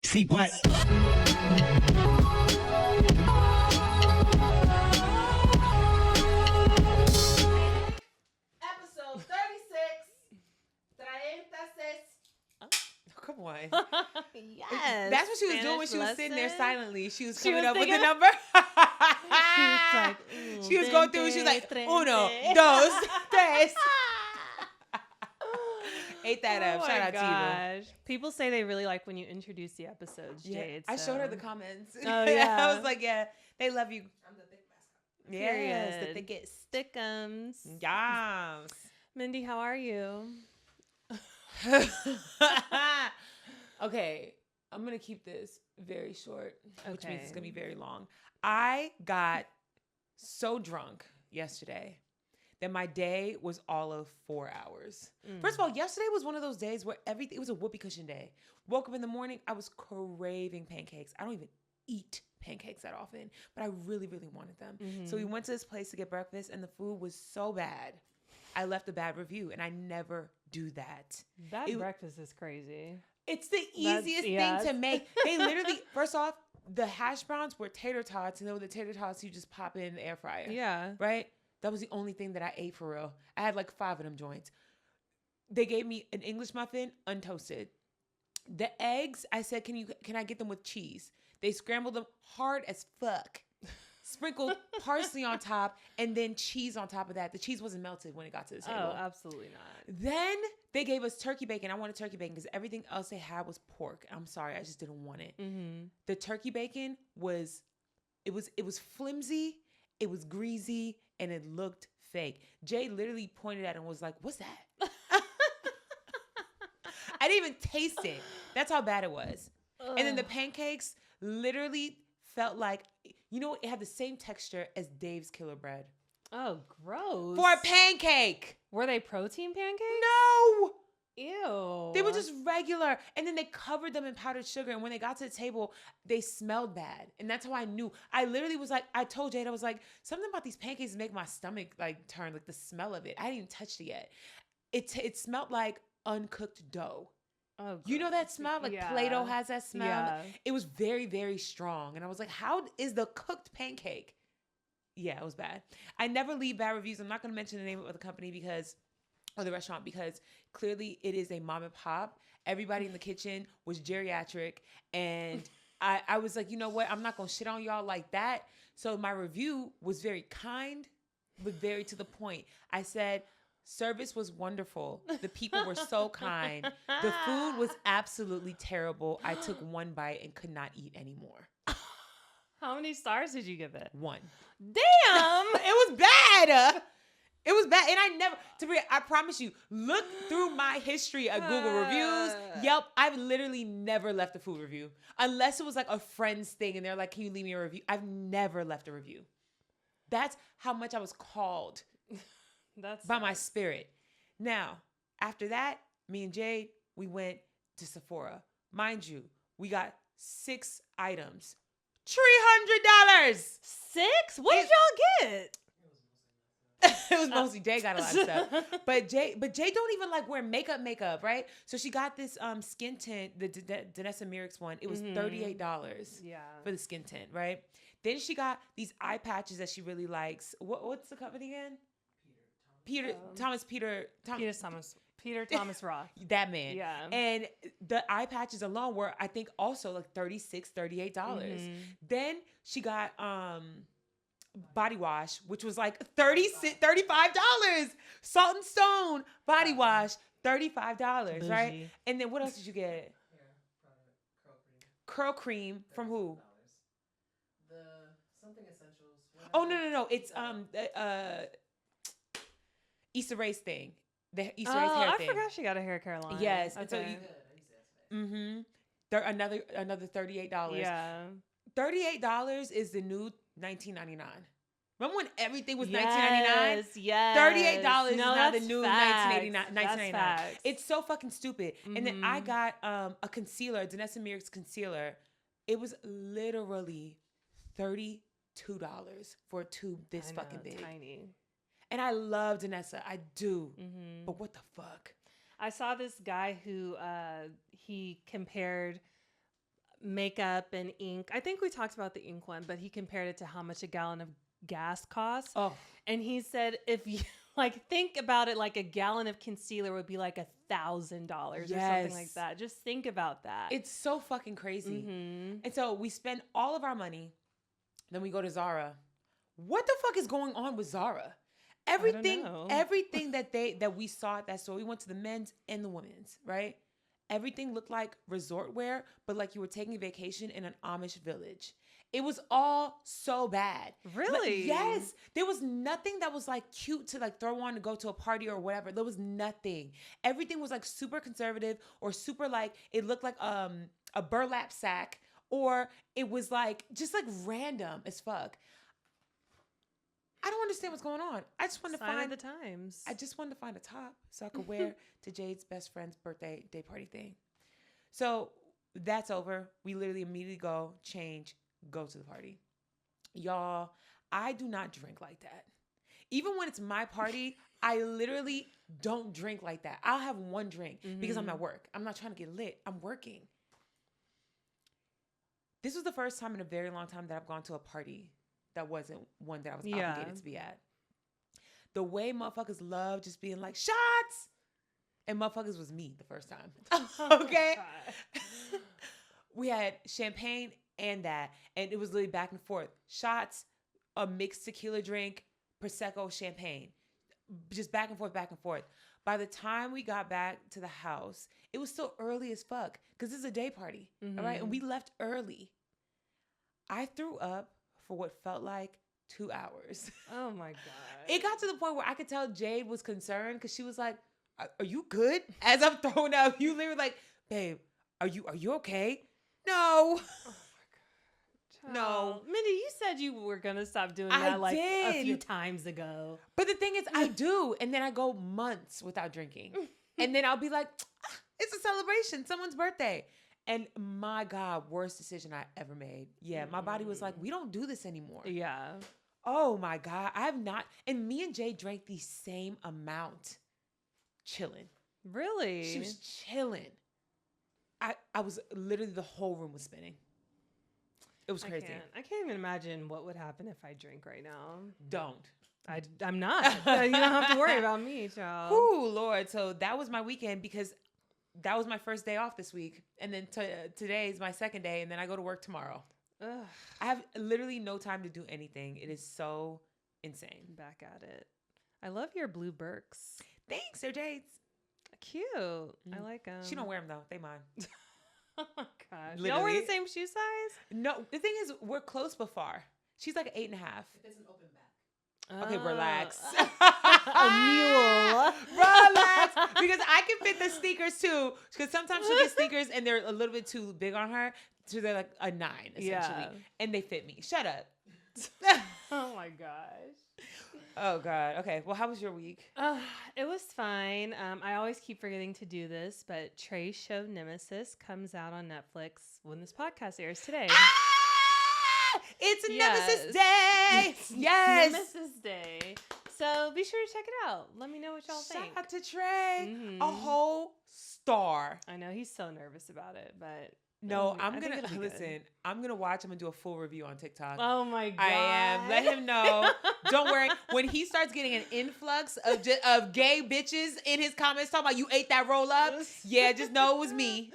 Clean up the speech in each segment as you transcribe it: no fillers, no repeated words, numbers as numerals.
CWatt. Episode 36. Come on. Yes. That's what she was Spanish doing when she was sitting there lesson. silently. She was She coming was up with the thinking- number. She was like, She was going through and she was like, 20, uno, 30. dos, tres. Ate that up. Oh Shout my out to gosh. People say they really like when you introduce the episodes, you. Yeah, Jade. I showed her so- the comments. Oh, yeah. I was like, yeah, they love you. I'm the thick mascot. Yes, the Period. thickest. Thickums. Yes. Mindy, how are you? Okay, I'm going to keep this very short, which means it's Okay. going to be very long. I got so drunk yesterday that my day was all of 4 hours. First of all, yesterday was one of those days where everything, it was a whoopee cushion day. Woke up in the morning, I was craving pancakes. I don't even eat pancakes that often, but I really, really wanted them. So we went to this place to get breakfast and the food was so bad. I left a bad review and I never do that. That It- breakfast is crazy. It's the easiest thing to make. They literally, first off, the hash browns were tater tots, and they were the tater tots you just pop in the air fryer. Yeah. Right? That was the only thing that I ate for real. I had like 5 of them joints. They gave me an English muffin, untoasted. The eggs, I said, can I get them with cheese? They scrambled them hard as fuck. Sprinkled parsley on top, and then cheese on top of that. The cheese wasn't melted when it got to the table. Oh, absolutely not. Then they gave us turkey bacon. I wanted turkey bacon because everything else they had was pork. I'm sorry, I just didn't want it. The turkey bacon was flimsy, it was greasy, and it looked fake. Jay literally pointed at it and was like, "What's that?" I didn't even taste it. That's how bad it was. And then the pancakes literally felt like, it had the same texture as Dave's Killer Bread. Oh, gross. For a pancake. Were they protein pancakes? No. Ew. They were just regular. And then they covered them in powdered sugar. And when they got to the table, they smelled bad. And that's how I knew. I literally was like, I told Jade, I was like, something about these pancakes make my stomach like turn, like the smell of it. I hadn't even touched it yet. It smelled like uncooked dough. Oh, You know that gross. smell? Like Yeah. Play-Doh has that smell. Yeah. It was very, very strong. And I was like, how is the cooked pancake? Yeah, it was bad. I never leave bad reviews. I'm not going to mention the name of the company or the restaurant because clearly it is a mom and pop. Everybody in the kitchen was geriatric. And I was like, you know what? I'm not going to shit on y'all like that. So my review was very kind, but very to the point. I said, service was wonderful. The people were so kind. The food was absolutely terrible. I took one bite and could not eat anymore. How many stars did you give it? 1. Damn. It was bad. It was bad. And Tabria, I promise you, look through my history of Google reviews. Yelp, I've literally never left a food review. Unless it was like a friend's thing and they're like, can you leave me a review? I've never left a review. That's how much I was called by my spirit. Now, after that, me and Jade, we went to Sephora. Mind you, we got 6 items. $300. 6? What did y'all get? It was mostly Jay got a lot of stuff. But Jay don't even like wear makeup, right? So she got this skin tint, the Danesha Monek one. It was $38 Yeah. for the skin tint, right? Then she got these eye patches that she really likes. What's the company again? Peter Thomas Roth. That man. Yeah. And the eye patches alone were, I think, also like $36, $38. Then she got body wash, which was like $35. Salt and Stone body wash, $35, right? Bougie. And then what else did you get? Curl cream from who? The something essentials. Oh no. It's Issa Rae's thing. The Issa Rae's hair I thing. forgot she got a hair care line. Yes, and so Okay. Good. I used that today. Another $38. Yeah. $38 is the new $19.99. Remember when everything was $19.99? Yes. $38 is No, now the that's new facts. $19.99. That's facts. It's so fucking stupid. And then I got a concealer, Danesha Monek's concealer. It was literally $32 for a tube this fucking big. Tiny. And I love Danesha. I do. But what the fuck? I saw this guy who he compared makeup and ink. I think we talked about the ink one, but he compared it to how much a gallon of gas costs. Oh, And he said, if you like think about it, like a gallon of concealer would be like $1,000 or something like that. Just think about that. it's so fucking crazy. Mm-hmm. And so we spend all of our money, then we go to Zara. What the fuck is going on with Zara? Everything that we saw at that store, we went to the men's and the women's, right? Everything looked like resort wear, but like you were taking a vacation in an Amish village. It was all so bad. Really? Yes. There was nothing that was like cute to like throw on to go to a party or whatever. There was nothing. Everything was like super conservative or super like, it looked like a burlap sack, or it was like just like random as fuck. I don't understand what's going on. I just wanted to find the times. I just wanted to find a top so I could wear to Jade's best friend's birthday day party thing. So that's over. We literally immediately go, change, go to the party. Y'all, I do not drink like that. Even when it's my party, I literally don't drink like that. I'll have one drink because I'm at work. I'm not trying to get lit. I'm working. This was the first time in a very long time that I've gone to a party that wasn't one that I was obligated to be at. The way motherfuckers love just being like, shots! And motherfuckers was me the first time. Okay? We had champagne and that. And it was literally back and forth. Shots, a mixed tequila drink, Prosecco, champagne. Just back and forth, back and forth. By the time we got back to the house, it was still early as fuck. Because this is a day party. All right? And we left early. I threw up for what felt like 2 hours. Oh my God. It got to the point where I could tell Jade was concerned because she was like, are you good? As I'm throwing up, you literally like, babe, are you okay? No. Oh my God. No. Mindy, you said you were going to stop doing I that like did. a few times ago. But the thing is, I do. And then I go months without drinking. And then I'll be like, it's a celebration. Someone's birthday. And my God, worst decision I ever made. Yeah, my body was like, we don't do this anymore. Yeah. Oh my God. I have not. And me and Jay drank the same amount. Chilling. Really? She was chilling. I was literally, the whole room was spinning. It was crazy. I can't even imagine what would happen if I drink right now. Don't. I'm not. You don't have to worry about me, child. Oh, Lord. So that was my weekend because that was my first day off this week. And then today is my second day. And then I go to work tomorrow. Ugh. I have literally no time to do anything. It is so insane. Back at it. I love your blue Birks. Thanks, they're Jade's. Cute. I like them. She don't wear them though. They mine. Oh my gosh. Literally. Y'all wear the same shoe size? No, the thing is, we're close but far. She's like an 8.5. If it's an open back. Okay, relax. A mule. Relax. Because I can fit the sneakers too. Because sometimes she gets sneakers and they're a little bit too big on her. So they're like a 9, essentially. Yeah. And they fit me. Shut up. Oh my gosh. Oh, God. Okay. Well, how was your week? It was fine. I always keep forgetting to do this, but Trey's show Nemesis comes out on Netflix when this podcast airs today. Ah! It's Nemesis Day. Yes. Nemesis Day. So be sure to check it out. Let me know what y'all think. Shout out to Trey. Mhm. A whole star. I know he's so nervous about it, but No, I I'm think going to it'll be listen. good. I'm going to watch. I'm going to do a full review on TikTok. Oh my God. I am. Let him know. Don't worry. When he starts getting an influx of gay bitches in his comments talking about you ate that roll up, yeah, just know it was me.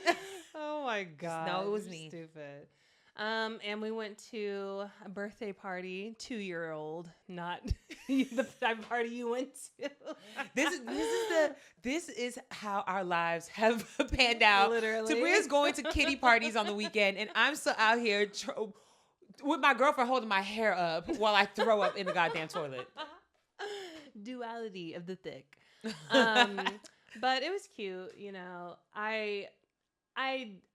Oh my God. No, it was me. Stupid. And we went to a birthday party, 2-year-old, not the type of party you went to. This is how our lives have panned out. Literally. Tabria's going to kiddie parties on the weekend, and I'm still out here with my girlfriend holding my hair up while I throw up in the goddamn toilet. Duality of the thick. But it was cute, you know. I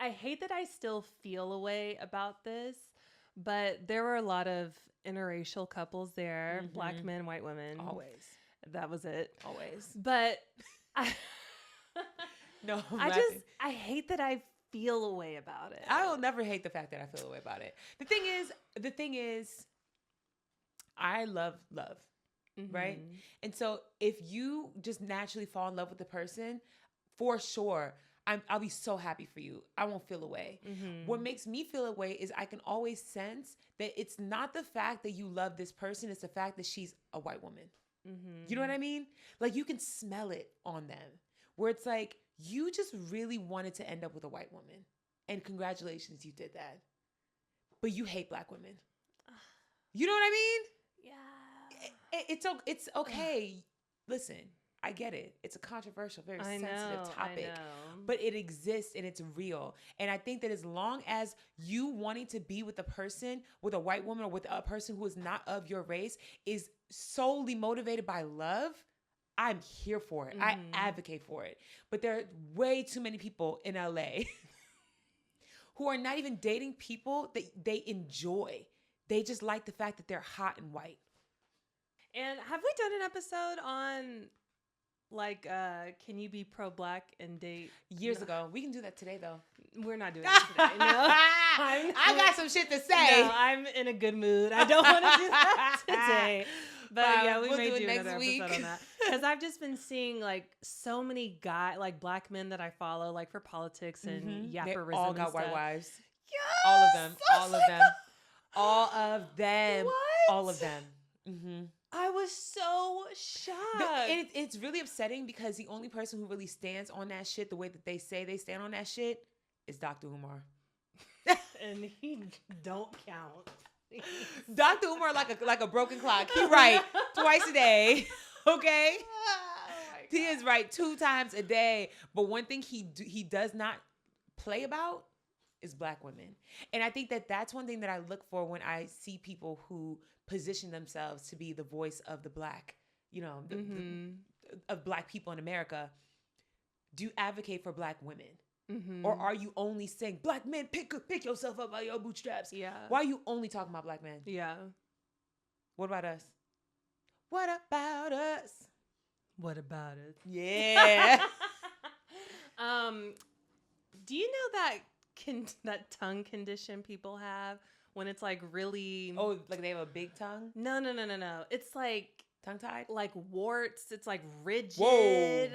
hate that I still feel a way about this, but there were a lot of interracial couples there, black men, white women. Always. That was it. Always. But No, I hate that I feel a way about it. I will never hate the fact that I feel a way about it. The thing is, I love, right? And so if you just naturally fall in love with the person, for sure, I'll be so happy for you. I won't feel away. What makes me feel away is I can always sense that it's not the fact that you love this person. It's the fact that she's a white woman. You know what I mean? Like, you can smell it on them, where it's like, you just really wanted to end up with a white woman. And congratulations, you did that. But you hate Black women. You know what I mean? Yeah. It's okay. Listen, I get it. It's a controversial, very sensitive topic. But it exists and it's real. And I think that as long as you wanting to be with a person, with a white woman or with a person who is not of your race, is solely motivated by love, I'm here for it. I advocate for it. But there are way too many people in LA who are not even dating people that they enjoy. They just like the fact that they're hot and white. And have we done an episode on, like, can you be pro-Black and date? Years ago. We can do that today, though. We're not doing that today. No. I got some shit to say. No, I'm in a good mood. I don't want to do that today. But yeah, we may do another episode on that. Because I've just been seeing, like, so many Black men that I follow, like, for politics and yapperism. They all got white wives. Yes! All of them. All of them. All of them. What? All of them. I was so shocked. It's really upsetting because the only person who really stands on that shit the way that they say they stand on that shit is Dr. Umar. And he don't count. Dr. Umar like a broken clock. He right twice a day. Okay? He is right 2 times a day. But one thing he does not play about is Black women. And I think that that's one thing that I look for when I see people who position themselves to be the voice of the Black, of Black people in America. Do you advocate for Black women? Or are you only saying, Black men, pick yourself up by your bootstraps? Yeah. Why are you only talking about Black men? Yeah. What about us? What about us? What about it? Yeah. Do you know that tongue condition people have when it's like really... Oh, like they have a big tongue? No. It's like... Tongue-tied? Like warts. It's like rigid. Whoa.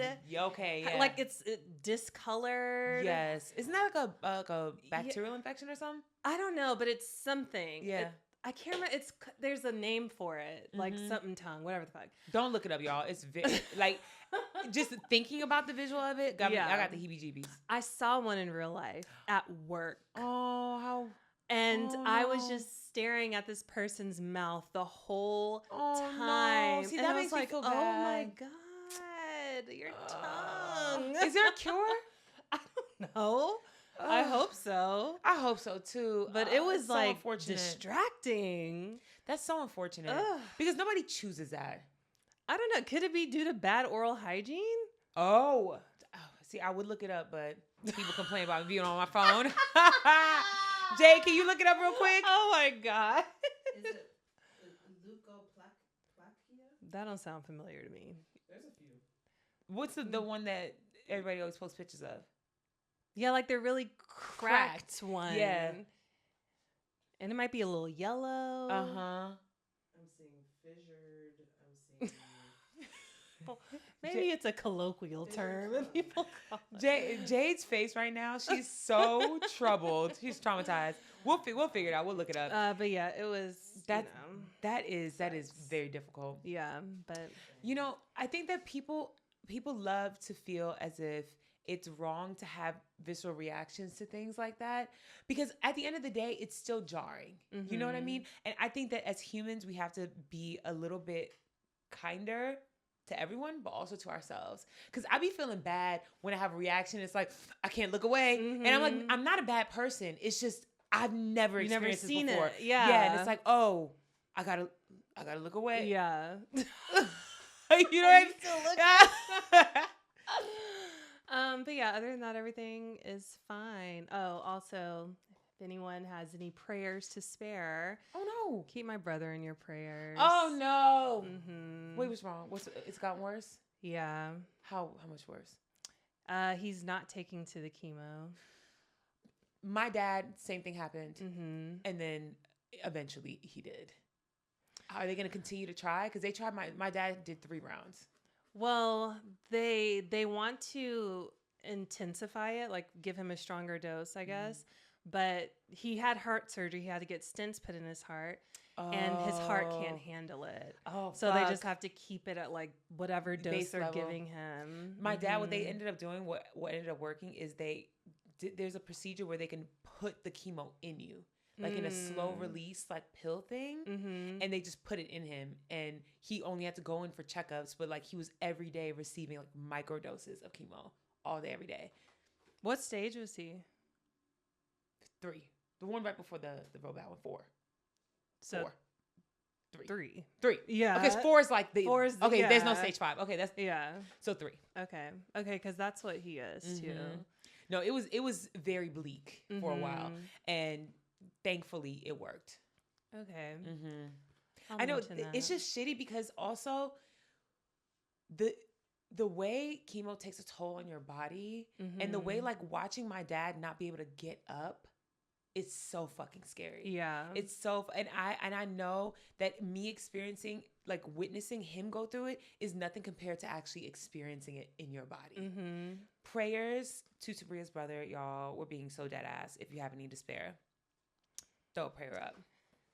Okay, yeah. Like it's discolored. Yes. Isn't that like a bacterial infection or something? I don't know, but it's something. Yeah. I can't remember. There's a name for it. Like something tongue, whatever the fuck. Don't look it up, y'all. It's like... Just thinking about the visual of it, I got the heebie-jeebies. I saw one in real life at work. Oh, how... And I was just staring at this person's mouth the whole time. No. See, that makes me feel bad. Oh my God, your tongue. Is there a cure? I don't know. I hope so. I hope so too. But it was so like unfortunate. Distracting. That's so unfortunate. Because nobody chooses that. I don't know. Could it be due to bad oral hygiene? Oh. See, I would look it up, but people complain about me being on my phone. Jay, can you look it up real quick? Oh my God. Is it leukoplakia? That don't sound familiar to me. There's a few. What's the one that everybody always posts pictures of? Yeah, like they're really cracked one. Yeah. And it might be a little yellow. Uh-huh. I'm seeing fissured. I'm seeing... Maybe it's a colloquial term. And people call it. Jade's face right now, she's so troubled. She's traumatized. We'll figure it out. We'll look it up. But yeah, it was that is very difficult. Yeah, but I think that people love to feel as if it's wrong to have visceral reactions to things like that, because at the end of the day, it's still jarring. You know what I mean? And I think that as humans, we have to be a little bit kinder to everyone, but also to ourselves. Because I be feeling bad when I have a reaction. It's like, I can't look away. And I'm like, I'm not a bad person. It's just, I've never experienced this before. It. Yeah. Yeah. And it's like, oh, I gotta look away. Yeah. You know what I mean? But yeah, other than that, everything is fine. Oh, also, if anyone has any prayers to spare, keep my brother in your prayers. Oh no! Wait, what's wrong? It's gotten worse? Yeah. How much worse? He's not taking to the chemo. My dad, same thing happened, and then eventually he did. Are they going to continue to try? Because they tried. My dad did 3 rounds. Well, they want to. intensify it, like give him a stronger dose, I guess. But he had heart surgery. He had to get stents put in his heart. And his heart can't handle it. So they just have to keep it at like whatever dose Base they're level. giving him. My dad, what they ended up doing, what ended up working is there's a procedure where they can put the chemo in you, like in a slow release, like pill thing. And they just put it in him. And he only had to go in for checkups, but like he was every day receiving like micro doses of chemo all day, every day. What stage was he? 3. The one right before the robot one, 4. So 4. 3. 3. Yeah. Okay, 4 is like the. 4 is okay, there's no stage 5. Okay, that's yeah. so 3. Okay, because that's what he is too. No, it was very bleak for a while, and thankfully it worked. Okay. I know it's just shitty because also the way chemo takes a toll on your body, and the way like watching my dad not be able to get up. It's so fucking scary. Yeah. It's so, and I know that me experiencing, like witnessing him go through it is nothing compared to actually experiencing it in your body. Prayers to Tabria's brother, y'all. We're being so dead ass. If you have any despair, throw a prayer up.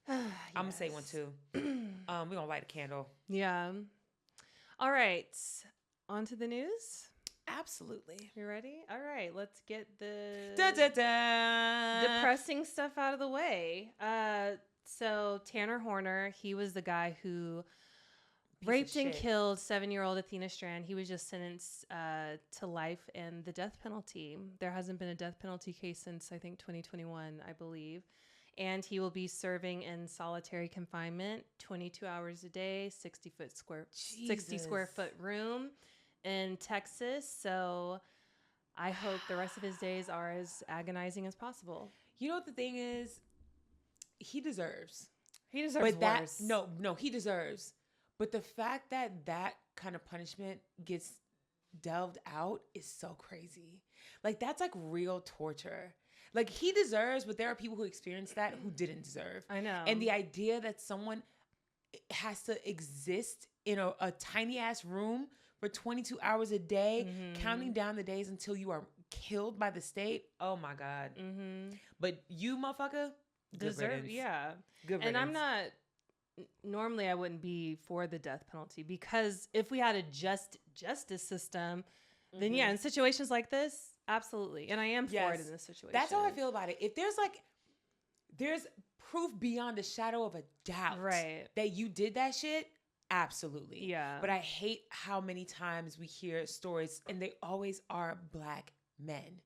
I'm gonna say one too. We're gonna light a candle. Yeah. All right. On to the news. Absolutely. You ready? All right. Let's get the depressing depressing stuff out of the way. So Tanner Horner, he was the guy who raped and killed 7-year-old Athena Strand. He was just sentenced to life and the death penalty. There hasn't been a death penalty case since, I think, 2021, I believe. And he will be serving in solitary confinement, 22 hours a day, 60 square foot room in Texas. So I hope the rest of his days are as agonizing as possible. You know what the thing is? He deserves. He deserves worse. No, he deserves. But the fact that that kind of punishment gets delved out is so crazy. Like, that's like real torture. Like, he deserves, but there are people who experience that who didn't deserve. I know. And the idea that someone has to exist in a tiny ass room for 22 hours a day, counting down the days until you are killed by the state. Oh my God. But you, motherfucker, deserve, yeah. Good riddance. And I'm not, normally I wouldn't be for the death penalty, because if we had a justice system, then yeah, in situations like this, absolutely. And I am for it in this situation. That's how I feel about it. If there's proof beyond a shadow of a doubt that you did that shit, absolutely. Yeah. But I hate how many times we hear stories, and they always are Black men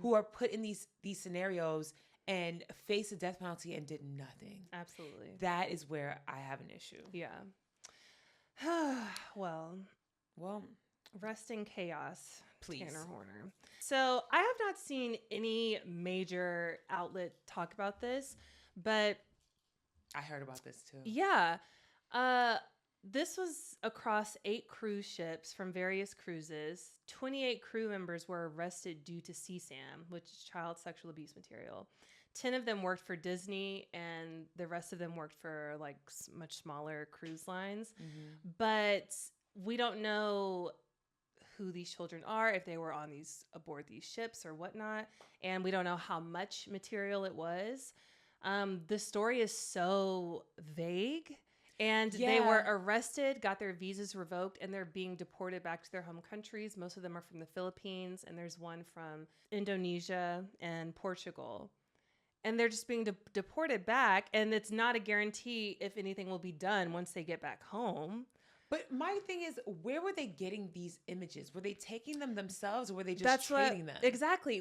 who are put in these scenarios and face a death penalty and did nothing. Absolutely. That is where I have an issue. Yeah. Well, rest in chaos, please. Tanner Horner. So I have not seen any major outlet talk about this, but I heard about this too. Yeah. This was across 8 cruise ships from various cruises. 28 crew members were arrested due to CSAM, which is child sexual abuse material. 10 of them worked for Disney, and the rest of them worked for like much smaller cruise lines. But we don't know who these children are, if they were aboard these ships or whatnot. And we don't know how much material it was. The story is so vague. And they were arrested, got their visas revoked, and they're being deported back to their home countries. Most of them are from the Philippines, and there's one from Indonesia and Portugal. And they're just being deported back, and it's not a guarantee if anything will be done once they get back home. But my thing is, where were they getting these images? Were they taking them themselves, or were they just trading them? Exactly.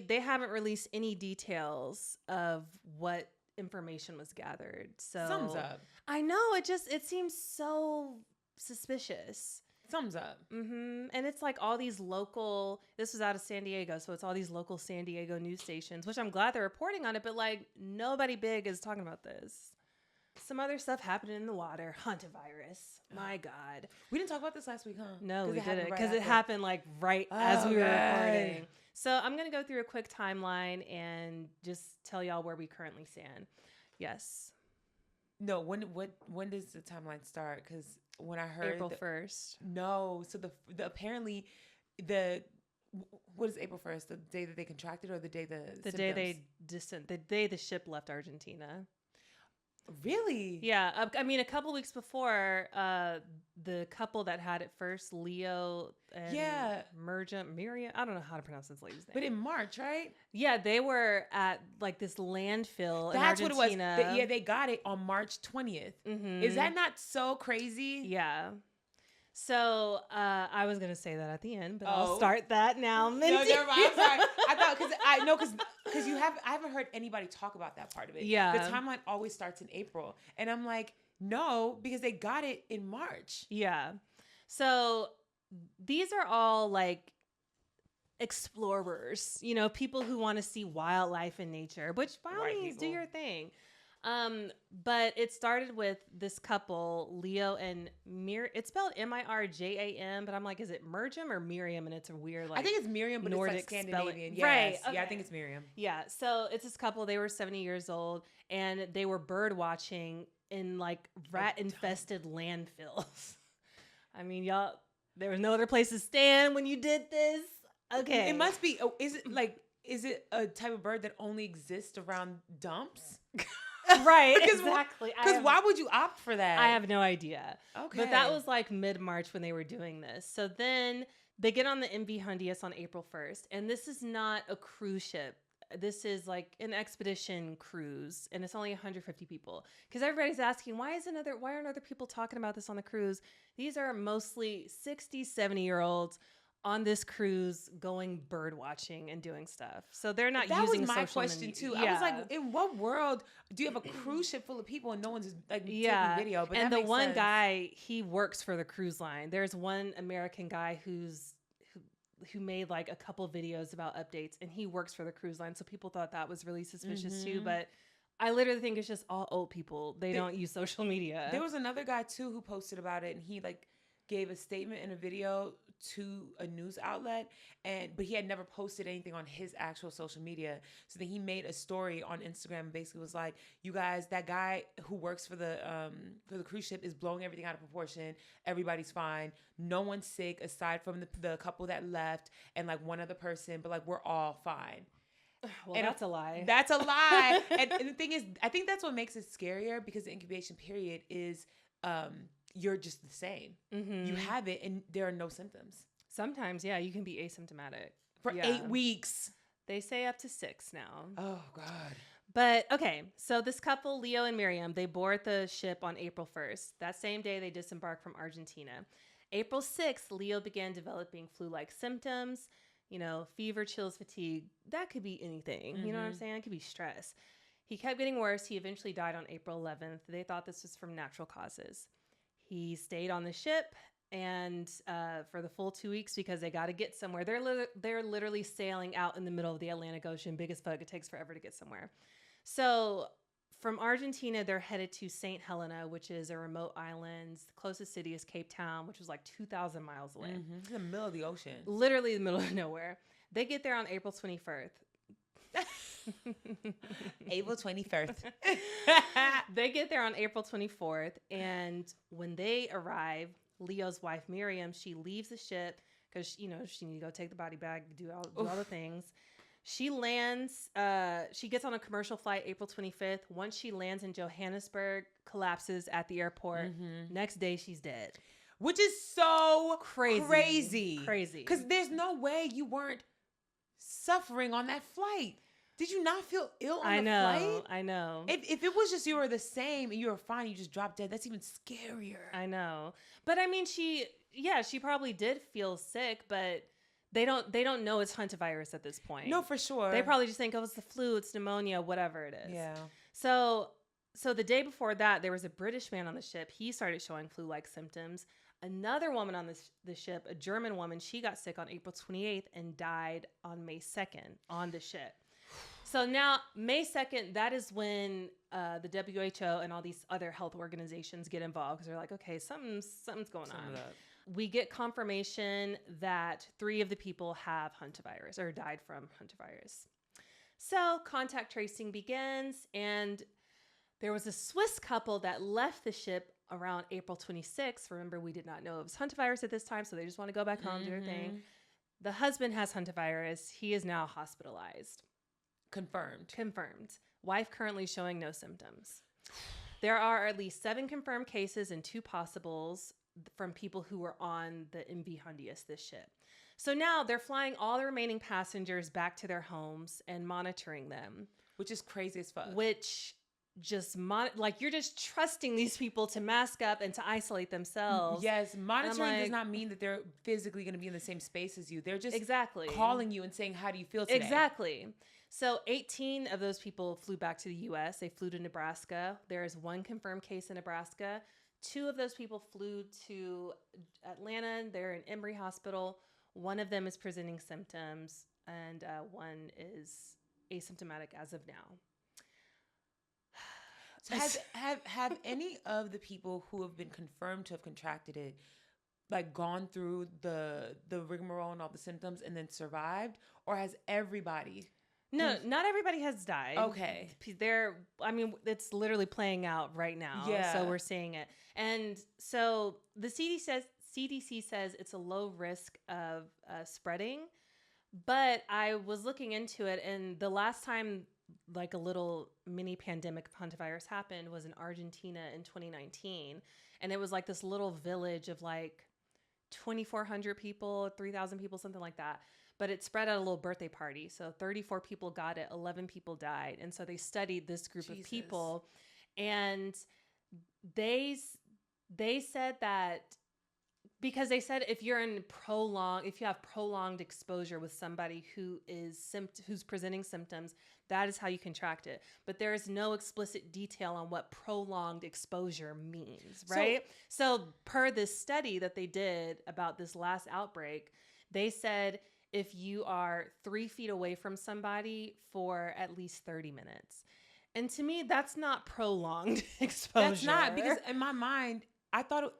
They haven't released any details of what information was gathered. So thumbs up. I know, it seems so suspicious. Thumbs up. And it's like all these local, this was out of San Diego, so it's all these local San Diego news stations, which I'm glad they're reporting on it, but like nobody big is talking about this. Some other stuff happening in the water. Hantavirus. My God. We didn't talk about this last week, huh? No, we didn't, because it happened like right as we were recording. So I'm going to go through a quick timeline and just tell y'all where we currently stand. Yes. No, when does the timeline start? Because when I heard April 1st. No, so the apparently the What is April 1st? The day that they contracted, or the day the day the ship left Argentina. Really? Yeah. I mean, a couple weeks before, the couple that had it first, Leo and Miriam. I don't know how to pronounce this lady's name. But in March, right? Yeah, they were at like this landfill That's in Argentina. what it was. They got it on March 20th. Mm-hmm. Is that not so crazy? Yeah. So I was gonna say that at the end, but I'll start that now. Mindy. No, never mind. I'm sorry. I thought because I haven't heard anybody talk about that part of it. Yeah. The timeline always starts in April, and I'm like, no, because they got it in March. Yeah. So these are all like explorers, people who want to see wildlife and nature, which by all means do your thing. But it started with this couple, Leo and it's spelled Mirjam, but I'm like, is it Merjam or Miriam? And it's a weird, like, I think it's Miriam, but Nordic it's like Scandinavian. Yes. Right. Okay. Yeah, I think it's Miriam. Yeah. So it's this couple, they were 70 years old, and they were bird watching in like rat infested landfills. I mean, y'all, there was no other place to stand when you did this. Okay. It must be, is it a type of bird that only exists around dumps? Right, exactly. Because why would you opt for that? I have no idea. Okay. But that was like mid-March when they were doing this. So then they get on the MV Hondias on April 1st. And this is not a cruise ship. This is like an expedition cruise. And it's only 150 people. Because everybody's asking, why aren't other people talking about this on the cruise? These are mostly 60, 70-year-olds on this cruise going bird watching and doing stuff. So they're not using social media. That was my question too. Yeah. I was like, in what world do you have a cruise ship full of people and no one's like taking video? But and the one guy, he works for the cruise line. There's one American guy who made like a couple videos about updates, and he works for the cruise line. So people thought that was really suspicious too. But I literally think it's just all old people. They don't use social media. There was another guy too who posted about it, and he like gave a statement in a video to a news outlet, but he had never posted anything on his actual social media. So then he made a story on Instagram and basically was like, you guys, that guy who works for the cruise ship is blowing everything out of proportion. Everybody's fine. No one's sick aside from the couple that left and like one other person, but like we're all fine. Well, and that's a lie. That's a lie. and the thing is, I think that's what makes it scarier, because the incubation period is you're just the same. Mm-hmm. You have it and there are no symptoms. Sometimes, yeah, you can be asymptomatic. For 8 weeks. They say up to 6 now. Oh, God. But, okay, so this couple, Leo and Miriam, they board the ship on April 1st. That same day, they disembarked from Argentina. April 6th, Leo began developing flu-like symptoms, fever, chills, fatigue. That could be anything. Mm-hmm. You know what I'm saying? It could be stress. He kept getting worse. He eventually died on April 11th. They thought this was from natural causes. He stayed on the ship and for the full 2 weeks because they got to get somewhere. They're literally sailing out in the middle of the Atlantic Ocean. Big as fuck. It takes forever to get somewhere. So from Argentina, they're headed to St. Helena, which is a remote island. The closest city is Cape Town, which is like 2,000 miles away. Mm-hmm. It's in the middle of the ocean. Literally in the middle of nowhere. They get there on April 21st. April 21st. They get there on April 24th, and when they arrive, Leo's wife Miriam, she leaves the ship because she needs to go take the body bag, do all the things. She lands. She gets on a commercial flight April 25th. Once she lands in Johannesburg, collapses at the airport. Mm-hmm. Next day, she's dead. Which is so crazy. Because there's no way you weren't suffering on that flight. Did you not feel ill on the flight? I know. If it was just you were the same and you were fine, you just dropped dead, that's even scarier. I know. But I mean, she probably did feel sick, but they don't know it's Hantavirus at this point. No, for sure. They probably just think, it's the flu, it's pneumonia, whatever it is. Yeah. So the day before that, there was a British man on the ship. He started showing flu-like symptoms. Another woman on the ship, a German woman, she got sick on April 28th and died on May 2nd on the ship. So now, May 2nd, that is when the WHO and all these other health organizations get involved because they're like, okay, something's going on. We get confirmation that 3 of the people have Hantavirus or died from Hantavirus. So contact tracing begins, and there was a Swiss couple that left the ship around April 26th. Remember, we did not know it was Hantavirus at this time, so they just want to go back home, do their thing. The husband has Hantavirus. He is now hospitalized. Confirmed. Wife currently showing no symptoms. There are at least 7 confirmed cases and 2 possibles from people who were on the MV Hondius, this ship. So now they're flying all the remaining passengers back to their homes and monitoring them. Which is crazy as fuck. Which just, you're just trusting these people to mask up and to isolate themselves. Yes, monitoring does not mean that they're physically going to be in the same space as you. They're just calling you and saying, how do you feel today? Exactly. So 18 of those people flew back to the U.S. They flew to Nebraska. There is 1 confirmed case in Nebraska. 2 of those people flew to Atlanta. They're in Emory Hospital. 1 of them is presenting symptoms, and 1 is asymptomatic as of now. So have any of the people who have been confirmed to have contracted it, like, gone through the rigmarole and all the symptoms and then survived, or has everybody? No, not everybody has died. Okay. It's literally playing out right now. Yeah. So we're seeing it. And so the CDC says it's a low risk of spreading. But I was looking into it, and the last time like a little mini pandemic of Hantavirus happened was in Argentina in 2019. And it was like this little village of like 2,400 people, 3,000 people, something like that. But it spread at a little birthday party. So 34 people got it, 11 people died. And so they studied this group of people. And they said that, because they said if you have prolonged exposure with somebody who's presenting symptoms, that is how you contract it. But there is no explicit detail on what prolonged exposure means, right? So per this study that they did about this last outbreak, they said if you are 3 feet away from somebody for at least 30 minutes. And to me, that's not prolonged exposure. That's not, because in my mind, I thought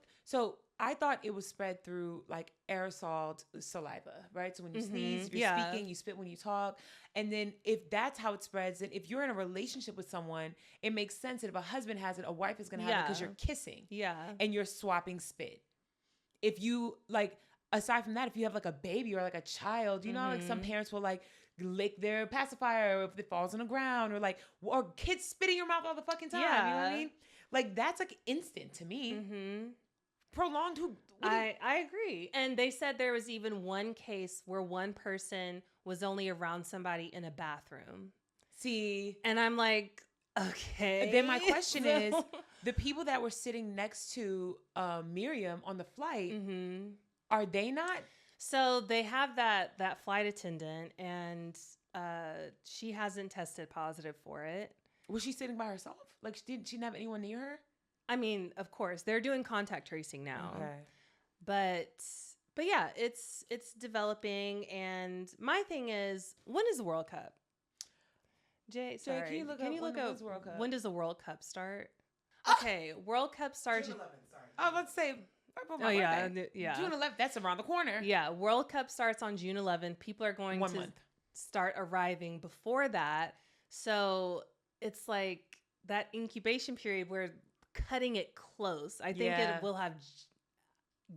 it was spread through like aerosol saliva, right? So when you sneeze, if you're speaking, you spit when you talk. And then if that's how it spreads, then if you're in a relationship with someone, it makes sense that if a husband has it, a wife is going to have it because you're kissing. Yeah. And you're swapping spit. If you aside from that, if you have like a baby or like a child, you know, like some parents will like lick their pacifier if it falls on the ground, or kids spit in your mouth all the fucking time. Yeah. You know what I mean? Like that's like instant to me. Mm-hmm. Prolonged. I agree. And they said there was even 1 case where 1 person was only around somebody in a bathroom. See, and I'm like, okay. Then my question is, the people that were sitting next to Miriam on the flight, are they not? So they have that flight attendant, and she hasn't tested positive for it. Was she sitting by herself? Like, she didn't have anyone near her? I mean, of course, they're doing contact tracing now. Okay. But yeah, it's developing. And my thing is, when is the World Cup? Jay, can you look up World Cup? When does the World Cup start? Okay, World Cup starts. June 11th, sorry. Oh, let's say. Yeah. June 11th. That's around the corner. Yeah, World Cup starts on June 11th. People are going to start arriving before that. So it's like that incubation period where cutting it close. I think it will have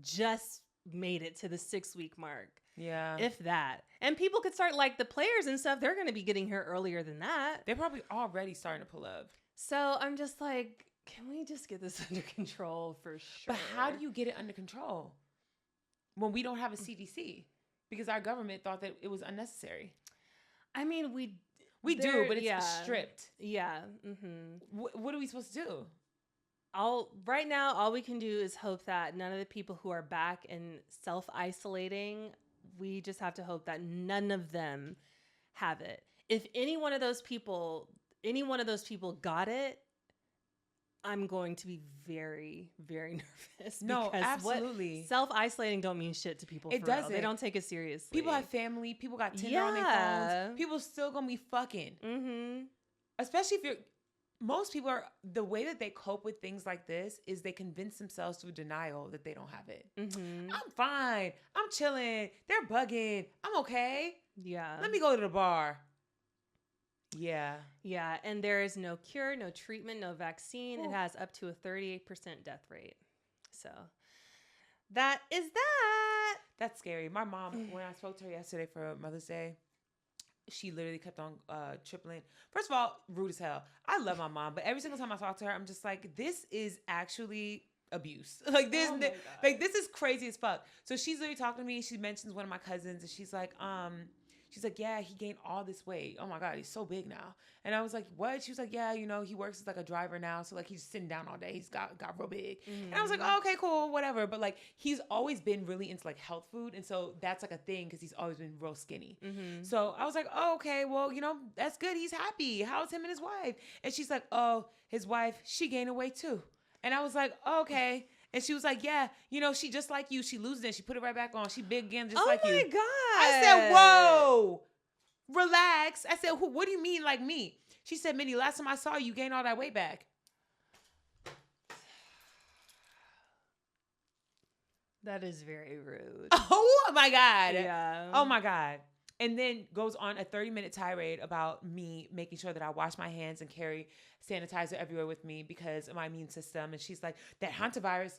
just made it to the 6-week mark. Yeah. If that. And people could start, like the players and stuff, they're going to be getting here earlier than that. They're probably already starting to pull up. So I'm just like, can we just get this under control for sure? But how do you get it under control when we don't have a CDC? Because our government thought that it was unnecessary. I mean, we do, but it's stripped. Yeah. Mm-hmm. What are we supposed to do? Right now, all we can do is hope that none of the people who are back and self-isolating, we just have to hope that none of them have it. If any one of those people got it, I'm going to be very, very nervous. No, absolutely. Self-isolating don't mean shit to people. It doesn't. They don't take it seriously. People have family. People got Tinder on their phones. People still gonna be fucking. Mm-hmm. Especially if most people are, the way that they cope with things like this is they convince themselves through denial that they don't have it. Mm-hmm. I'm fine. I'm chilling. They're bugging. I'm okay. Yeah. Let me go to the bar. Yeah. Yeah. And there is no cure, no treatment, no vaccine. It has up to a 38% death rate. So that is that. That's scary. My mom, when I spoke to her yesterday for Mother's Day, she literally kept on tripling. First of all, rude as hell. I love my mom, but every single time I talk to her, I'm just like, this is actually abuse. Like this, like this is crazy as fuck. So she's literally talking to me. She mentions one of my cousins, and she's like, yeah, he gained all this weight. Oh my God, he's so big now. And I was like, what? She was like, yeah, you know, he works as like a driver now. So like he's sitting down all day. He's got real big. And I was like, oh, okay, cool, whatever. But like he's always been really into like health food. And so that's like a thing because he's always been real skinny. So I was like, oh, okay, well, you know, that's good. He's happy. How's him and his wife? And she's like, oh, his wife, she gained weight too. And I was like, oh, okay. And she was like, yeah, you know, she just like you. She loses it. She put it right back on. She big again just like you. Oh my God. I said, whoa. Relax. I said, what do you mean like me? She said, Mindy, last time I saw you gained all that weight back. That is very rude. Oh my God. Yeah. Oh my God. And then goes on a 30-minute tirade about me making sure that I wash my hands and carry sanitizer everywhere with me because of my immune system. And she's like, that Hantavirus.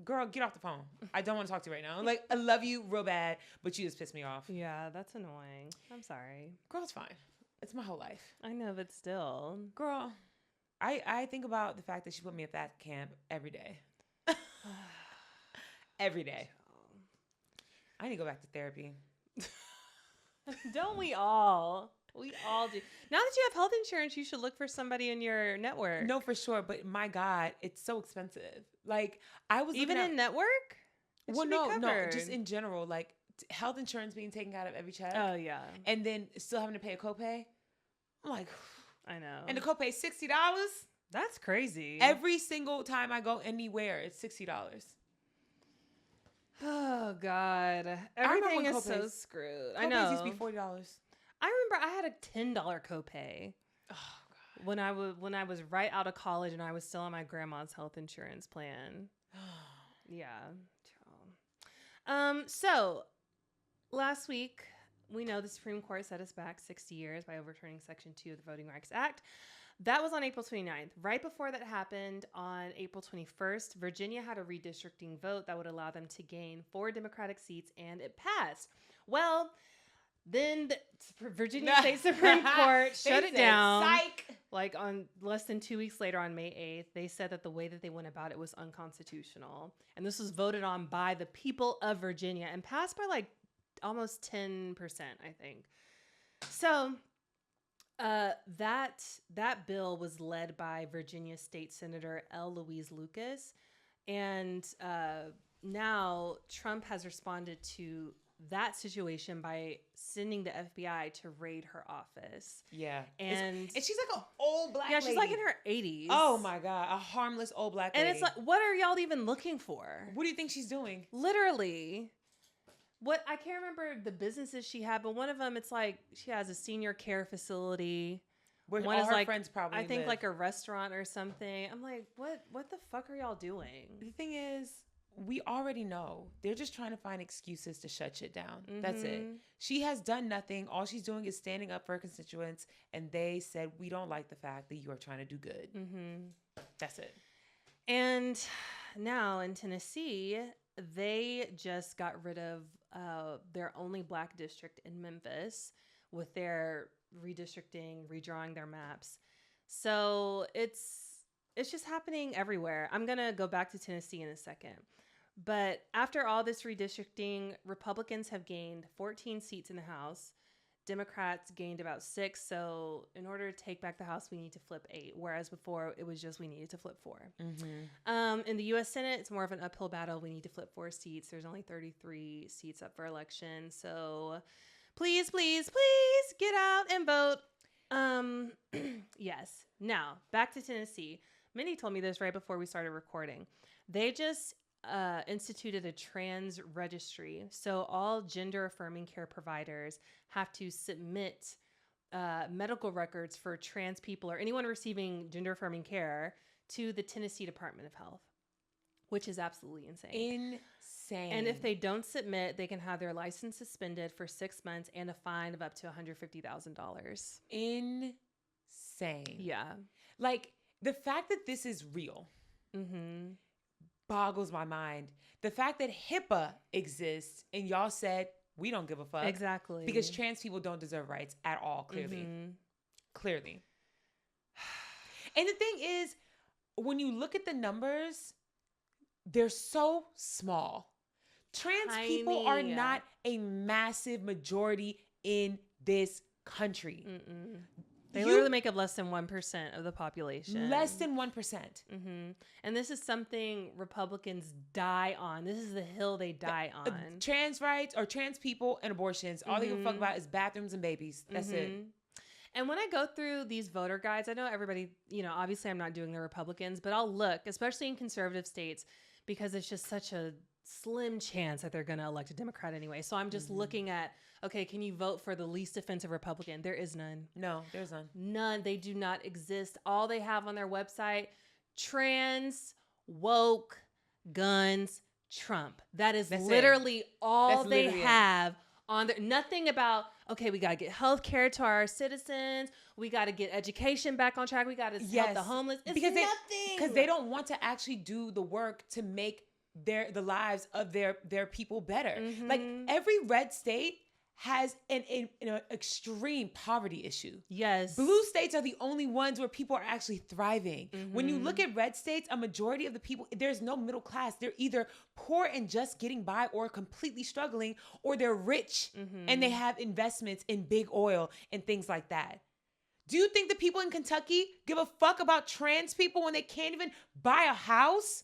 Girl, get off the phone. I don't want to talk to you right now. Like, I love you real bad, but you just pissed me off. Yeah, that's annoying. I'm sorry. Girl, it's fine. It's my whole life. I know, but still. Girl, I think about the fact that she put me at that camp every day. Every day. I need to go back to therapy. Don't we all? We all do. Now that you have health insurance, you should look for somebody in your network. No, for sure. But my God, it's so expensive. Like I was even in network. Well, no, just in general, like health insurance being taken out of every check. Oh yeah, and then still having to pay a copay. I'm like, I know. And the copay is $60. That's crazy. Every single time I go anywhere, it's $60. Oh God, everything is so screwed. I know. Copays used to be $40. I remember I had a $10 copay. Oh God. When I was right out of college and I was still on my grandma's health insurance plan. Yeah. So last week we know the Supreme Court set us back 60 years by overturning Section 2 of the Voting Rights Act. That was on April 29th. Right before that happened, on April 21st, Virginia had a redistricting vote that would allow them to gain 4 Democratic seats, and it passed. Well, then the Virginia State Supreme Court shut it down. Psych. Like on less than 2 weeks later, on May 8th, they said that the way that they went about it was unconstitutional. And this was voted on by the people of Virginia and passed by like almost 10%, I think. So that bill was led by Virginia State Senator L. Louise Lucas. And now Trump has responded to that situation by sending the FBI to raid her office. Yeah. And she's like an old black lady. Yeah, she's like in her 80s. Oh my God. A harmless old black lady. And it's like, what are y'all even looking for? What do you think she's doing? Literally. What I can't remember the businesses she had, but one of them, it's like she has a senior care facility. Where one all is her like, friends probably I think live. like a restaurant or something. I'm like, what the fuck are y'all doing? The thing is, we already know they're just trying to find excuses to shut shit down. That's it. She has done nothing. All she's doing is standing up for her constituents. And they said, we don't like the fact that you are trying to do good. That's it. And now in Tennessee, they just got rid of their only black district in Memphis with their redistricting, redrawing their maps. So it's just happening everywhere. I'm going to go back to Tennessee in a second. But after all this redistricting, Republicans have gained 14 seats in the House. Democrats gained about 6. So in order to take back the House, we need to flip 8. Whereas before, it was just we needed to flip 4. In the U.S. Senate, it's more of an uphill battle. We need to flip 4 seats. There's only 33 seats up for election. So please, please, please get out and vote. Yes. Now, back to Tennessee. Mindy told me this right before we started recording. They just instituted a trans registry. So all gender affirming care providers have to submit medical records for trans people or anyone receiving gender affirming care to the Tennessee Department of Health, which is absolutely insane. Insane. And if they don't submit, they can have their license suspended for 6 months and a fine of up to $150,000. Insane. Yeah. Like the fact that this is real. boggles my mind. The fact that HIPAA exists and y'all said we don't give a fuck. Exactly. Because trans people don't deserve rights at all, clearly. Clearly. And the thing is, when you look at the numbers, they're so small. Trans people are not a massive majority in this country. They literally make up less than 1% of the population. Less than 1%. And this is something Republicans die on. This is the hill they die on. Trans rights or trans people and abortions, all they give a fuck about is bathrooms and babies. That's it. And when I go through these voter guides, I know everybody, obviously I'm not doing the Republicans, but I'll look, especially in conservative states, because it's just such a slim chance that they're going to elect a Democrat anyway. So I'm just looking at, okay, can you vote for the least offensive Republican? There is none. No, there's none. None. They do not exist. All they have on their website, trans, woke, guns, Trump. That is literally all they have on there. Nothing about, okay, we got to get health care to our citizens. We got to get education back on track. We got to help the homeless. It's nothing. Because they don't want to actually do the work to make the lives of their people better. Like every red state has an extreme poverty issue. Yes. Blue states are the only ones where people are actually thriving. When you look at red states, a majority of the people, there's no middle class. They're either poor and just getting by or completely struggling, or they're rich and they have investments in big oil and things like that. Do you think the people in Kentucky give a fuck about trans people when they can't even buy a house?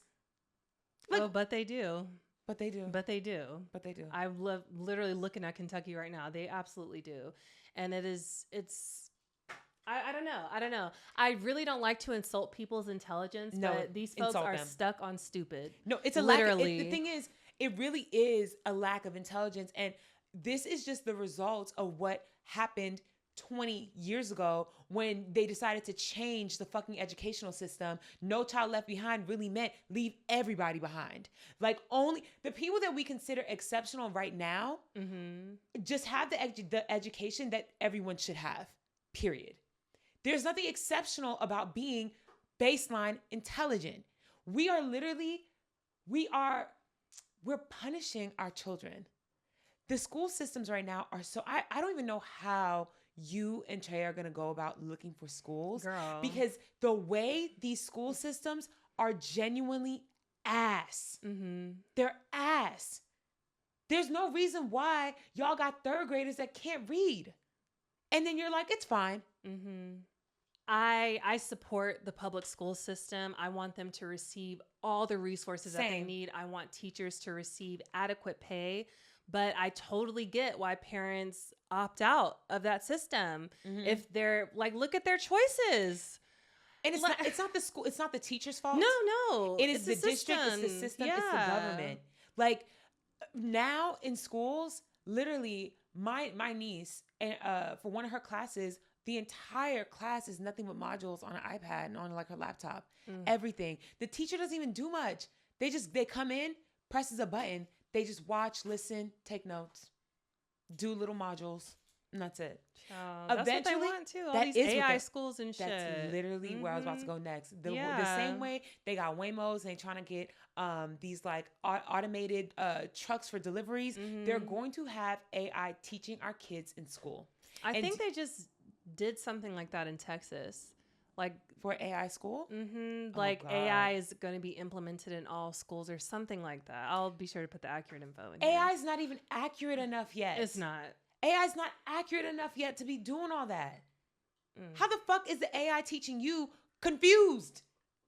Like, but they do. But they do. But they do. But they do. I'm literally looking at Kentucky right now. They absolutely do. And I don't know. I don't know. I really don't like to insult people's intelligence, but these folks are stuck on stupid. No, it's a literally. The thing is, it really is a lack of intelligence. And this is just the result of what happened 20 years ago when they decided to change the fucking educational system. No Child Left Behind really meant leave everybody behind. Like only the people that we consider exceptional right now just have the education that everyone should have, period. There's nothing exceptional about being baseline intelligent. We're punishing our children. The school systems right now are so, I don't even know how you and Trey are going to go about looking for schools. Girl. Because the way these school systems are genuinely ass. They're ass. There's no reason why y'all got third graders that can't read. And then you're like, it's fine. I support the public school system. I want them to receive all the resources that they need. I want teachers to receive adequate pay. But I totally get why parents opt out of that system. If they're like, look at their choices. And it's not the school, it's not the teacher's fault. No. It is the district, it's the system, it's the government. Like now in schools, literally my niece, for one of her classes, the entire class is nothing but modules on an iPad and on like her laptop. Everything. The teacher doesn't even do much. They come in, presses a button. They just watch, listen, take notes, do little modules, and that's it. That's what they want too. All these AI schools and shit. That's literally where I was about to go next. The same way they got Waymos and they trying to get these like automated trucks for deliveries. They're going to have AI teaching our kids in school. I think they just did something like that in Texas. Like for AI school? Like AI is going to be implemented in all schools or something like that. I'll be sure to put the accurate info in AI is not even accurate enough yet. It's not. AI is not accurate enough yet to be doing all that. How the fuck is the AI teaching you confused?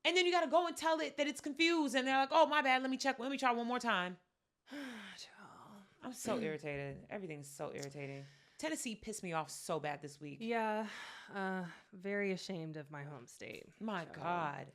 And then you got to go and tell it that it's confused. And they're like, oh, my bad. Let me try one more time. I'm so irritated. Everything's so irritating. Tennessee pissed me off so bad this week. Yeah. Very ashamed of my home state. My God.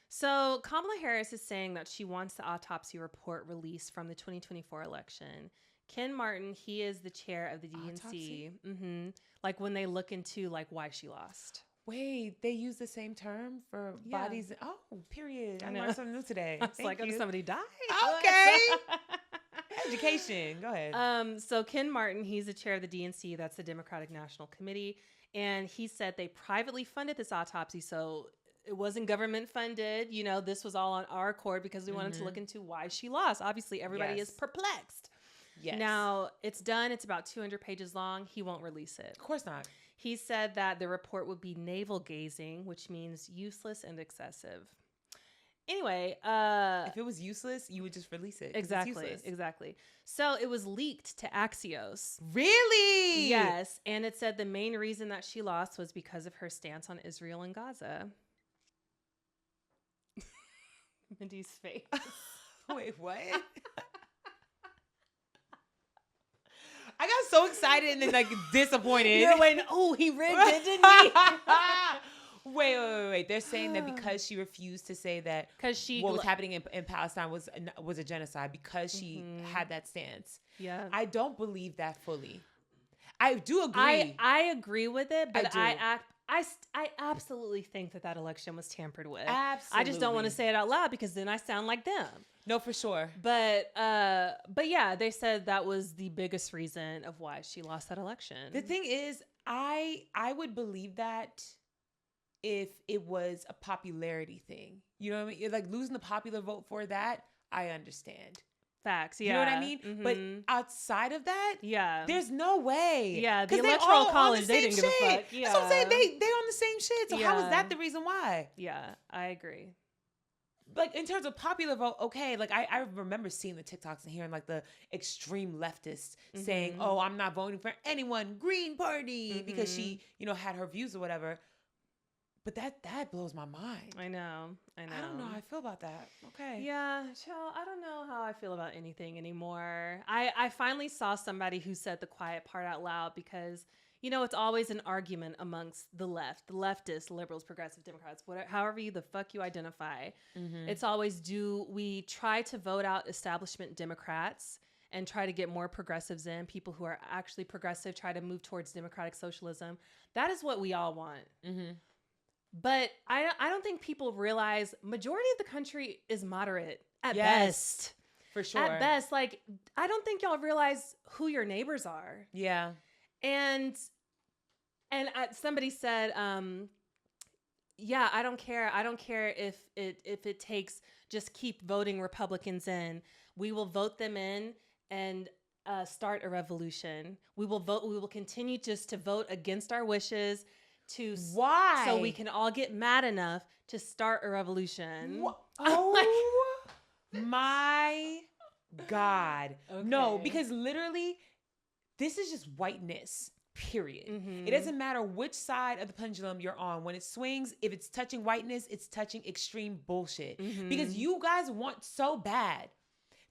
So Kamala Harris is saying that she wants the autopsy report released from the 2024 election. Ken Martin, he is the chair of the DNC. Like when they look into like why she lost. Wait, they use the same term for bodies? Oh, period. I learned something new today. I was like, oh, somebody died? Okay. Education. Go ahead. So Ken Martin, he's the chair of the DNC. That's the Democratic National Committee. And he said they privately funded this autopsy. So it wasn't government funded. You know, this was all on our accord because we wanted to look into why she lost. Obviously, everybody is perplexed. Yes. Now, it's done. It's about 200 pages long. He won't release it. Of course not. He said that the report would be navel-gazing, which means useless and excessive. Anyway, if it was useless, you would just release it. Exactly. So it was leaked to Axios. Really? Yes. And it said the main reason that she lost was because of her stance on Israel and Gaza. Mindy's face. Wait, what? I got so excited and then like disappointed. You're waiting. Oh, he rigged it, didn't he? Wait. They're saying that because she refused to say that what was happening in Palestine was a genocide because she had that stance. Yeah. I don't believe that fully. I do agree. I agree with it, but I absolutely think that election was tampered with. Absolutely. I just don't want to say it out loud because then I sound like them. No, for sure. But yeah, they said that was the biggest reason of why she lost that election. The thing is, I would believe that if it was a popularity thing. You know what I mean? Like losing the popular vote for that, I understand. Facts, yeah. You know what I mean? But outside of that, there's no way. Yeah, the Electoral College, they didn't give a fuck. Yeah. That's what I'm saying. They on the same shit. So how is that the reason why? Yeah, I agree. Like in terms of popular vote, okay. Like I remember seeing the TikToks and hearing like the extreme leftists saying, "Oh, I'm not voting for anyone, Green Party," because she, had her views or whatever. But that blows my mind. I know. I don't know how I feel about that. Okay. Yeah, child, I don't know how I feel about anything anymore. I finally saw somebody who said the quiet part out loud because, it's always an argument amongst the left, the leftists, liberals, progressive Democrats, whatever, however the fuck you identify. It's always, do we try to vote out establishment Democrats and try to get more progressives in, people who are actually progressive, try to move towards democratic socialism? That is what we all want. But I don't think people realize majority of the country is moderate at best. For sure. At best. Like, I don't think y'all realize who your neighbors are. Yeah. And somebody said, yeah, I don't care. I don't care if it takes just keep voting Republicans in. We will vote them in and start a revolution. We will continue just to vote against our wishes. Why? So we can all get mad enough to start a revolution. Oh my God. Okay. No, because literally this is just whiteness, period. It doesn't matter which side of the pendulum you're on. When it swings, if it's touching whiteness, it's touching extreme bullshit. Because you guys want so bad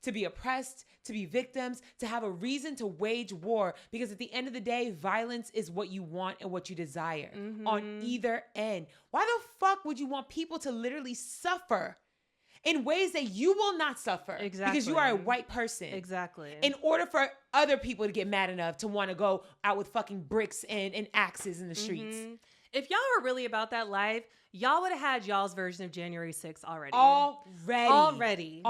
to be oppressed, to be victims, to have a reason to wage war. Because at the end of the day, violence is what you want and what you desire on either end. Why the fuck would you want people to literally suffer in ways that you will not suffer? Exactly. Because you are a white person. Exactly. In order for other people to get mad enough to want to go out with fucking bricks and axes in the streets. If y'all were really about that life, y'all would have had y'all's version of January 6th already. Already.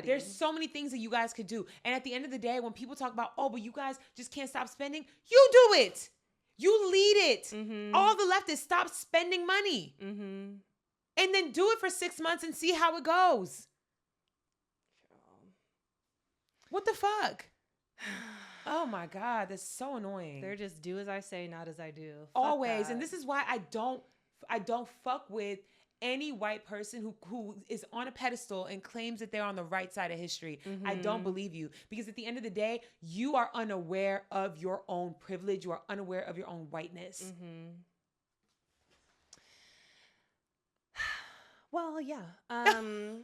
There's so many things that you guys could do. And at the end of the day, when people talk about, but you guys just can't stop spending, you do it. You lead it. All the leftists stop spending money. And then do it for 6 months and see how it goes. What the fuck? Oh my God, that's so annoying. They're just do as I say, not as I do. Always. And this is why I don't fuck with any white person who is on a pedestal and claims that they're on the right side of history. I don't believe you. Because at the end of the day, you are unaware of your own privilege. You are unaware of your own whiteness. Well, yeah. I'm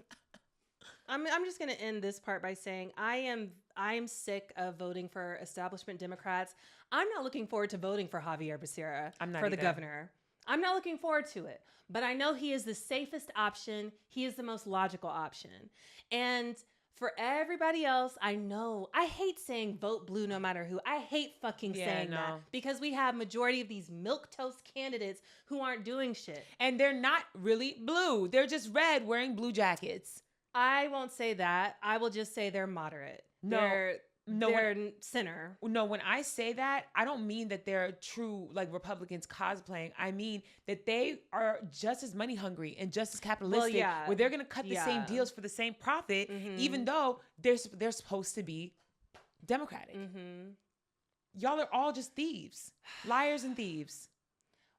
just gonna end this part by saying I am sick of voting for establishment Democrats. I'm not looking forward to voting for Javier Becerra for the governor. I'm not looking forward to it, but I know he is the safest option. He is the most logical option. And for everybody else, I know I hate saying vote blue no matter who. I hate fucking saying that because we have majority of these milquetoast candidates who aren't doing shit. And they're not really blue. They're just red wearing blue jackets. I won't say that. I will just say they're moderate. No. their center. No, when I say that, I don't mean that they're true like Republicans cosplaying. I mean that they are just as money hungry and just as capitalistic, where they're gonna cut the same deals for the same profit, even though they're supposed to be democratic. Y'all are all just thieves, liars and thieves.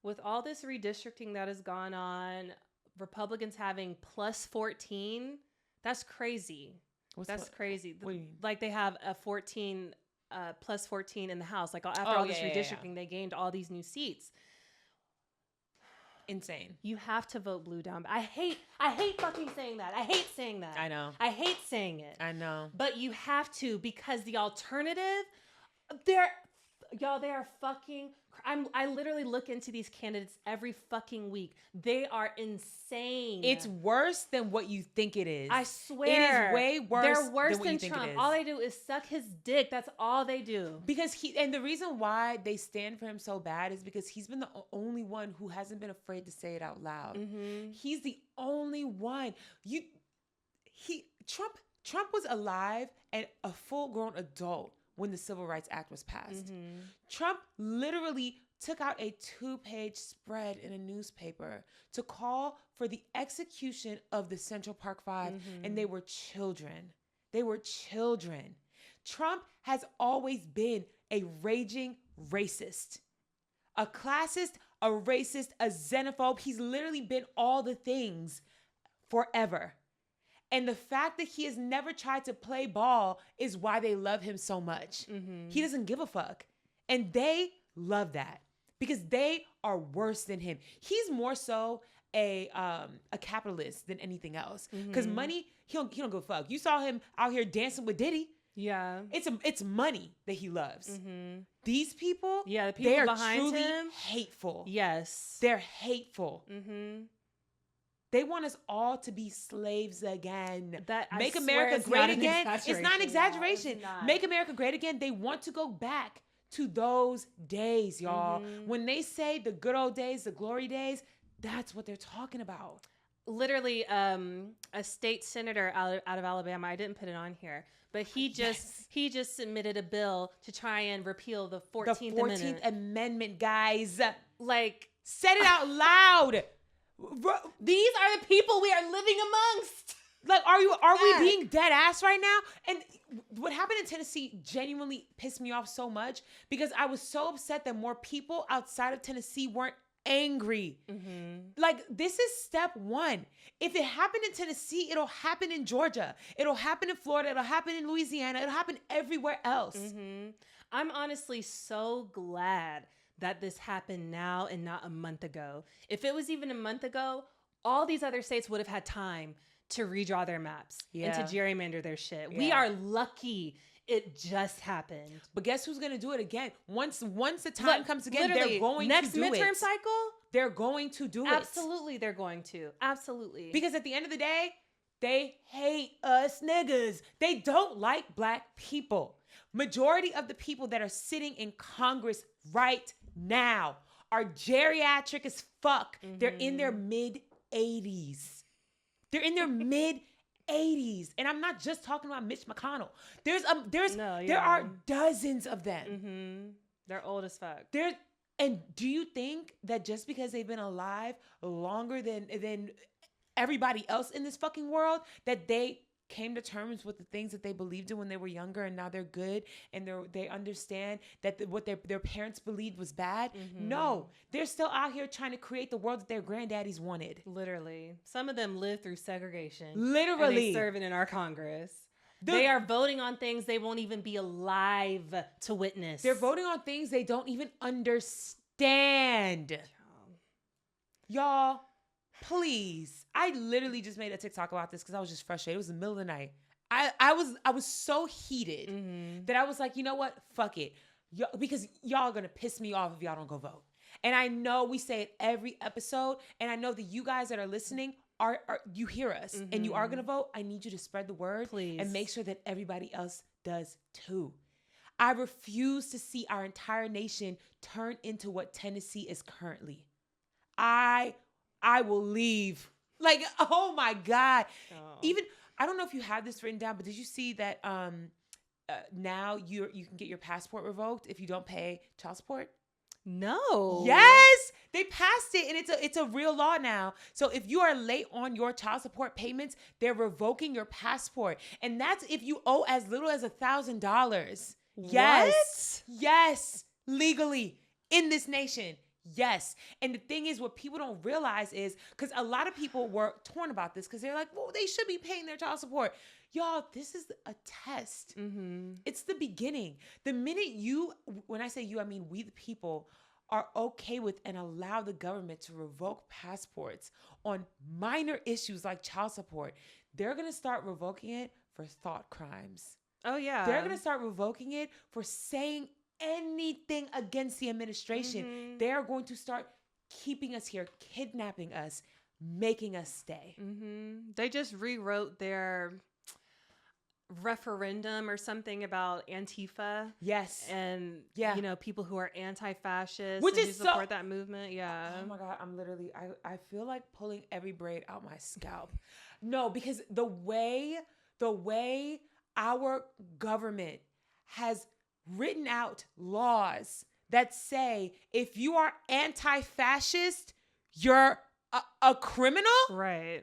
With all this redistricting that has gone on, Republicans having plus 14, that's crazy. That's crazy. Like they have a 14 plus 14 in the House. Like after all this redistricting, they gained all these new seats. Insane. You have to vote blue down. I hate fucking saying that. I hate saying that. I know. I hate saying it. I know. But you have to, because the alternative, they are fucking. I literally look into these candidates every fucking week. They are insane. It's worse than what you think it is. I swear. It is way worse. They're worse than than Trump. All they do is suck his dick. That's all they do. Because and the reason why they stand for him so bad is because he's been the only one who hasn't been afraid to say it out loud. He's the only one. Trump was alive and a full-grown adult when the Civil Rights Act was passed. Trump literally took out a 2-page spread in a newspaper to call for the execution of the Central Park Five, and they were children. They were children. Trump has always been a raging racist, a classist, a racist, a xenophobe. He's literally been all the things forever. And the fact that he has never tried to play ball is why they love him so much. He doesn't give a fuck. And they love that because they are worse than him. He's more so a capitalist than anything else. Because money, he don't give a fuck. You saw him out here dancing with Diddy. Yeah. It's money that he loves. These people, the people they are behind truly him, hateful. Yes. They're hateful. They want us all to be slaves again. Make America great again. It's not an exaggeration. Make America great again. They want to go back to those days, y'all. When they say the good old days, the glory days, that's what they're talking about. Literally, a state senator out of Alabama, I didn't put it on here, but he just submitted a bill to try and repeal the 14th Amendment, guys. Like, said it out loud. These are the people we are living amongst. Like, are we being dead ass right now? And what happened in Tennessee genuinely pissed me off so much because I was so upset that more people outside of Tennessee weren't angry. Like, this is step one. If it happened in Tennessee, it'll happen in Georgia. It'll happen in Florida. It'll happen in Louisiana. It'll happen everywhere else. I'm honestly so glad that this happened now and not a month ago. If it was even a month ago, all these other states would have had time to redraw their maps and to gerrymander their shit. We are lucky it just happened. But guess who's going to do it again? Once the time comes again, they're going to do it. Next midterm cycle? They're going to do it. Absolutely, they're going to. Absolutely. Because at the end of the day, they hate us niggas. They don't like black people. Majority of the people that are sitting in Congress right now are geriatric as fuck. They're in their mid-80s. They're in their mid-80s. And I'm not just talking about Mitch McConnell. There are dozens of them. They're old as fuck. And do you think that just because they've been alive longer than everybody else in this fucking world, that they came to terms with the things that they believed in when they were younger and now they're good and they understand that what their parents believed was bad? No, they're still out here trying to create the world that their granddaddies wanted. Literally. Some of them live through segregation. Literally. And they serving in our Congress. They are voting on things they won't even be alive to witness. They're voting on things they don't even understand. Y'all, please. I literally just made a TikTok about this because I was just frustrated. It was the middle of the night. I was so heated that I was like, you know what? Fuck it. Because y'all are going to piss me off if y'all don't go vote. And I know we say it every episode. And I know that you guys that are listening are you hear us and you are going to vote. I need you to spread the word. Please. And make sure that everybody else does too. I refuse to see our entire nation turn into what Tennessee is currently. I will leave. Like, oh my God. Even, I don't know if you have this written down, but did you see that now you can get your passport revoked if you don't pay child support. No. Yes, they passed it, and it's a real law now. So if you are late on your child support payments, they're revoking your passport, and that's if you owe as little as $1,000. Yes, legally in this nation. Yes. And the thing is, what people don't realize is, because a lot of people were torn about this because they're like, well, they should be paying their child support. Y'all, this is a test. It's the beginning. The minute when I say you, I mean we the people, are okay with and allow the government to revoke passports on minor issues like child support, they're going to start revoking it for thought crimes. Oh, yeah. They're going to start revoking it for saying anything against the administration. They are going to start keeping us here, kidnapping us, making us stay. They just rewrote their referendum or something about Antifa. Yes. And, yeah, you know, people who are anti-fascist, which and is who support that movement. Yeah. Oh my God. I'm literally, I feel like pulling every braid out my scalp. No, because the way our government has written out laws that say if you are anti-fascist, you're a criminal. Right.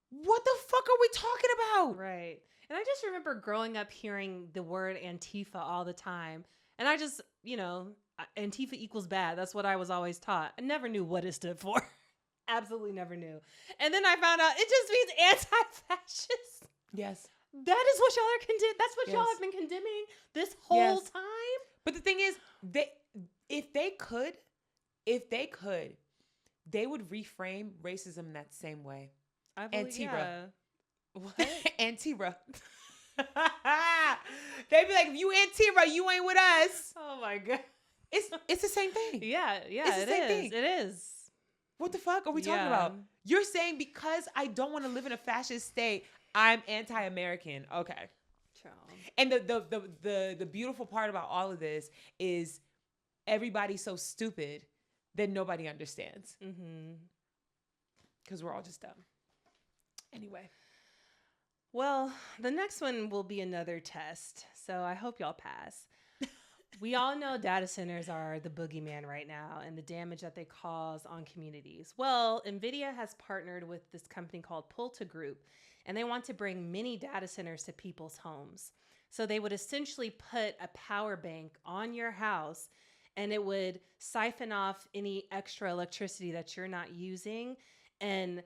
What the fuck are we talking about? Right. And I just remember growing up hearing the word Antifa all the time. And I just, you know, Antifa equals bad. That's what I was always taught. I never knew what it stood for. Absolutely never knew. And then I found out it just means anti-fascist. Yes. That is what y'all are condemning. That's what y'all have been condemning this whole time. But the thing is, if they could, they would reframe racism that same way. Antifa. What? Antifa. They'd be like, if you Antifa, you ain't with us. Oh my God. It's the same thing. Yeah, it's the same thing. It is. What the fuck are we talking about? You're saying because I don't want to live in a fascist state, I'm anti-American. Okay. And the beautiful part about all of this is everybody's so stupid that nobody understands. Because we're all just dumb. Anyway. Well, the next one will be another test. So I hope y'all pass. We all know data centers are the boogeyman right now and the damage that they cause on communities. Well, NVIDIA has partnered with this company called Pulta Group, and they want to bring mini data centers to people's homes. So they would essentially put a power bank on your house, and it would siphon off any extra electricity that you're not using and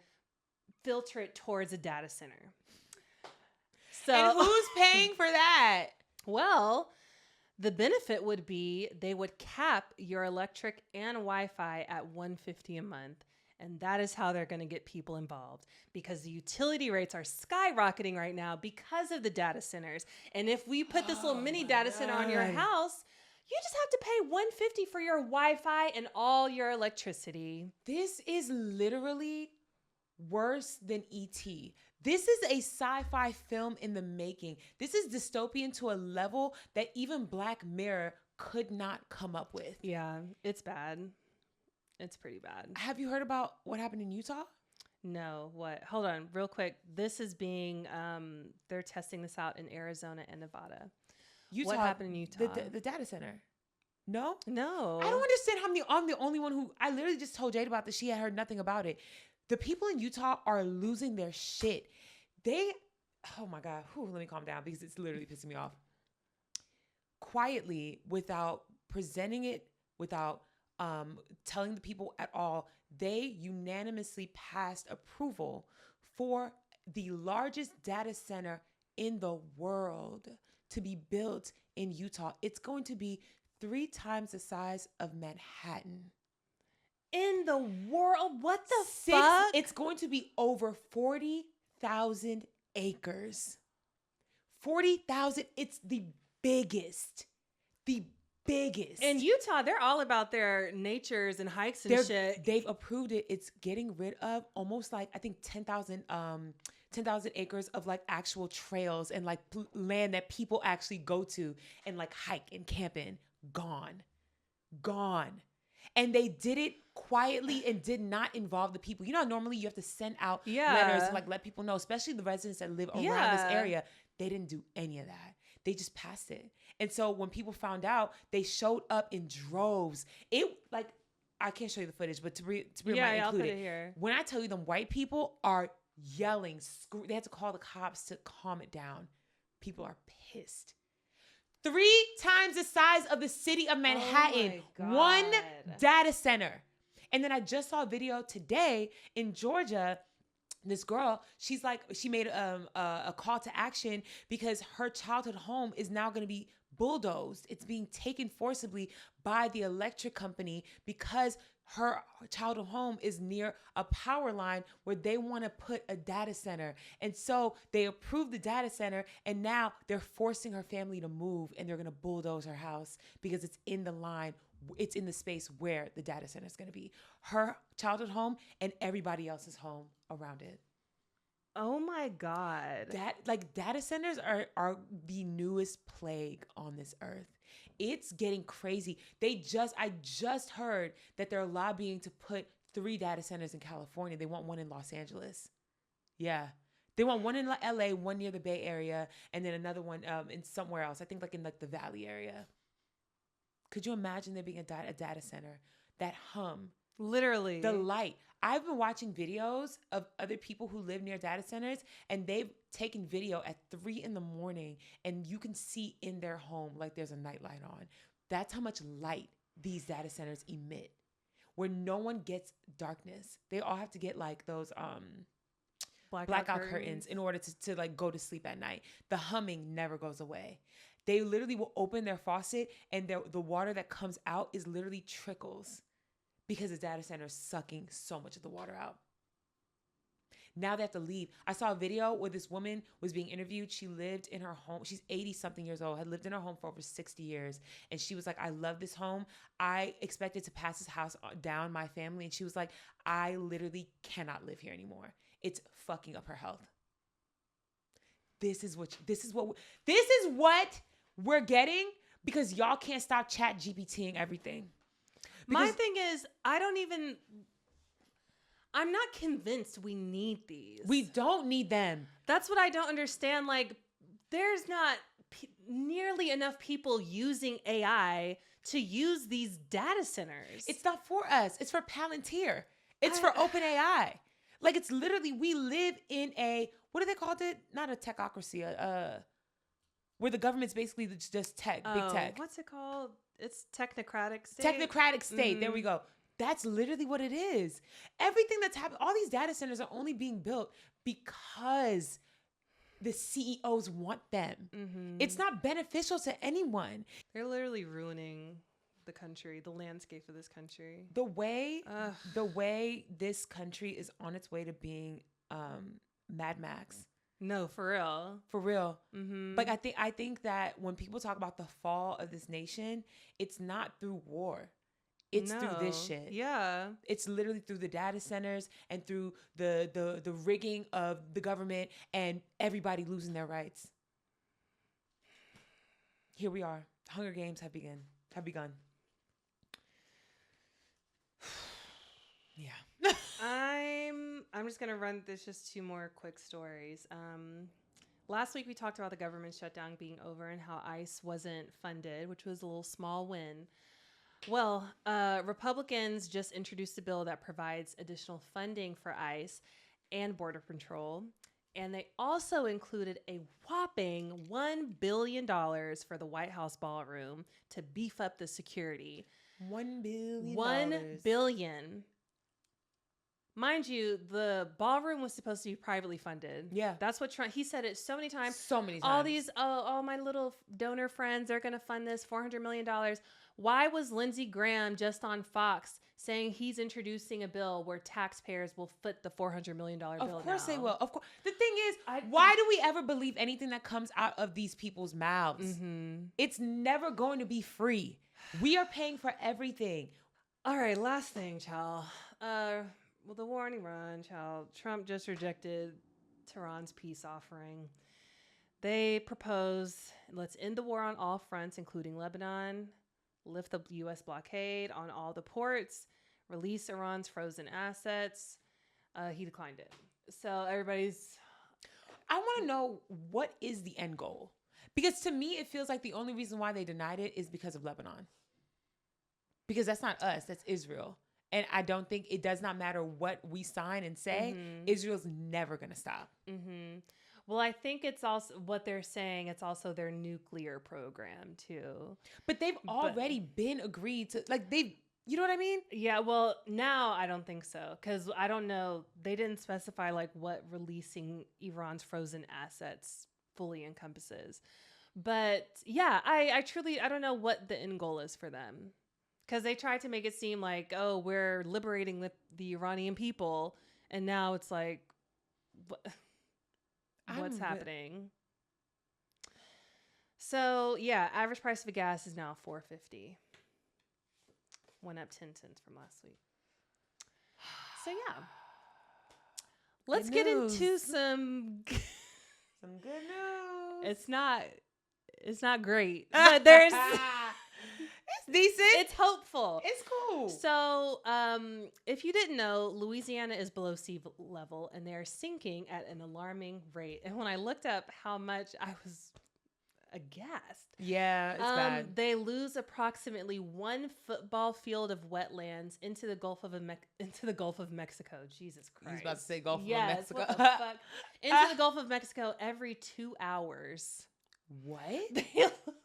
filter it towards a data center. So, and who's paying for that? Well, the benefit would be they would cap your electric and Wi-Fi at $150 a month. And that is how they're going to get people involved, because the utility rates are skyrocketing right now because of the data centers. And if we put this little mini data center on your house, you just have to pay $150 for your Wi-Fi and all your electricity. This is literally worse than E.T. This is a sci-fi film in the making. This is dystopian to a level that even Black Mirror could not come up with. Yeah, it's bad. It's pretty bad. Have you heard about what happened in Utah? No, what? Hold on, real quick. This is being, they're testing this out in Arizona and Nevada. Utah, what happened in Utah? The data center. No? No. I don't understand how I'm the only one who, I literally just told Jade about this. She had heard nothing about it. The people in Utah are losing their shit. Oh my God. Let me calm down because it's literally pissing me off. Quietly, without presenting it, without telling the people at all, they unanimously passed approval for the largest data center in the world to be built in Utah. It's going to be 3 times the size of Manhattan. In the world? What the fuck? It's going to be over 40,000 acres. 40,000. It's the biggest. The biggest. In Utah, they're all about their natures and hikes and shit. They've approved it. It's getting rid of almost like, I think 10,000 acres of like actual trails and like land that people actually go to and like hike and camp in. Gone. And they did it quietly and did not involve the people. You know, normally you have to send out letters to like let people know, especially the residents that live around this area. They didn't do any of that. They just passed it. And so when people found out, they showed up in droves. I can't show you the footage, but Tabria might I'll include put it. it here. When I tell you them white people are yelling, they had to call the cops to calm it down. People are pissed. 3 times the size of the city of Manhattan. Oh my One God. data center. And then I just saw a video today in Georgia. This girl, she made a call to action because her childhood home is now going to be bulldozed. It's being taken forcibly by the electric company because her childhood home is near a power line where they want to put a data center. And so they approved the data center, and now they're forcing her family to move, and they're going to bulldoze her house because it's in the line. It's in the space where the data center is going to be. Her childhood home and everybody else's home around it. Oh my God. Data centers are the newest plague on this earth. It's getting crazy. I just heard that they're lobbying to put 3 data centers in California. They want one in Los Angeles. Yeah. They want one in LA, one near the Bay Area, and then another one in somewhere else. I think in the Valley area. Could you imagine there being a data center that hum? Literally. The light. I've been watching videos of other people who live near data centers, and they've taken video at 3 a.m, and you can see in their home like there's a nightlight on. That's how much light these data centers emit, where no one gets darkness. They all have to get those blackout curtains in order to go to sleep at night. The humming never goes away. They literally will open their faucet, and the water that comes out is literally trickles because the data center is sucking so much of the water out. Now they have to leave. I saw a video where this woman was being interviewed. She lived in her home. She's 80-something years old, had lived in her home for over 60 years. And she was like, I love this home. I expected to pass this house down my family. And she was like, I literally cannot live here anymore. It's fucking up her health. This is what we're getting because y'all can't stop chat GPTing everything. My thing is, I'm not convinced we need these. We don't need them. That's what I don't understand. There's not nearly enough people using AI to use these data centers. It's not for us. It's for Palantir. It's for OpenAI. It's literally, we live in what do they call it? Not a techocracy, where the government's basically just tech, big tech. What's it called? It's technocratic state. Technocratic state. There we go. That's literally what it is. Everything that's happening, all these data centers are only being built because the CEOs want them. Mm-hmm. It's not beneficial to anyone. They're literally ruining the country, the landscape of this country. The way this country is on its way to being Mad Max. No, for real. For real. Mm-hmm. I think that when people talk about the fall of this nation, it's not through war. It's through this shit. Yeah. It's literally through the data centers and through the rigging of the government and everybody losing their rights. Here we are. Hunger Games have begun. Yeah. I'm just gonna run this just 2 more quick stories. Last week we talked about the government shutdown being over and how ICE wasn't funded, which was a little small win. Well, Republicans just introduced a bill that provides additional funding for ICE and Border Patrol. And they also included a whopping $1 billion for the White House Ballroom to beef up the security. $1 billion. $1 billion. Mind you, the ballroom was supposed to be privately funded. Yeah. That's what Trump, he said it so many times. All these, all my little donor friends, they're going to fund this $400 million. Why was Lindsey Graham just on Fox saying he's introducing a bill where taxpayers will foot the $400 million bill now? Of course they will. Of course. The thing is, why do we ever believe anything that comes out of these people's mouths? Mm-hmm. It's never going to be free. We are paying for everything. All right, last thing, child. Well, the war in Iran, child. Trump just rejected Tehran's peace offering. They propose, let's end the war on all fronts, including Lebanon, lift the U.S. blockade on all the ports, release Iran's frozen assets. He declined it. So everybody's... I want to know, what is the end goal? Because to me, it feels like the only reason why they denied it is because of Lebanon. Because that's not us, that's Israel. And I don't think, it does not matter what we sign and say, Israel's never going to stop. Well, I think it's also what they're saying. It's also their nuclear program too. But they've already been agreed to, like you know what I mean? Yeah. Well, now I don't think so. Cause I don't know. They didn't specify like what releasing Iran's frozen assets fully encompasses. But yeah, I truly, I don't know what the end goal is for them. Cause they tried to make it seem like, oh, we're liberating the Iranian people. And now it's like, what's happening? So yeah, average price of a gas is now $4.50. Went up 10 cents from last week. So yeah, let's get into some good news. It's not great, but there's it's decent. It's hopeful. It's cool. So, if you didn't know, Louisiana is below sea level, and they are sinking at an alarming rate. And when I looked up how much, I was aghast. Yeah, it's bad. They lose approximately 1 football field of wetlands into the Gulf of Mexico. Jesus Christ! I was about to say Gulf of Mexico. What the fuck? Into the Gulf of Mexico every 2 hours. What? They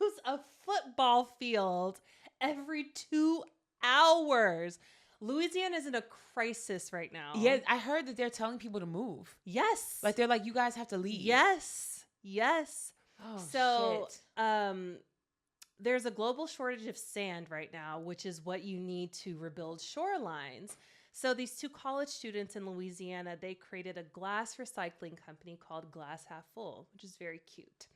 lose a football field every 2 hours. Louisiana is in a crisis right now. Yeah, I heard that they're telling people to move. Yes. Like they're like, you guys have to leave. Yes. Oh, so, shit. There's a global shortage of sand right now, which is what you need to rebuild shorelines. So these 2 college students in Louisiana, they created a glass recycling company called Glass Half Full, which is very cute.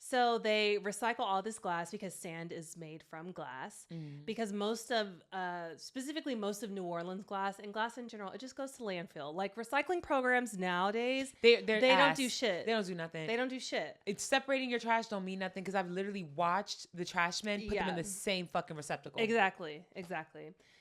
So they recycle all this glass because sand is made from glass. Because specifically most of New Orleans glass and glass in general, it just goes to landfill. Like recycling programs nowadays, they don't do shit. They don't do nothing. They don't do shit. It's separating your trash don't mean nothing because I've literally watched the trash men put them in the same fucking receptacle. Exactly.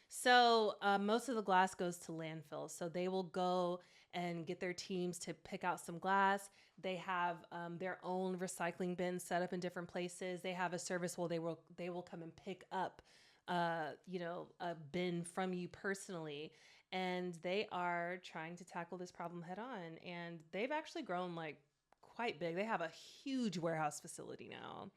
So most of the glass goes to landfill. So they will go and get their teams to pick out some glass. They have their own recycling bins set up in different places. They have a service where they will come and pick up, a bin from you personally. And they are trying to tackle this problem head on. And they've actually grown like quite big. They have a huge warehouse facility now.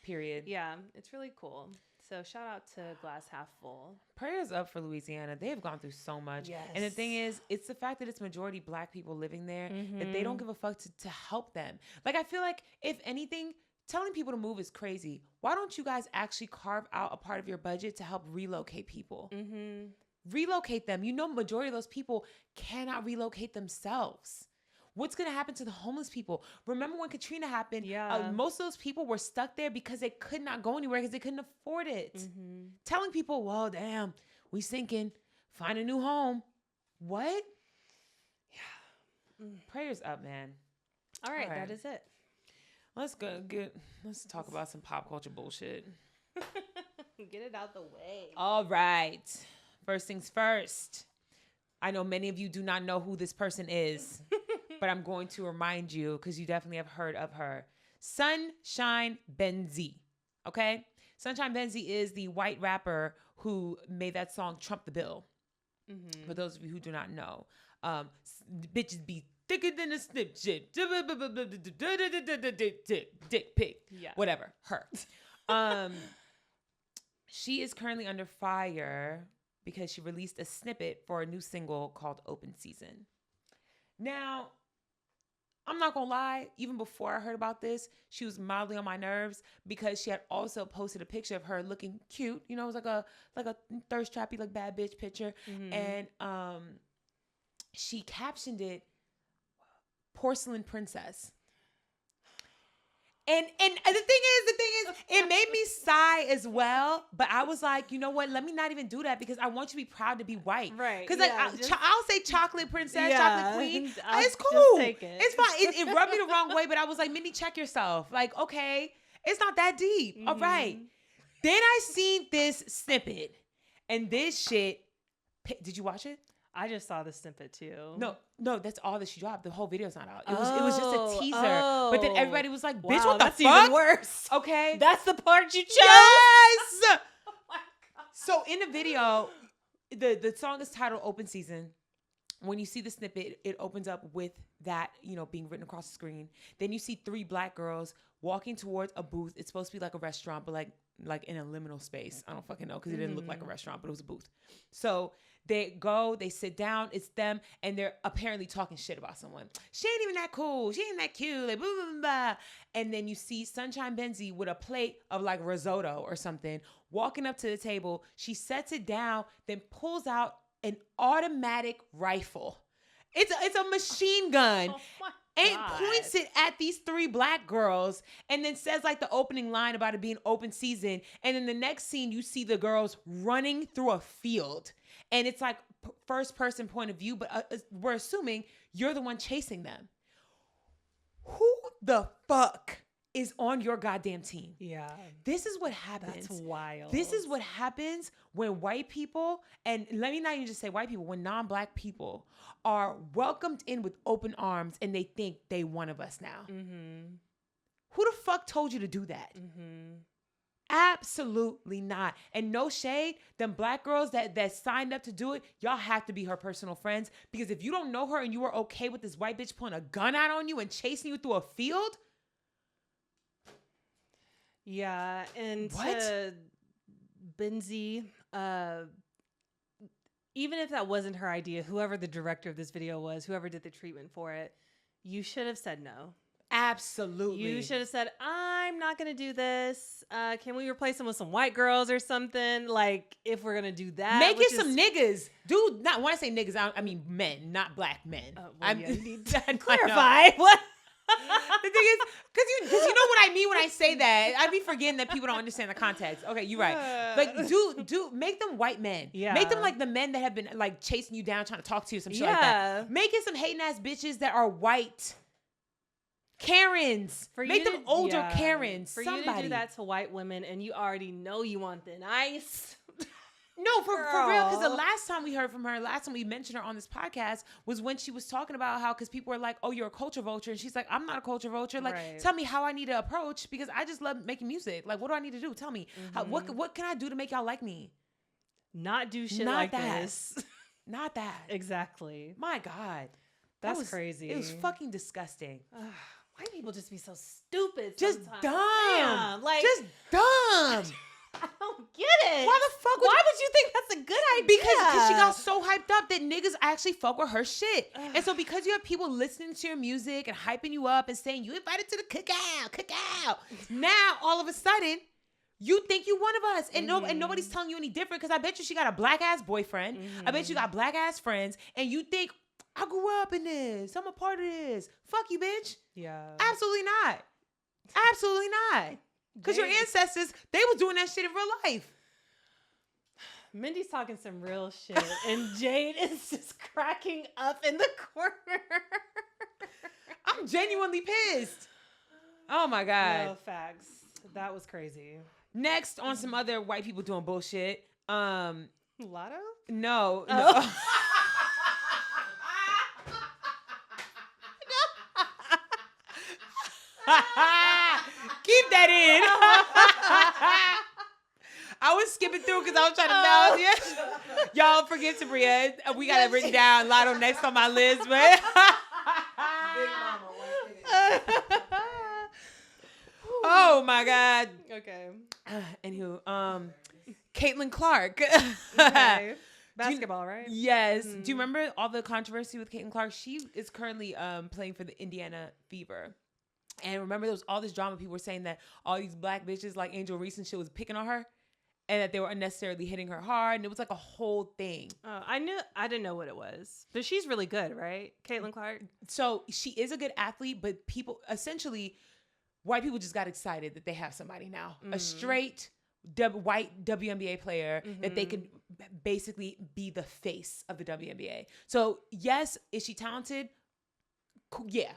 Period. Yeah, it's really cool. So shout out to Glass Half Full. Prayers up for Louisiana. They have gone through so much. Yes. And the thing is, it's the fact that it's majority Black people living there that they don't give a fuck to help them. Like, I feel like, if anything, telling people to move is crazy. Why don't you guys actually carve out a part of your budget to help relocate people? Relocate them. You know, majority of those people cannot relocate themselves. What's going to happen to the homeless people? Remember when Katrina happened? Yeah. Most of those people were stuck there because they could not go anywhere because they couldn't afford it. Telling people, well, damn, we sinking. Find a new home. What? Yeah. Prayers up, man. All right, that is it. Let's talk about some pop culture bullshit. Get it out the way. All right. First things first. I know many of you do not know who this person is. But I'm going to remind you because you definitely have heard of her. Sunshine Benzi. Okay? Sunshine Benzi is the white rapper who made that song Trump the Bill. For those of you who do not know. Bitches be thicker than a snip shit. Dick pic. Yeah. Whatever. Her. She is currently under fire because she released a snippet for a new single called Open Season. Now, I'm not gonna lie, even before I heard about this, she was mildly on my nerves because she had also posted a picture of her looking cute. You know, it was like a thirst trappy, like bad bitch picture. And she captioned it Porcelain Princess. And the thing is, it made me sigh as well. But I was like, you know what? Let me not even do that because I want you to be proud to be white. Right. Because I'll say chocolate princess, chocolate queen. It's cool. Take it. It's fine. It rubbed me the wrong way, but I was like, Mindy, check yourself. Like, okay, it's not that deep. All right. Then I seen this snippet and this shit. Did you watch it? I just saw the snippet too. No, that's all that she dropped. The whole video's not out. It was just a teaser. But then everybody was like, bitch, wow, what the that's fuck? even worse. Okay. That's the part you chose? Yes! So in the video, the song is titled Open Season. When you see the snippet, it opens up with that, being written across the screen. Then you see 3 black girls walking towards a booth. It's supposed to be like a restaurant, but like in a liminal space. I don't fucking know because it didn't look like a restaurant, but it was a booth. So they go, they sit down, it's them, and they're apparently talking shit about someone. She ain't even that cool. She ain't that cute. Like, blah, blah, blah, blah. And then you see Sunshine Benzi with a plate of like risotto or something walking up to the table. She sets it down, then pulls out an automatic rifle. It's a machine gun. Oh my And God. points it at these 3 black girls and then says like the opening line about it being open season. And then the next scene, you see the girls running through a field. And it's like first person point of view, but we're assuming you're the one chasing them. Who the fuck is on your goddamn team? Yeah. This is what happens. That's wild. This is what happens when white people, and let me not even just say white people, when non-black people are welcomed in with open arms and they think they one of us now. Mm-hmm. Who the fuck told you to do that? Mm-hmm. Absolutely not. And no shade, them black girls that signed up to do it, y'all have to be her personal friends. Because if you don't know her and you were okay with this white bitch pulling a gun out on you and chasing you through a field, Yeah, and What? to Benzi, even if that wasn't her idea, whoever the director of this video was, whoever did the treatment for it, you should have said no. absolutely. You should have said, I'm not going to do this. Can we replace them with some white girls or something? Like, if we're going to do that. Make which it some niggas. Dude, not when I say niggas, I mean men, not black men. Well, yeah, you need to I know. clarify. What? The thing is, because you know what I mean when I say that. I'd be forgetting that people don't understand the context. Okay, you're right. Like, do make them white men. Yeah. Make them like the men that have been like chasing you down, trying to talk to you, some shit like Yeah. that. Make it some hating ass bitches that are white. Karens. For Make you them to- older yeah. Karens. For somebody. you to do that to white women and you already know you want thin ice. No, for real, because the Girl. last time we heard from her, last time we mentioned her on this podcast was when she was talking about how, because people were like, oh, you're a culture vulture. And she's like, I'm not a culture vulture. Like, Right. tell me how I need to approach, because I just love making music. Like, what do I need to do? Tell me. How, what can I do to make y'all like me? Not do shit Not like that. this. Not that. Exactly. My God. That's was crazy. It was fucking disgusting. White people just be so stupid. Just sometimes. dumb. Damn, like, Just dumb. I don't get it. Why the fuck would Why would you think that's a good idea? Because she got so hyped up that niggas actually fuck with her shit. And so because you have people listening to your music and hyping you up and saying you invited to the cookout, now all of a sudden you think you one of us. And and nobody's telling you any different, because I bet you she got a black ass boyfriend. I bet you got black ass friends, and you think, I grew up in this. I'm a part of this. Fuck you, bitch. Yeah. Absolutely not. Absolutely not. Because your ancestors, they was doing that shit in real life. Mindy's talking some real shit, and Jade is just cracking up in the corner. I'm genuinely pissed. Oh my God. No facts. That was crazy. Next, on some other white people doing bullshit. Lotto? No. Oh. Keep that in. I was skipping through because I was trying to balance it. Y'all forget Tabria. We got it written down. Lotto next on my list, but Big mama, white pig. oh my God. Okay. Anywho, Caitlyn Clark. Okay. Basketball, right? Yes. Do you remember all the controversy with Caitlyn Clark? She is currently playing for the Indiana Fever. And remember, there was all this drama. People were saying that all these black bitches like Angel Reese and shit was picking on her, and that they were unnecessarily hitting her hard. And it was like a whole thing. I didn't know what it was. But she's really good, right? Caitlyn Clark? So she is a good athlete, but people, essentially, white people just got excited that they have somebody now. A straight white WNBA player that they could basically be the face of the WNBA. So yes, is she talented? Yeah.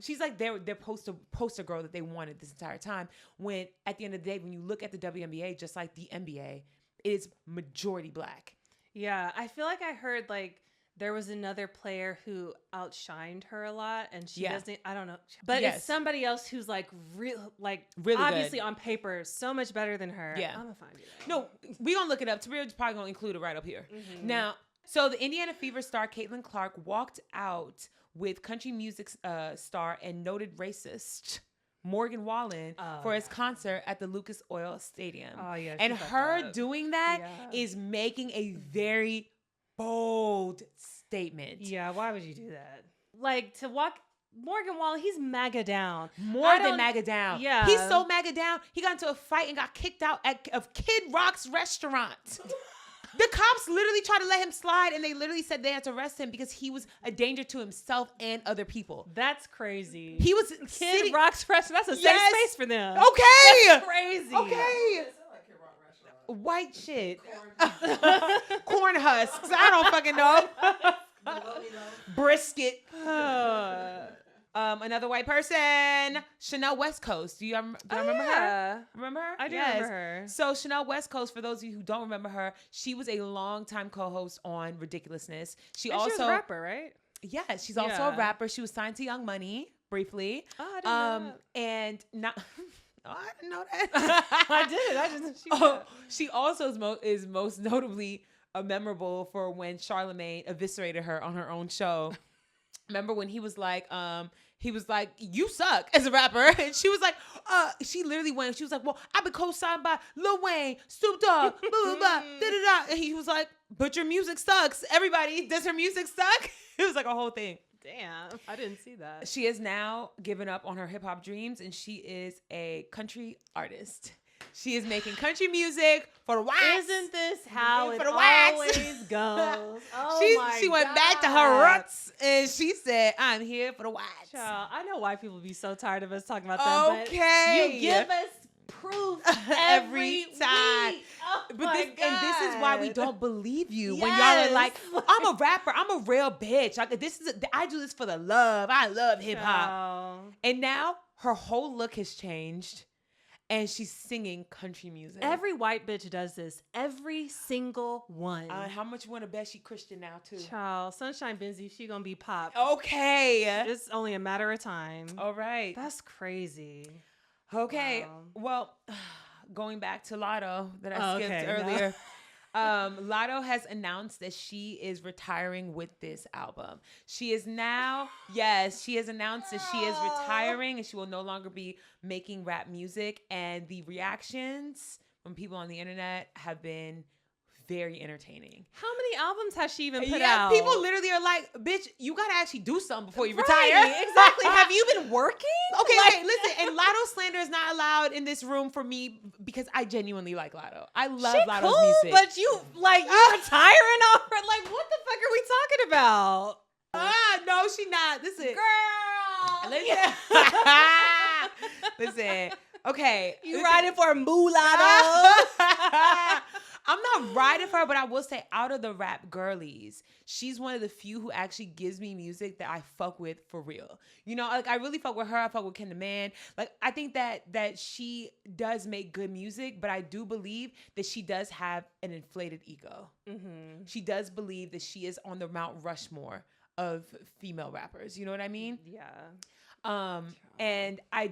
She's like their poster girl that they wanted this entire time. When at the end of the day, when you look at the WNBA, just like the NBA, it is majority black. Yeah, I feel like I heard like there was another player who outshined her a lot, and she Yeah. doesn't. I don't know, but Yes. it's somebody else who's like really obviously good. on paper so much better than her. Yeah. I'm gonna find you that. No, we gonna look it up. Tabria's probably gonna include it right up here. Mhm. Now, so the Indiana Fever star Caitlyn Clark walked out with country music star and noted racist Morgan Wallen for his concert at the Lucas Oil Stadium. Oh yeah, and her doing that Yeah. is making a very bold statement. Yeah, why would you do that? Like to walk Morgan Wallen, he's MAGA down. More than MAGA down. Yeah. He's so MAGA down, he got into a fight and got kicked out of Kid Rock's restaurant. The cops literally tried to let him slide, and they literally said they had to arrest him because he was a danger to himself and other people. That's crazy. He was Kid Rock's restaurant. That's a Yes. safe space for them. Okay. That's crazy. Okay. It sound like Kid Rock restaurant. White shit. Corn. Corn husks. I don't fucking know. Bologna, though. Brisket. Another white person, Chanel West Coast. Do you remember her? Remember her? I do remember her. So Chanel West Coast, for those of you who don't remember her, she was a longtime co-host on Ridiculousness. She And also she was a rapper, right? Yeah, she's also a rapper. She was signed to Young Money briefly. Oh, I didn't know that. And not. Oh, I didn't know that. I did. I just. She also is most notably memorable for when Charlemagne eviscerated her on her own show. Remember when he was like, you suck as a rapper. And she was like, she literally went, she was like, well, I've been co-signed by Lil Wayne, Snoop Dogg, blah, blah, blah, da-da-da. And he was like, but your music sucks. Everybody, does her music suck? It was like a whole thing. Damn, I didn't see that. She has now given up on her hip hop dreams, and she is a country artist. She is making country music for the whites. Isn't this how it For the whites. always goes? Oh she went back to her roots, and she said, I'm here for the whites. Child, I know white people be so tired of us talking about them, but Okay. you give us proof Every time. week. Oh But my this, and this is why we God. don't believe you when y'all are Yes. like, I'm a rapper, I'm a real bitch. Like I do this for the love. I love hip hop. Child. And now her whole look has changed, and she's singing country music. Every white bitch does this. Every single one. How much you want to bet she Christian now too? Child, Sunshine Benzi, she gonna be pop. Okay. It's only a matter of time. All right. That's crazy. Okay. Wow. Well, going back to Lotto that I skipped earlier. Lotto has announced that she is retiring with this album. She has announced that she is retiring and she will no longer be making rap music. And the reactions from people on the internet have been very entertaining. How many albums has she even put Yeah, out? people literally are like, bitch, you gotta actually do something before you retire. Right, exactly. Have you been working? Okay, Like- okay, listen, and Lotto slander is not allowed in this room for me because I genuinely like Lotto. I love She Lotto's cool, music. but you retiring on her? Like, what the fuck are we talking about? No, she not. Listen, Girl, listen, listen. Okay, you listen. riding for a mulatto? I'm not riding for her, but I will say, out of the rap girlies, she's one of the few who actually gives me music that I fuck with for real. You know, like I really fuck with her. I fuck with Ken the Man. Like I think that she does make good music, but I do believe that she does have an inflated ego. Mm-hmm. She does believe that she is on the Mount Rushmore of female rappers. You know what I mean? Yeah. And I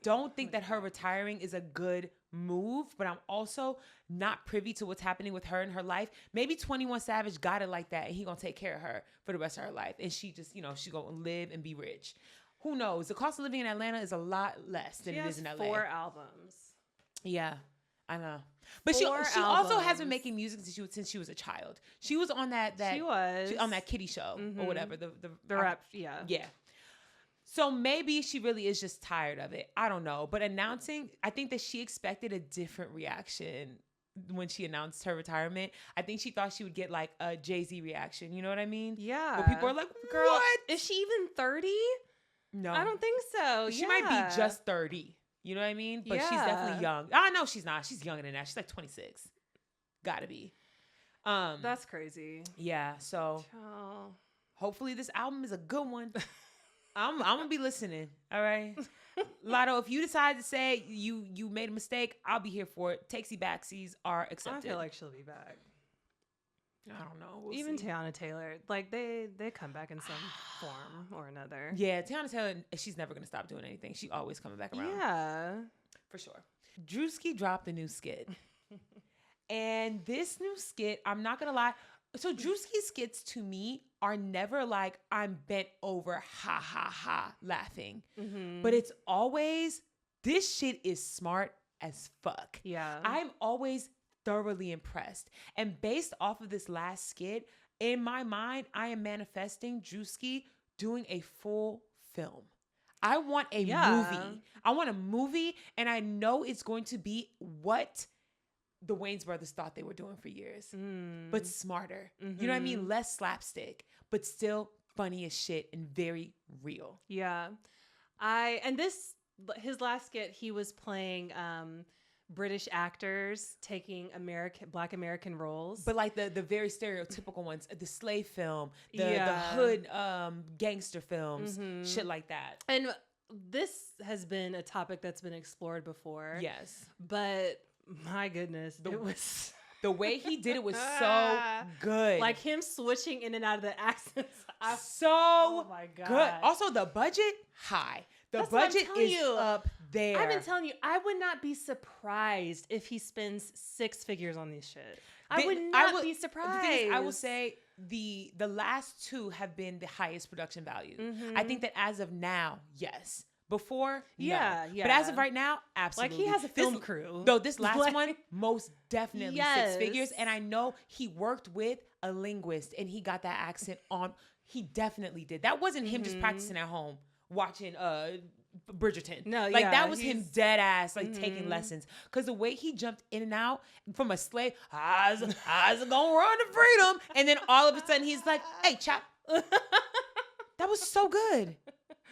don't think that her retiring is a good move, but I'm also not privy to what's happening with her in her life. Maybe 21 Savage got it like that and he gonna take care of her for the rest of her life. And she just, she gonna live and be rich. Who knows? The cost of living in Atlanta is a lot less than it is in LA. 4 albums. Yeah, I know. But she 4 also has been albums. making music since she was a child. She was on that on that kiddie show or Mhm. whatever. The rap, yeah. Yeah. So maybe she really is just tired of it. I don't know. But I think that she expected a different reaction when she announced her retirement. I think she thought she would get like a Jay-Z reaction. You know what I mean? Yeah. Where people are like, Girl, what? is she even 30? No. I don't think so. She might be just 30. You know what I mean? But she's Yeah. definitely young. No, she's not. She's younger than that. She's like 26. Gotta be. That's crazy. Yeah. So Oh. hopefully this album is a good one. I'm gonna be listening. All right, Lotto. If you decide to say you made a mistake, I'll be here for it. Takesy backsies are I accepted. feel like she'll be back. I don't know. We'll Even see. Teyana Taylor, like they come back in some form or another. Yeah, Teyana Taylor, she's never gonna stop doing anything. She always coming back around. Yeah. For sure. Druski dropped a new skit. And this new skit, I'm not gonna lie. So Druski skits to me are never like I'm bent over, ha ha ha, laughing. But it's always, this shit is smart as fuck. Yeah. I'm always thoroughly impressed. And based off of this last skit, in my mind, I am manifesting Druski doing a full film. I want a movie. I want a movie, and I know it's going to be what the Wayans brothers thought they were doing for years, but smarter. You know what I mean? Less slapstick, but still funny as shit and very real. Yeah. His last skit, he was playing British actors taking Black American roles. But like the very stereotypical ones, the slave film, the hood gangster films, shit like that. And this has been a topic that's been explored before. Yes. But my goodness, it was... The way he did it was so good. Like him switching in and out of the accents. Oh my God. Good. Also, the budget, high. The budget is up there. I've been telling you, I would not be surprised if he spends 6 figures on this shit. I would not be surprised. The thing is, I will say the last 2 have been the highest production value. I think that as of now, yes. Before, yeah. But as of right now, absolutely. Like he has a film crew. Though this last one, most definitely Yes. 6 figures. And I know he worked with a linguist and he got that accent on. He definitely did. That wasn't him just practicing at home watching Bridgerton. No, like that was him dead ass like taking lessons. Because the way he jumped in and out from a slave, I's gonna run to freedom, and then all of a sudden he's like, "Hey, chop." That was so good.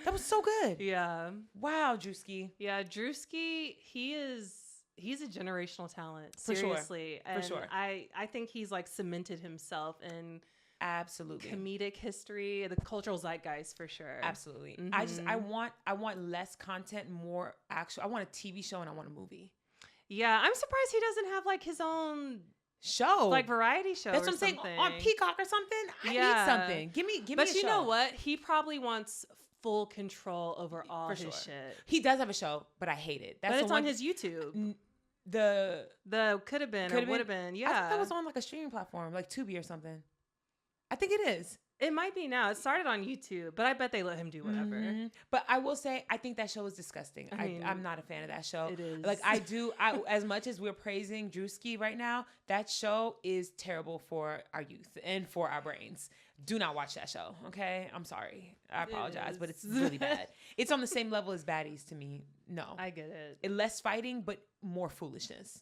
That was so good. Yeah. Wow, Druski. Yeah, Druski, he's a generational talent. For sure. Seriously. For sure. I think he's like cemented himself in absolutely comedic history, the cultural zeitgeist for sure. Absolutely. I want less content, more actual. I want a TV show and I want a movie. Yeah, I'm surprised he doesn't have like his own show, like variety show. That's what I'm saying, on Peacock or something. I need something. Give me But a you show. know what? He probably wants full control over all his shit. He does have a show, but I hate it. But it's on his YouTube. The could have been or would have been. Yeah, I thought that was on like a streaming platform, like Tubi or something. I think it is. It might be now. It started on YouTube, but I bet they let him do whatever. But I will say, I think that show is disgusting. I'm not a fan of that show. It is. Like as much as we're praising Druski right now, that show is terrible for our youth and for our brains. Do not watch that show, okay? I'm sorry. I apologize, but it's really bad. It's on the same level as Baddies to me. No. I get it. Less fighting, but more foolishness.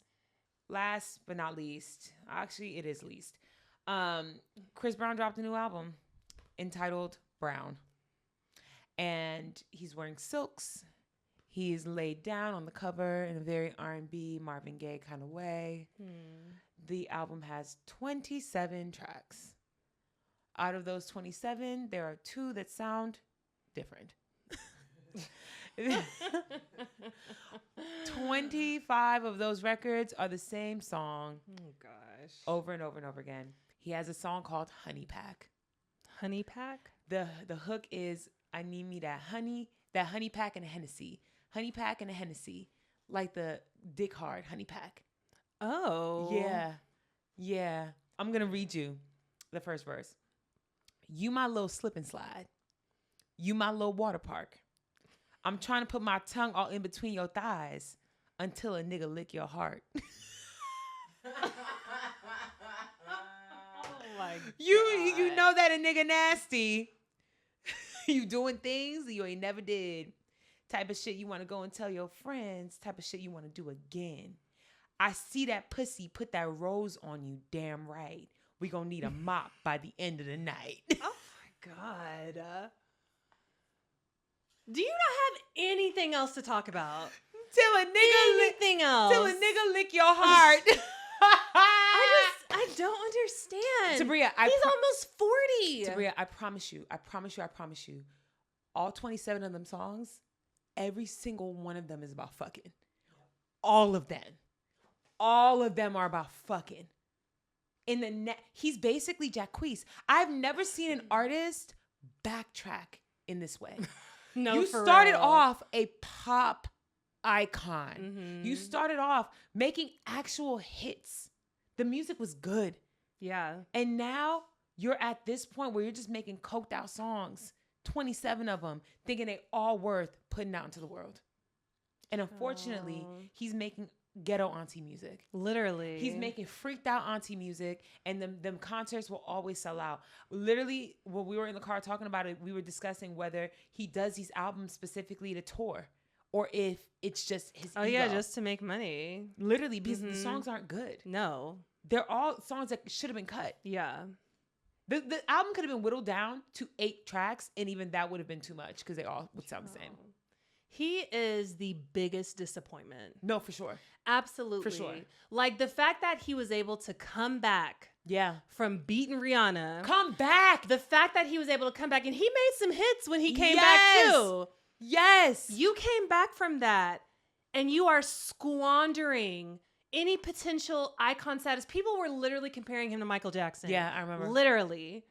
Last but not least, actually it is least. Chris Brown dropped a new album entitled Brown. And he's wearing silks. He's laid down on the cover in a very R&B, Marvin Gaye kind of way. The album has 27 tracks. Out of those 27, there are 2 that sound different. 25 of those records are the same song. Oh, gosh. Over and over and over again. He has a song called Honey Pack. Honey Pack? The hook is, I need me that honey pack and a Hennessy. Honey pack and a Hennessy. Like the Dick Hard honey pack. Oh. Yeah. Yeah. I'm going to read you the first verse. You my little slip and slide. You my little water park. I'm trying to put my tongue all in between your thighs until a nigga lick your heart. Oh my God. You know that a nigga nasty. You doing things you ain't never did. Type of shit you want to go and tell your friends. Type of shit you want to do again. I see that pussy put that rose on you, damn right. We gonna need a mop by the end of the night. Oh my God. Do you not have anything else to talk about? Till a nigga lick your heart. I don't understand. Tabria, he's almost 40. Tabria, I promise you. All 27 of them songs, every single one of them is about fucking. All of them. All of them are about fucking. in the he's basically Jacquees. I've never seen an artist backtrack in this way. No, you for started real. off a pop icon. Mhm. You started off making actual hits. The music was good. Yeah. And now you're at this point where you're just making coked out songs, 27 of them, thinking they all worth putting out into the world. And unfortunately, he's making ghetto auntie music. Literally. He's making freaked out auntie music, and them concerts will always sell out. Literally, when we were in the car talking about it, we were discussing whether he does these albums specifically to tour or if it's just his ego. yeah, just to make money. Literally, because the songs aren't good. No. They're all songs that should have been cut. Yeah. The album could have been whittled down to 8 tracks, and even that would have been too much because they all would sound the same. He is the biggest disappointment. No, for sure. Absolutely. For sure. Like the fact that he was able to come back Yeah. from beating Rihanna. Come back. The fact that he was able to come back and he made some hits when he came Yes. back too. Yes. You came back from that and you are squandering any potential icon status. People were literally comparing him to Michael Jackson. Yeah, I remember. Literally.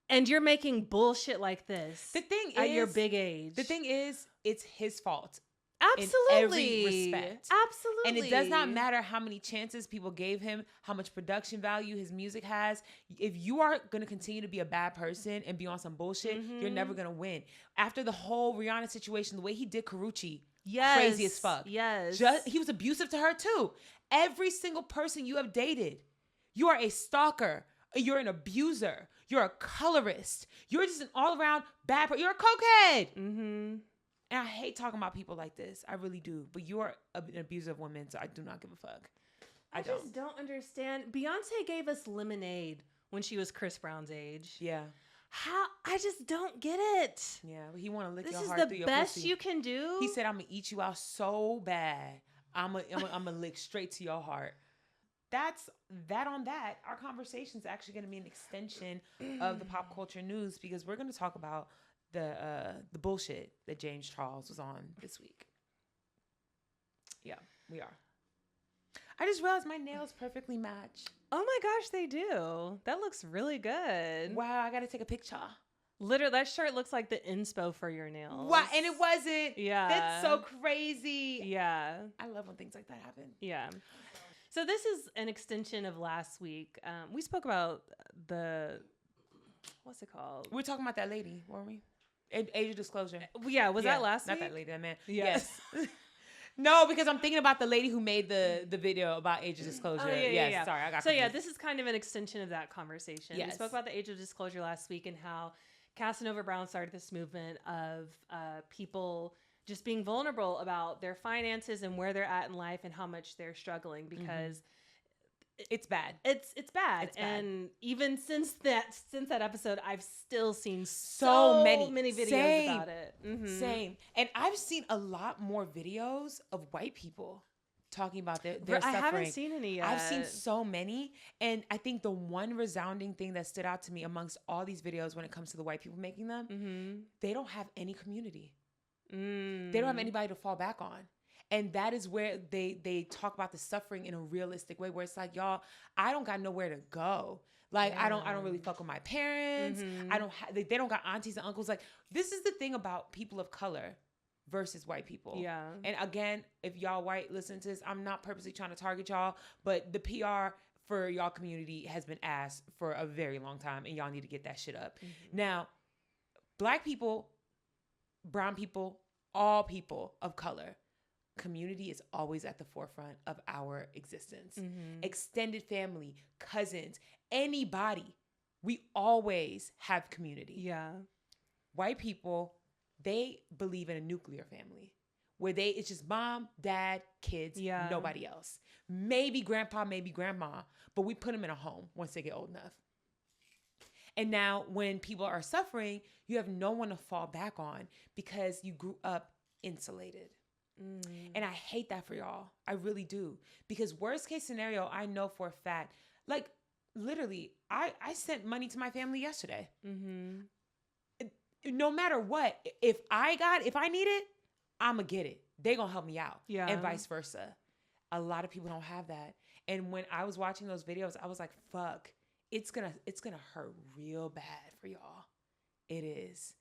And you're making bullshit like this. The thing at is, your big age. The thing is, it's his fault. Absolutely. In every respect. Absolutely. And it does not matter how many chances people gave him, how much production value his music has. If you are going to continue to be a bad person and be on some bullshit, you're never going to win. After the whole Rihanna situation, the way he did Karrueche, crazy as fuck. Yes. He was abusive to her too. Every single person you have dated, you are a stalker. You're an abuser. You're a colorist. You're just an all-around bad person. You're a cokehead. Mm-hmm. And I hate talking about people like this. I really do. But you are an abuser of women, so I do not give a fuck. I just don't understand. Beyonce gave us Lemonade when she was Chris Brown's age. Yeah. How? I just don't get it. Yeah. He want to lick This your is heart the through your best pussy. you can do. He said, I'm going to eat you out so bad. I'm gonna lick straight to your heart. That's that on that. Our conversation is actually going to be an extension of the pop culture news because we're going to talk about the bullshit that James Charles was on this week. Yeah, we are. I just realized my nails perfectly match. Oh my gosh, they do. That looks really good. Wow, I got to take a picture. Literally, that shirt looks like the inspo for your nails. Wow, and it wasn't. Yeah. That's so crazy. Yeah. I love when things like that happen. Yeah. So this is an extension of last week. We spoke about what's it called? We were talking about that lady, weren't we? Age of disclosure. Yeah, was that last Not week? that lady, that man. Yes. Yes. No, because I'm thinking about the lady who made the video about age of disclosure. Oh, Yes, sorry, I got So yeah, confused. this is kind of an extension of that conversation. We Yes. spoke about the age of disclosure last week and how Casanova Brown started this movement of people just being vulnerable about their finances and where they're at in life and how much they're struggling because It's bad. it's bad. It's bad. And even since that episode, I've still seen So many. videos Same. about it. Mhm. Same. And I've seen a lot more videos of white people talking about their I suffering. haven't seen any yet. I've seen so many. And I think the one resounding thing that stood out to me amongst all these videos when it comes to the white people making them, they don't have any community. They don't have anybody to fall back on. And that is where they talk about the suffering in a realistic way, where it's like, y'all, I don't got nowhere to go. Like, I don't really fuck with my parents. They don't got aunties and uncles. Like, this is the thing about people of color versus white people. Yeah. And again, if y'all white listen to this, I'm not purposely trying to target y'all, but the PR for y'all community has been ass for a very long time, and y'all need to get that shit up. Now, black people, brown people, all people of color, community is always at the forefront of our existence. Extended family, cousins, anybody, we always have community. Yeah. White people, they believe in a nuclear family where it's just mom, dad, kids, nobody else. Maybe grandpa, maybe grandma, but we put them in a home once they get old enough. And now when people are suffering, you have no one to fall back on because you grew up insulated. And I hate that for y'all. I really do. Because worst case scenario, I know for a fact, like literally, I sent money to my family yesterday. No matter what, if I need it, I'm going to get it. They going to help me out. Yeah. And vice versa. A lot of people don't have that. And when I was watching those videos, I was like, fuck, it's gonna hurt real bad for y'all. It is.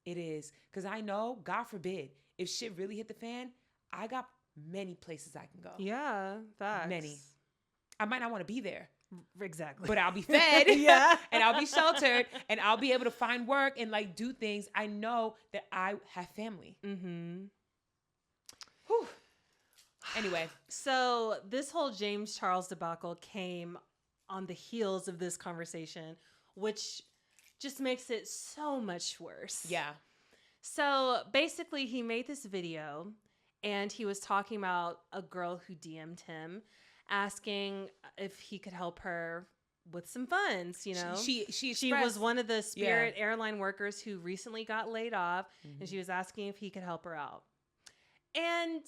Because I know, God forbid, if shit really hit the fan, I got many places I can go. Yeah, facts. Many. I might not want to be there. Exactly. But I'll be fed. Yeah. And I'll be sheltered. And I'll be able to find work and like do things. I know that I have family. Mm-hmm. Whew. Anyway. So this whole James Charles debacle came on the heels of this conversation, which just makes it so much worse. Yeah. So basically he made this video and he was talking about a girl who DM'd him asking if he could help her with some funds, you know. She was one of the Spirit airline workers who recently got laid off, and she was asking if he could help her out. And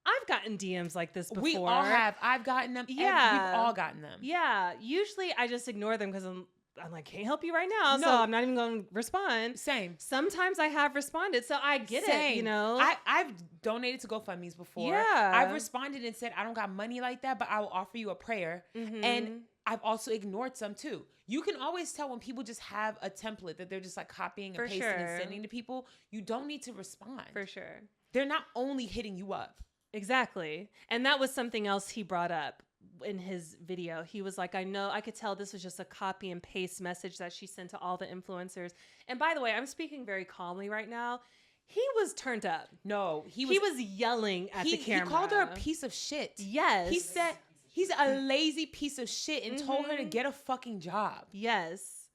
I've gotten DMs like this before. We all have. I've gotten them. Yeah. We've all gotten them. Yeah. Usually I just ignore them because I'm like, can't help you right now. No. So I'm not even going to respond. Same. Sometimes I have responded. So I get it, you know. I've donated to GoFundMe's before. Yeah. I've responded and said, I don't got money like that, but I will offer you a prayer. Mm-hmm. And I've also ignored some too. You can always tell when people just have a template that they're just like copying and For pasting sure. and sending to people. You don't need to respond. For sure. They're not only hitting you up. Exactly. And that was something else he brought up in his video. He was like, I could tell this was just a copy and paste message that she sent to all the influencers. And by the way, I'm speaking very calmly right now. He was turned up. No, He was yelling at the camera. He called her a piece of shit. Yes. He said he's a lazy piece of shit and told her to get a fucking job. Yes.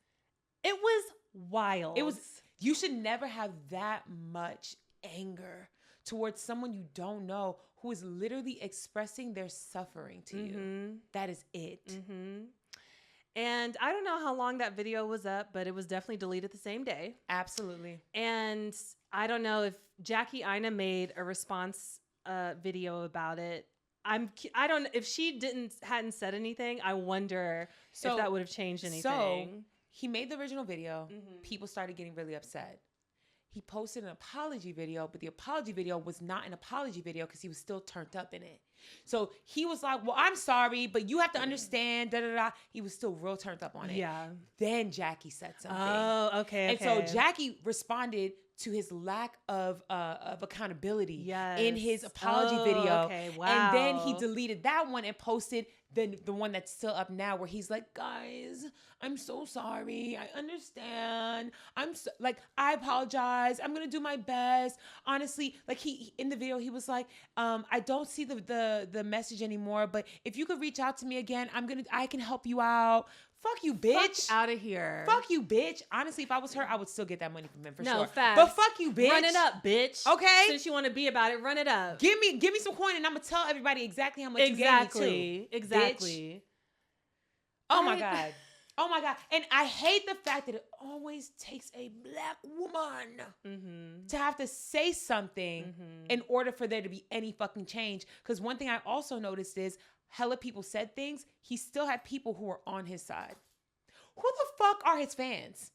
It was wild. You should never have that much anger towards someone you don't know who is literally expressing their suffering to you. That is it. Mm-hmm. And I don't know how long that video was up, but it was definitely deleted the same day. Absolutely. And I don't know if Jackie Ina made a response video about it. I don't, if she hadn't said anything, I wonder if that would have changed anything. So he made the original video. People started getting really upset. He posted an apology video, but the apology video was not an apology video because he was still turned up in it. So he was like, well, I'm sorry, but you have to understand, da-da-da. He was still real turned up on it. Yeah. Then Jackie said something. Oh, okay. And so Jackie responded to his lack of accountability in his apology video. Okay. Wow. And then he deleted that one and posted the one that's still up now where he's like, guys, I'm so sorry. I understand. I apologize. I'm going to do my best. Honestly, like he in the video, he was like, I don't see the message anymore, but if you could reach out to me again, I can help you out. Fuck you, bitch. Fuck out of here. Fuck you, bitch. Honestly, if I was her, I would still get that money from him for sure. No, facts. But fuck you, bitch. Run it up, bitch. Okay? Since you want to be about it, run it up. Give me some coin and I'm going to tell everybody exactly how much you gave me too. Exactly. Oh my God. Oh my God. And I hate the fact that it always takes a black woman to have to say something in order for there to be any fucking change. Because one thing I also noticed is hella people said things. He still had people who were on his side. Who the fuck are his fans?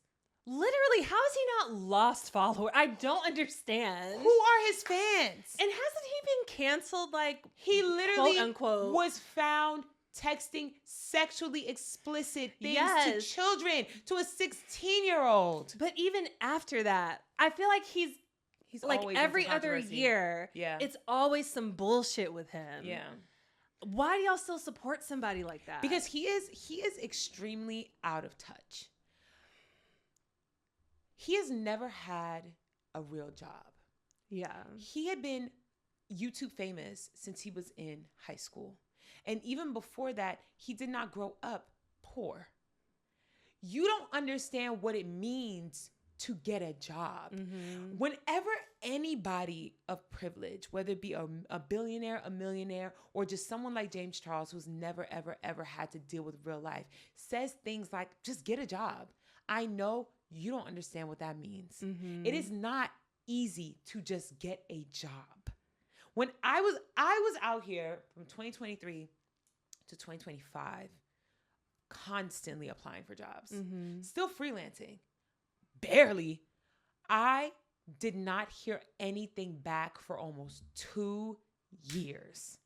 Literally, how is he not lost followers? I don't understand. Who are his fans? And hasn't he been canceled? Like, he literally quote unquote was found texting sexually explicit things to children, to a 16-year-old. But even after that, I feel like he's like every other year. Yeah, it's always some bullshit with him. Yeah. Why do y'all still support somebody like that? Because he is extremely out of touch. He has never had a real job. Yeah. He had been YouTube famous since he was in high school. And even before that, he did not grow up poor. You don't understand what it means to get a job. Whenever anybody of privilege, whether it be a billionaire, a millionaire, or just someone like James Charles, who's never, ever, ever had to deal with real life, says things like, just get a job. I know you don't understand what that means. It is not easy to just get a job. When I was out here from 2023 to 2025, constantly applying for jobs, still freelancing. Barely. I did not hear anything back for almost 2 years.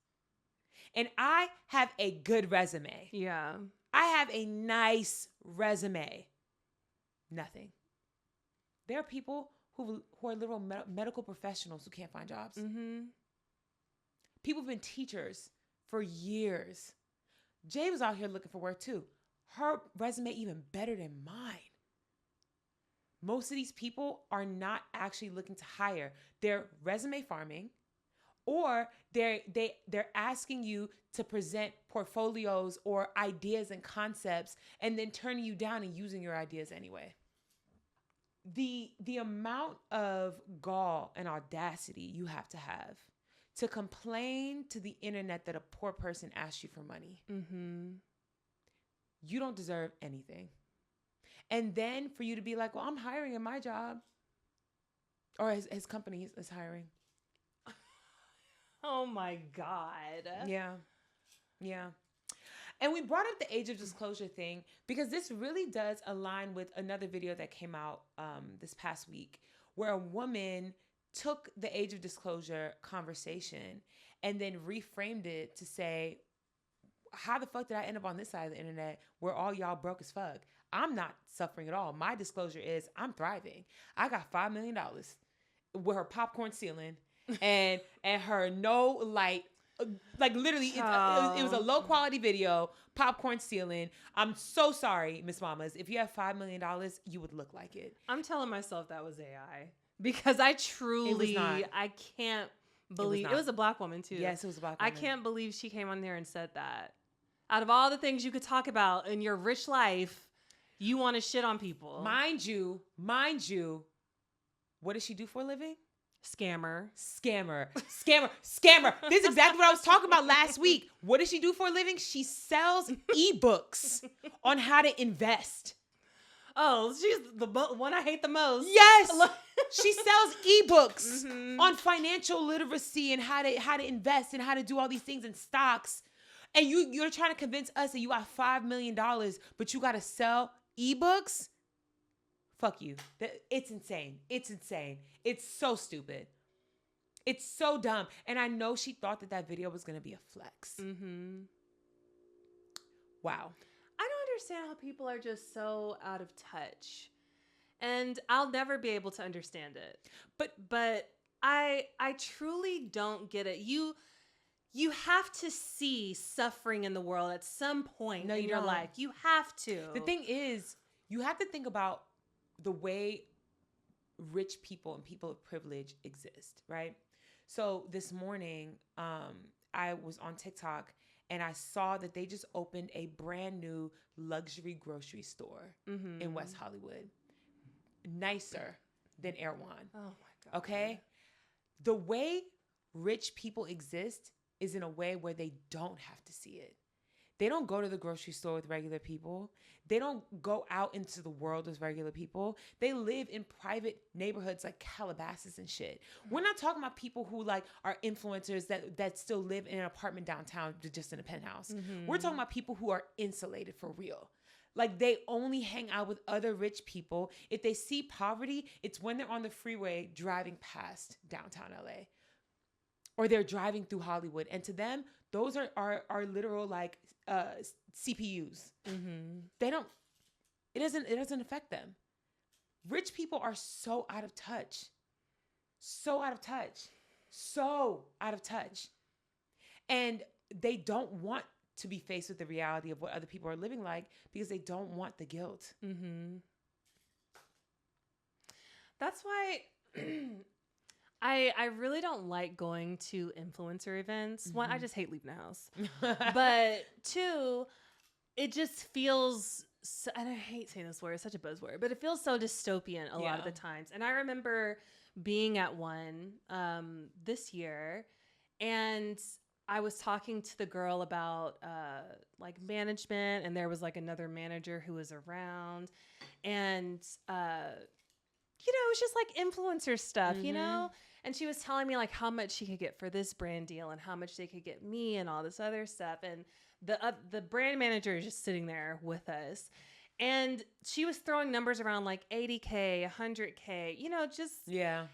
And I have a good resume. Yeah. I have a nice resume. Nothing. There are people who are literal medical professionals who can't find jobs. Mm-hmm. People have been teachers for years. Jay was out here looking for work too. Her resume even better than mine. Most of these people are not actually looking to hire. They're resume farming, or they're asking you to present portfolios or ideas and concepts and then turning you down and using your ideas anyway. The amount of gall and audacity you have to complain to the internet that a poor person asked you for money. Mm-hmm. You don't deserve anything. And then for you to be like, well, I'm hiring in my job. Or his company is hiring. Oh my God. Yeah. Yeah. And we brought up the age of disclosure thing because this really does align with another video that came out this past week where a woman took the age of disclosure conversation and then reframed it to say, how the fuck did I end up on this side of the internet where all y'all broke as fuck? I'm not suffering at all. My disclosure is I'm thriving. I got $5 million with her popcorn ceiling and her no light. Like literally, it was a low quality video, popcorn ceiling. I'm so sorry, Miss Mamas. If you have $5 million, you would look like it. I'm telling myself that was AI because I truly, I can't believe it was a black woman too. Yes, it was a black woman. I can't believe she came on there and said that. Out of all the things you could talk about in your rich life, you want to shit on people. Mind you, what does she do for a living? Scammer. This is exactly what I was talking about last week. What does she do for a living? She sells ebooks on how to invest. Oh, she's the one I hate the most. Yes. She sells ebooks on financial literacy and how to invest and how to do all these things in stocks. And you're trying to convince us that you got $5 million, but you got to sell ebooks? Fuck you. It's insane. It's so stupid. It's so dumb. And I know she thought that video was going to be a flex. Mm-hmm. Wow. I don't understand how people are just so out of touch. And I'll never be able to understand it. But I truly don't get it. You have to see suffering in the world at some point in your life. You have to. The thing is, you have to think about the way rich people and people of privilege exist, right? So this morning, I was on TikTok and I saw that they just opened a brand new luxury grocery store in West Hollywood. Nicer than Erewhon. Oh my God. Okay? The way rich people exist is in a way where they don't have to see it. They don't go to the grocery store with regular people. They don't go out into the world with regular people. They live in private neighborhoods like Calabasas and shit. We're not talking about people who like are influencers that still live in an apartment downtown just in a penthouse. We're talking about people who are insulated for real. Like they only hang out with other rich people. If they see poverty, it's when they're on the freeway driving past downtown LA. Or they're driving through Hollywood. And to them, those are literal like CPUs. They don't, it doesn't affect them. Rich people are so out of touch. And they don't want to be faced with the reality of what other people are living like because they don't want the guilt. That's why I really don't like going to influencer events. One, I just hate leaving the house. But two, it just feels, and I hate saying this word, it's such a buzzword, but it feels so dystopian a lot of the times. And I remember being at one this year, and I was talking to the girl about like management, and there was like another manager who was around, and you know, it was just like influencer stuff, you know? And she was telling me like how much she could get for this brand deal and how much they could get me and all this other stuff. And the brand manager is just sitting there with us. And she was throwing numbers around like 80K, 100K, just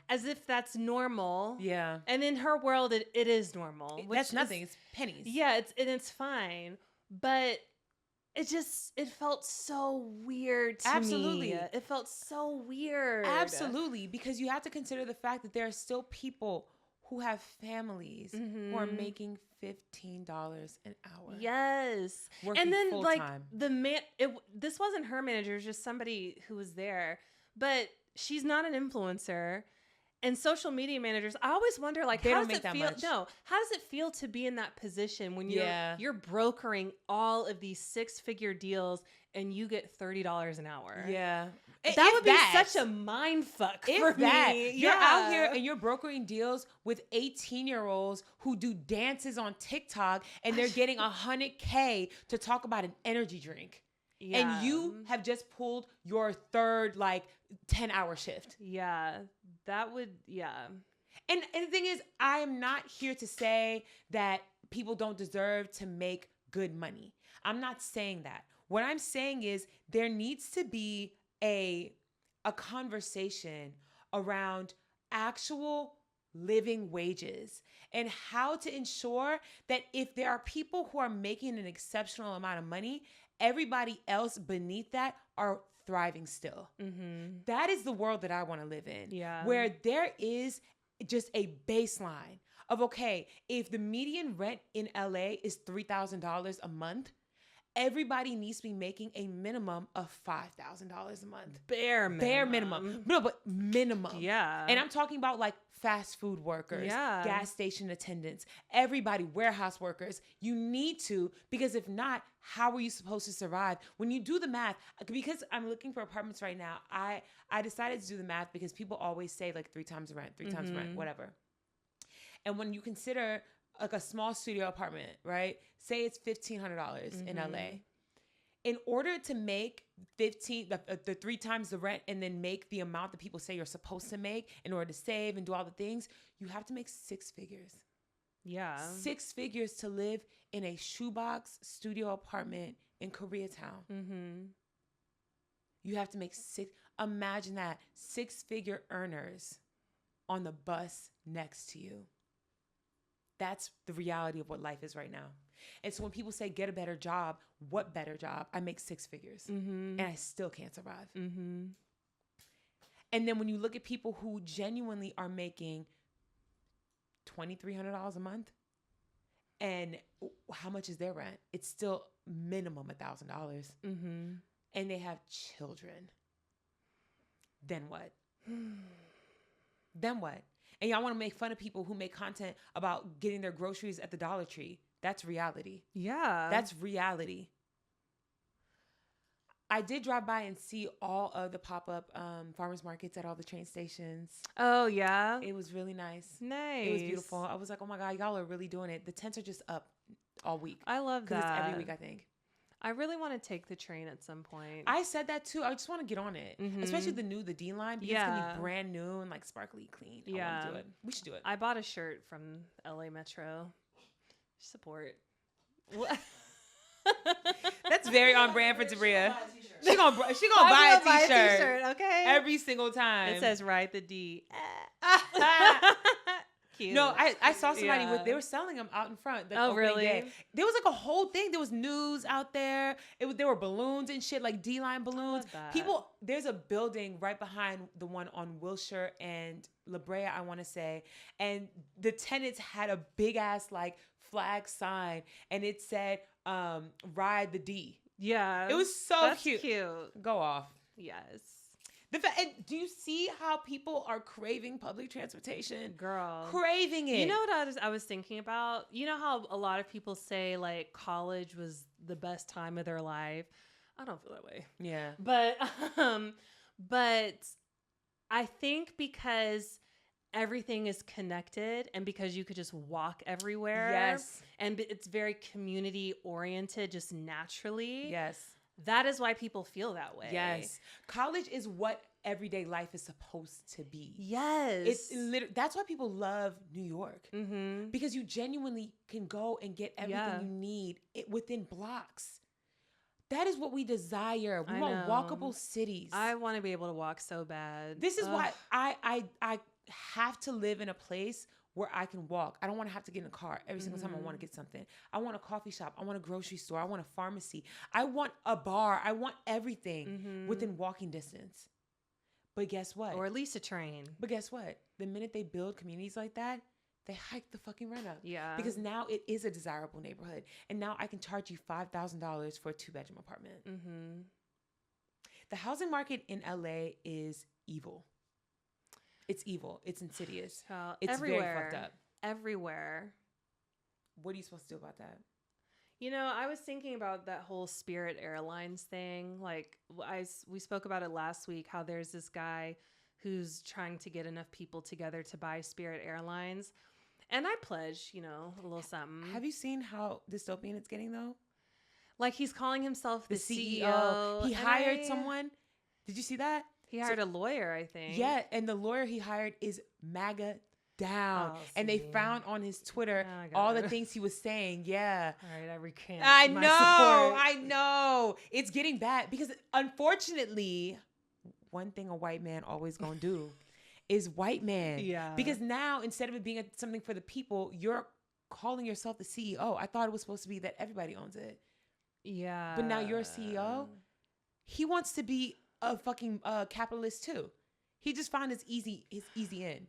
as if that's normal. Yeah. And in her world, it is normal. That's nothing. It's pennies. Yeah, it's fine. But it felt so weird to me. It felt so weird. Absolutely. Because you have to consider the fact that there are still people who have families who are making $15 an hour. Yes. Working and then full-time. This wasn't her manager, it was just somebody who was there. But she's not an influencer. And social media managers, I always wonder, like, they how don't does make it that feel? much. No, how does it feel to be in that position when you're brokering all of these 6-figure deals and you get $30 an hour? Yeah, that would be such a mind fuck for me. You're out here and you're brokering deals with 18-year-olds who do dances on TikTok and they're getting $100K to talk about an energy drink. Yeah. And you have just pulled your third 10-hour shift. Yeah. That would, And the thing is, I am not here to say that people don't deserve to make good money. I'm not saying that. What I'm saying is there needs to be a conversation around actual living wages and how to ensure that if there are people who are making an exceptional amount of money, everybody else beneath that are thriving still. That is the world that I want to live in. Yeah. Where there is just a baseline of, okay, if the median rent in LA is $3,000 a month, everybody needs to be making a minimum of $5,000 a month. Bare minimum. No, but minimum. Yeah. And I'm talking about fast food workers, gas station attendants, everybody, warehouse workers. You need to, because if not, how are you supposed to survive? When you do the math, because I'm looking for apartments right now, I decided to do the math because people always say 3 times rent, 3 times rent, whatever. And when you consider a small studio apartment, right? Say it's $1,500 in LA. In order to make the 3 times the rent and then make the amount that people say you're supposed to make in order to save and do all the things, you have to make 6 figures. Yeah. 6 figures to live in a shoebox studio apartment in Koreatown. You have to make 6. Imagine that. 6-figure earners on the bus next to you. That's the reality of what life is right now. And so when people say, get a better job, what better job? I make 6 figures and I still can't survive. And then when you look at people who genuinely are making $2,300 a month, and how much is their rent? It's still minimum $1,000. And they have children. Then what? Then what? And y'all want to make fun of people who make content about getting their groceries at the Dollar Tree. That's reality. Yeah. That's reality. I did drive by and see all of the pop-up farmers markets at all the train stations. Oh, yeah? It was really nice. Nice. It was beautiful. I was like, oh my God, y'all are really doing it. The tents are just up all week. I love that. Because it's every week, I think. I really want to take the train at some point. I said that too. I just want to get on it. Especially the D line. Because it's going to be brand new and sparkly clean. I want to do it. We should do it. I bought a shirt from LA Metro. Support. That's very on brand for Tabria. She gonna buy a t-shirt. Okay. Every single time. It says "Ride the D." Cute. No, I saw somebody they were selling them out in front. Oh, really? Day. There was a whole thing. There was news out there. There were balloons and shit, D-line balloons. People, there's a building right behind the one on Wilshire and La Brea, I want to say. And the tenants had a big ass flag sign and it said, "Ride the D." Yeah. It was so cute. Go off. Yes. And do you see how people are craving public transportation? Girl. Craving it. You know what I was thinking about? You know how a lot of people say college was the best time of their life? I don't feel that way. Yeah. But I think because everything is connected and because you could just walk everywhere. Yes. And it's very community oriented just naturally. Yes. That is why people feel that way. Yes. College is what everyday life is supposed to be. Yes. It's that's why people love New York. Because you genuinely can go and get everything you need within blocks. That is what we desire. We I want know. walkable cities. I want to be able to walk so bad. This is Ugh. why I have to live in a place where I can walk. I don't want to have to get in a car every single time I want to get something. I want a coffee shop. I want a grocery store. I want a pharmacy. I want a bar. I want everything within walking distance. But guess what? Or at least a train. But guess what? The minute they build communities like that, they hike the fucking rent up. Yeah. Because now it is a desirable neighborhood. And now I can charge you $5,000 for a 2-bedroom apartment. Mm-hmm. The housing market in LA is evil. It's evil. It's insidious. Child, It's everywhere. very fucked up. Everywhere. What are you supposed to do about that? You know, I was thinking about that whole Spirit Airlines thing. Like, we spoke about it last week, how there's this guy who's trying to get enough people together to buy Spirit Airlines. And I pledge, you know, a little something. Have you seen how dystopian it's getting, though? Like, he's calling himself the CEO. He and hired someone. Did you see that? He hired a lawyer, I think. Yeah, and the lawyer he hired is MAGA down. Oh, and they see. found on his Twitter Oh, I all got the it. things he was saying. Yeah. All right, I recant. I my know. support. I know. It's getting bad because unfortunately, one thing a white man always gonna do is white man. Yeah. Because now instead of it being something for the people, you're calling yourself the CEO. I thought it was supposed to be that everybody owns it. Yeah. But now you're a CEO. He wants to be a fucking capitalist too. He just found his easy in.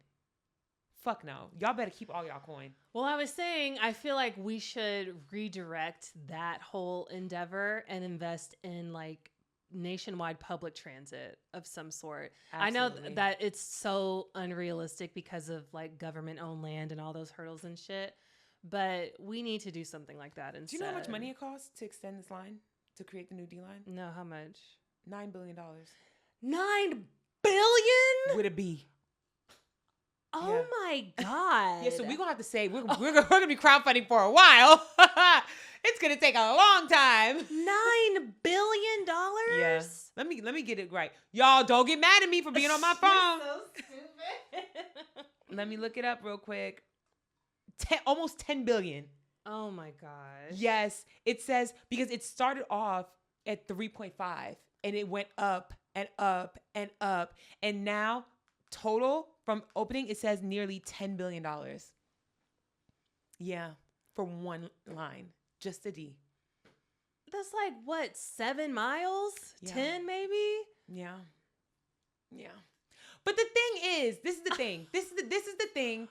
Fuck no. Y'all better keep all y'all coin. Well, I was saying, I feel like we should redirect that whole endeavor and invest in like nationwide public transit of some sort. Absolutely. I know that it's so unrealistic because of like government owned land and all those hurdles and shit, but we need to do something like that instead. Do you know how much money it costs to extend this line, to create the new D line? No, how much? $9 billion. $9 billion? With a B. Oh Yeah. my God. Yeah, so we're going to have to say, we're going to be crowdfunding for a while. It's going to take a long time. $9 billion? Yeah. Let me get it right. Y'all, don't get mad at me for being on my phone. So stupid. Let me look it up real quick. Almost 10 billion. Oh my gosh. Yes, it says because it started off at 3.5 and it went up and up and up. And now total from opening, it says nearly $10 billion. Yeah, for one line, just a D. That's like what, 7 miles? Yeah. 10 maybe? Yeah. Yeah. But the thing is, this is the thing. This is the thing.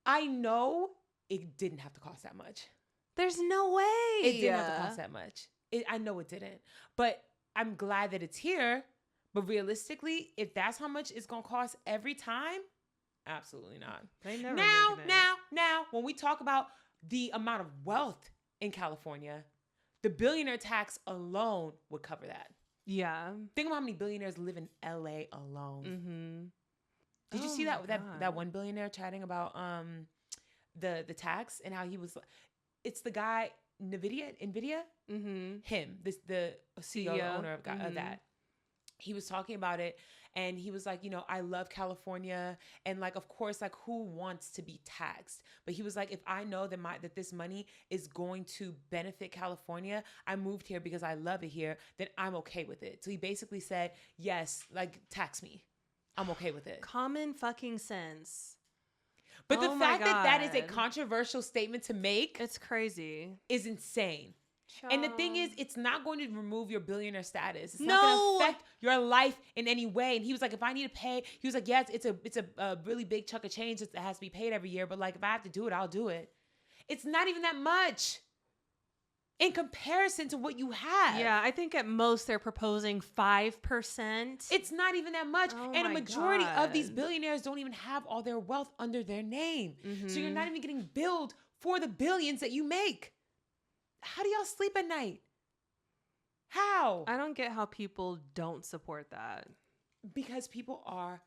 I know it didn't have to cost that much. There's no way. It didn't have to cost that much. I know it didn't. But I'm glad that it's here. But realistically, if that's how much it's going to cost every time, absolutely not. They never Now, making it. when we talk about the amount of wealth in California, the billionaire tax alone would cover that. Yeah. Think about how many billionaires live in LA alone. Mm-hmm. Did you Oh see my that God. one billionaire chatting about the tax and how he was? It's the guy NVIDIA. Mm-hmm. Him, the CEO, CEO. owner of Mhm. that. He was talking about it, and he was like, I love California, and like, of course, like, who wants to be taxed? But he was like, if I know that this money is going to benefit California, I moved here because I love it here, then I'm okay with it. So he basically said, yes, like, tax me. I'm okay with it. Common fucking sense. But the Oh my fact that is a God. controversial statement to make It's crazy. is insane. And the thing is, it's not going to remove your billionaire status. It's No. not going to affect your life in any way. And he was like, if I need to pay, he was like, yes, it's a really big chunk of change that has to be paid every year. But like, if I have to do it, I'll do it. It's not even that much in comparison to what you have. Yeah, I think at most they're proposing 5%. It's not even that much. Oh And a my majority of these God. billionaires don't even have all their wealth under their name. So you're Mhm. not even getting billed for the billions that you make. How do y'all sleep at night? How? I don't get how people don't support that. Because people are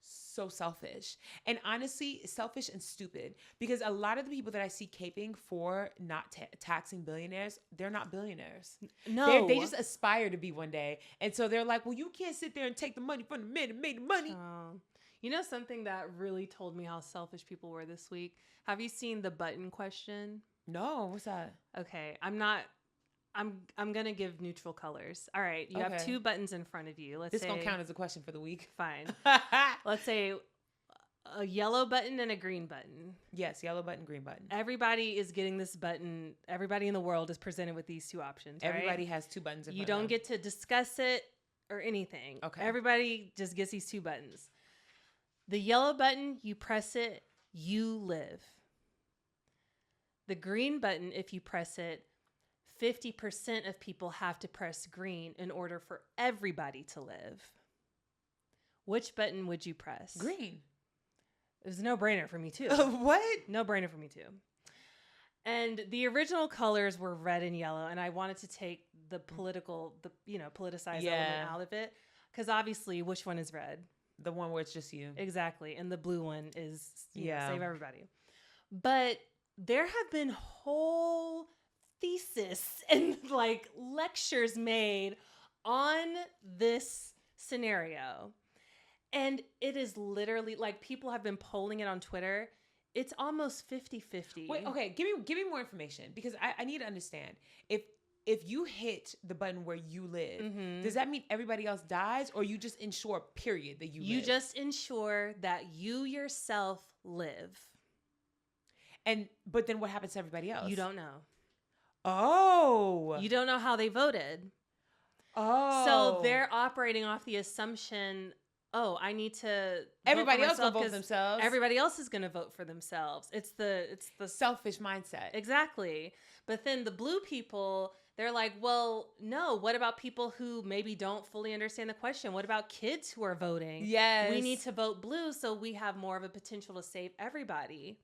so selfish. And honestly, selfish and stupid. Because a lot of the people that I see caping for not taxing billionaires, they're not billionaires. No. They just aspire to be one day. And so they're like, well, you can't sit there and take the money from the man that made the money. You know something that really told me how selfish people were this week? Have you seen the button question? No, what's that? Okay, I'm not I'm gonna give neutral colors. All right, you have Okay. 2 buttons in front of you. Let's This say gonna count as a question for the week. fine. Let's say a yellow button and a green button. Yes, yellow button, green button. Everybody is getting this button. Everybody in the world is presented with these 2 options. Everybody right? has 2 buttons in You front of don't them. get to discuss it or anything. Okay. Everybody just gets these 2 buttons. The yellow button, you press it, you live. The green button, if you press it, 50% of people have to press green in order for everybody to live. Which button would you press? Green. It was a no-brainer for me too. What? No-brainer for me too. And the original colors were red and yellow, and I wanted to take the politicized element out of it, because obviously, which one is red? The one where it's just you. Exactly, and the blue one is you know, Yeah. save everybody. But there have been whole thesis and like lectures made on this scenario, and it is literally like people have been polling it on Twitter. It's almost 50-50. Wait, okay, give me more information, because I need to understand. If you hit the button where you live, does that mean everybody else dies, or you just ensure, period, that you live? You just ensure that you yourself live. But then what happens to everybody else? You don't know. Oh. You don't know how they voted. Oh. So they're operating off the assumption, I need to everybody else gonna gonna vote for themselves. Everybody else is gonna vote for themselves. It's the selfish mindset. Exactly. But then the blue people, they're like, well, no, what about people who maybe don't fully understand the question? What about kids who are voting? Yes. We need to vote blue so we have more of a potential to save everybody.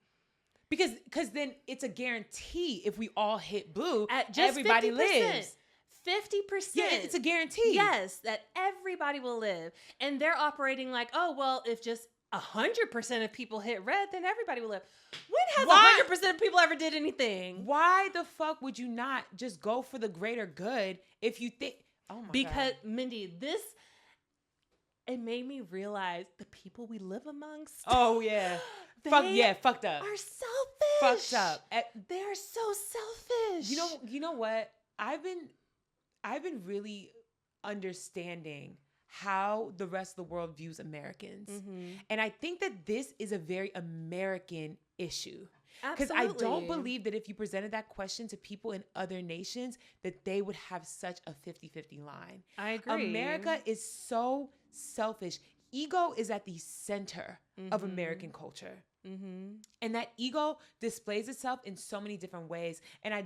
Because then it's a guarantee if we all hit blue, At just everybody 50%. lives. 50%. Yeah, it's a guarantee. Yes, that everybody will live. And they're operating like, oh, well, if just 100% of people hit red, then everybody will live. When has 100% of people ever did anything? Why the fuck would you not just go for the greater good if you think, oh my Because, God. Mindy, it made me realize the people we live amongst. Oh, yeah. Fucked up. Are selfish. Fucked up. They're so selfish. You know what? I've been really understanding how the rest of the world views Americans. And I think that this is a very American issue. Because I don't believe that if you presented that question to people in other nations, that they would have such a 50-50 line. I agree. America is so selfish. Ego is at the center of American culture. And that ego displays itself in so many different ways. And I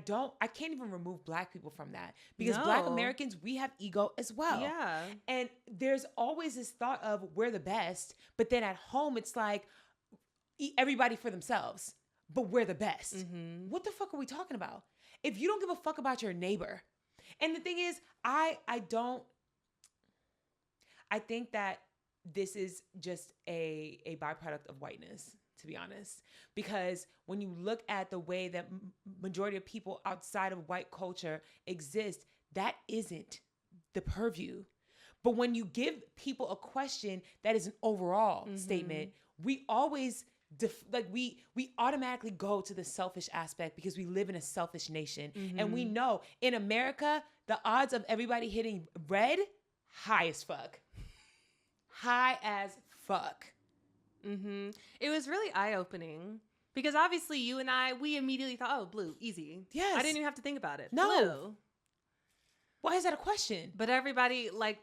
can't even remove Black people from that, because Black Americans, we have ego as well. Yeah. And there's always this thought of we're the best, but then at home it's like everybody for themselves, but we're the best. What the fuck are we talking about? If you don't give a fuck about your neighbor. And the thing is, I think that this is just a byproduct of whiteness, to be honest. Because when you look at the way that majority of people outside of white culture exist, that isn't the purview. But when you give people a question that is an overall statement, we always we automatically go to the selfish aspect, because we live in a selfish nation. And we know in America, the odds of everybody hitting red, high as fuck. High as fuck. It was really eye-opening, because obviously you and we immediately thought, oh, blue, easy. Yes. I didn't even have to think about it. No. Blue. Why is that a question? But everybody, like,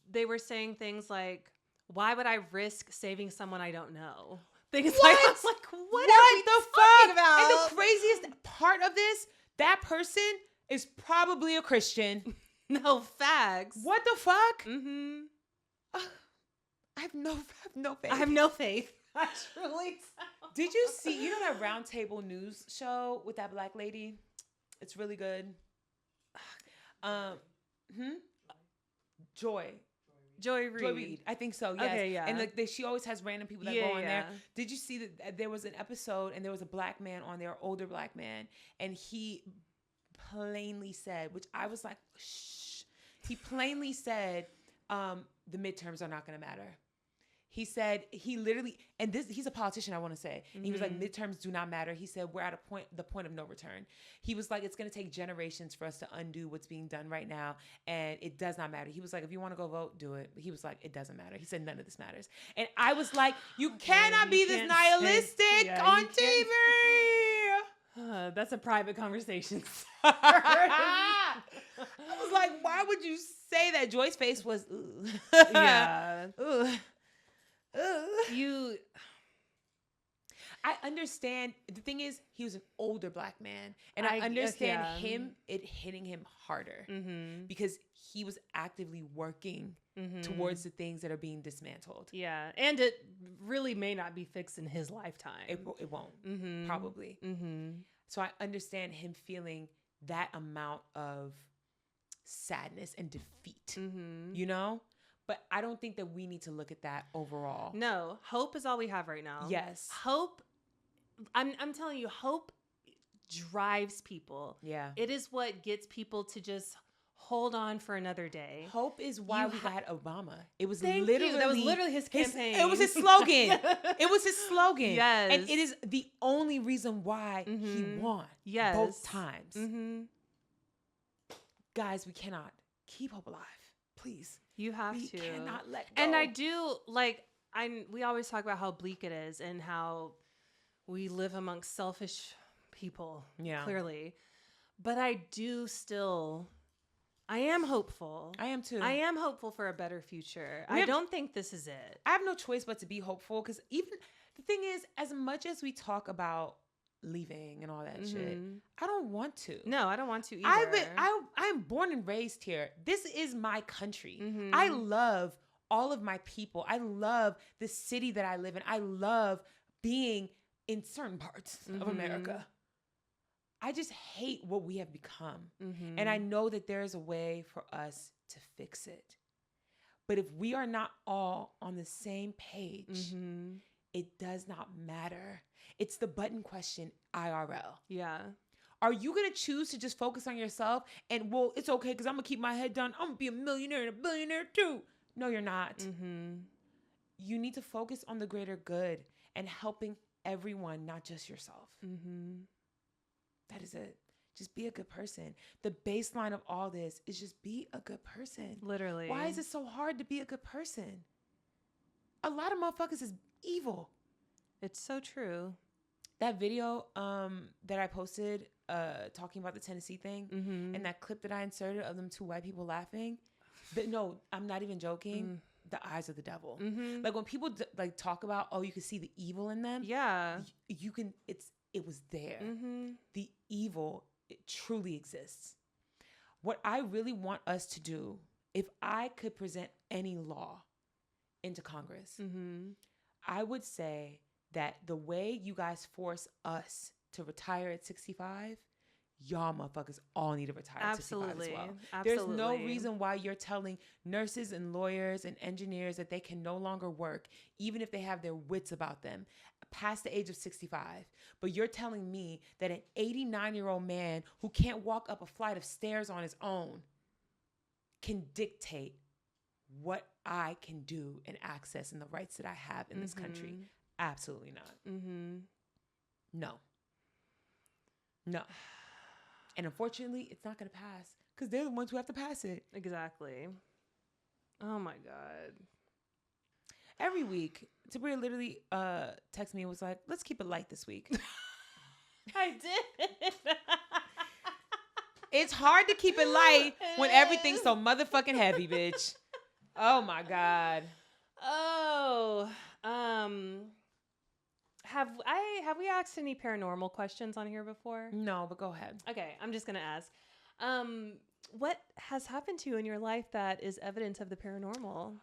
they were saying things like, why would I risk saving someone I don't know? Things What? like, I was like, what What are we the talking fuck? about? And the craziest part of this, that person is probably a Christian. No, facts. What the fuck? I have no faith. I have no faith. I truly don't. Did you see, you know that Roundtable News show with that Black lady? It's really good. Joy Reid. I think so, yes. Okay, yeah. And she always has random people that go on there. Did you see that there was an episode and there was a Black man on there, older Black man, and he plainly said, which I was like, shh. He plainly said, the midterms are not going to matter. He said he literally, and he's a politician, I want to say. And he was like, midterms do not matter. He said, we're at the point of no return. He was like, it's going to take generations for us to undo what's being done right now. And it does not matter. He was like, if you want to go vote, do it. But he was like, it doesn't matter. He said, none of this matters. And I was like, you cannot be this nihilistic on TV. That's a private conversation. I was like, why would you say that? Joy's face was, ooh. Yeah. Ooh. I understand. The thing is, he was an older black man, and I understand it hitting him harder because he was actively working towards the things that are being dismantled. Yeah, and it really may not be fixed in his lifetime. It won't, probably. So I understand him feeling that amount of sadness and defeat, you know? But I don't think that we need to look at that overall. No, hope is all we have right now. Yes. Hope, I'm telling you, hope drives people. Yeah. It is what gets people to just hold on for another day. Hope is why we got Obama. It was that was literally his campaign. It was his slogan. It was his slogan. Yes. And it is the only reason why he won. Yes. Both times. Guys, we cannot keep hope alive. Please. You have to. We cannot let go. And I do, like, we always talk about how bleak it is and how we live amongst selfish people, clearly. But I do still, I am hopeful. I am too. I am hopeful for a better future. I don't think this is it. I have no choice but to be hopeful because even, the thing is, as much as we talk about leaving and all that shit, I don't want to. No, I don't want to either. I'm born and raised here. This is my country. I love all of my people. I love the city that I live in. I love being in certain parts of America. I just hate what we have become. And I know that there is a way for us to fix it. But if we are not all on the same page, it does not matter. It's the button question, IRL. Yeah. Are you going to choose to just focus on yourself and, well, it's okay because I'm going to keep my head down. I'm going to be a millionaire and a billionaire too. No, you're not. You need to focus on the greater good and helping everyone, not just yourself. That is it. Just be a good person. The baseline of all this is just be a good person. Literally. Why is it so hard to be a good person? A lot of motherfuckers is evil. It's so true. That video that I posted talking about the Tennessee thing and that clip that I inserted of them two white people laughing. No, I'm not even joking. The eyes of the devil. Like when people like talk about, oh, you can see the evil in them. Yeah. You can, it was there. The evil, it truly exists. What I really want us to do, if I could present any law into Congress, I would say that the way you guys force us to retire at 65, y'all motherfuckers all need to retire at 65 as well. There's no reason why you're telling nurses and lawyers and engineers that they can no longer work, even if they have their wits about them, past the age of 65. But you're telling me that an 89-year-old man who can't walk up a flight of stairs on his own can dictate what I can do and access and the rights that I have in this country. Absolutely not. No. And unfortunately, it's not going to pass because they're the ones who have to pass it. Exactly. Oh my God. Every week, Tabria literally texted me and was like, let's keep it light this week. I did. It's hard to keep it light when everything's so motherfucking heavy, bitch. Oh my God. Oh, have we asked any paranormal questions on here before? No, but go ahead. Okay, I'm just gonna ask. What has happened to you in your life that is evidence of the paranormal?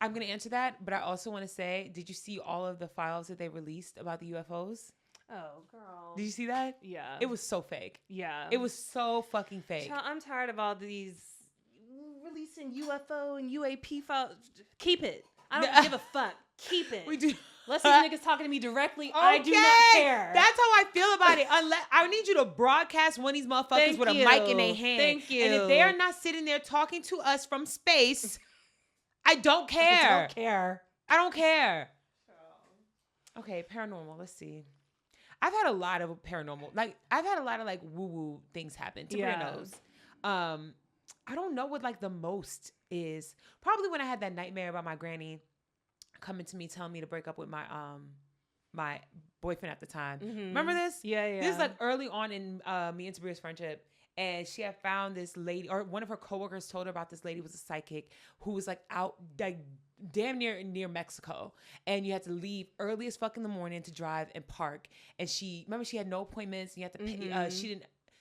I'm gonna answer that, but I also want to say, did you see all of the files that they released about the UFOs? Oh, girl. Did you see that? Yeah. It was so fake. Yeah. It was so fucking fake. I'm tired of all these releasing UFO and UAP files. Keep it. I don't give a fuck. Keep it. We do. Let's see niggas talking to me directly. Okay. I do not care. That's how I feel about it. Unless I need you to broadcast one of these motherfuckers with a mic in their hand. Thank you. And if they are not sitting there talking to us from space, I don't care. I don't care. Okay, paranormal. Let's see. I've had a lot of paranormal, like I've had a lot of like woo-woo things happen. Tabria knows. I don't know what like the most is. Probably when I had that nightmare about my granny coming to me telling me to break up with my my boyfriend at the time. Remember this? Yeah. This is like early on in me and Tabria's friendship. And she had found this lady, or one of her coworkers told her about this lady was a psychic who was like out like damn near Mexico. And you had to leave early as fuck in the morning to drive and park. And she had no appointments. And you had to pay, she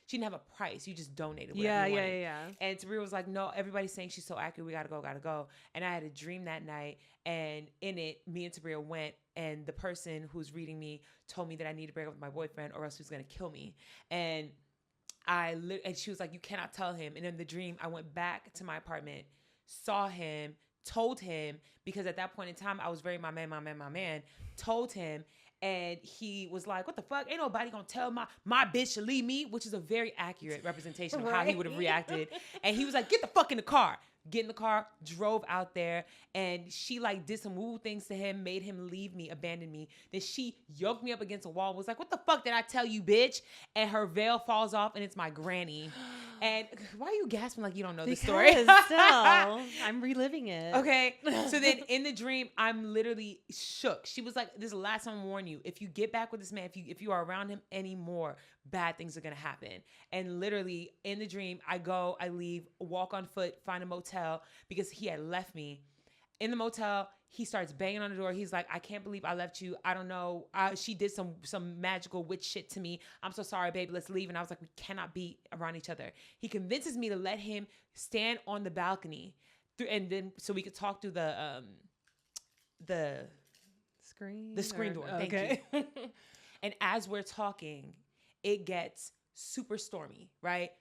didn't have a price. You just donated whatever you wanted. Yeah. And Tabria was like, no, everybody's saying she's so accurate. We gotta go. And I had a dream that night. And in it, me and Tabria went, and the person who's reading me told me that I need to break up with my boyfriend or else he was gonna kill me. And she was like, you cannot tell him. And in the dream, I went back to my apartment, saw him, told him, because at that point in time, I was very my man, told him. And he was like, what the fuck? Ain't nobody gonna tell my bitch to leave me, which is a very accurate representation of how he would have reacted. And he was like, get the fuck in the car. Get in the car, drove out there, and she like did some woo things to him, made him leave me, abandon me. Then she yoked me up against a wall, was like, what the fuck did I tell you, bitch? And her veil falls off, and it's my granny. And why are you gasping like you don't know the story? Still, I'm reliving it. Okay. So then in the dream, I'm literally shook. She was like, this is the last time I warn you. If you get back with this man, if you are around him anymore, bad things are going to happen. And literally in the dream, I leave, walk on foot, find a motel because he had left me. In the motel, he starts banging on the door. He's like, I can't believe I left you. I don't know. She did some magical witch shit to me. I'm so sorry, baby. Let's leave. And I was like, we cannot be around each other. He convinces me to let him stand on the balcony and then so we could talk through the screen door. Okay. Thank you. And as we're talking, it gets super stormy, right?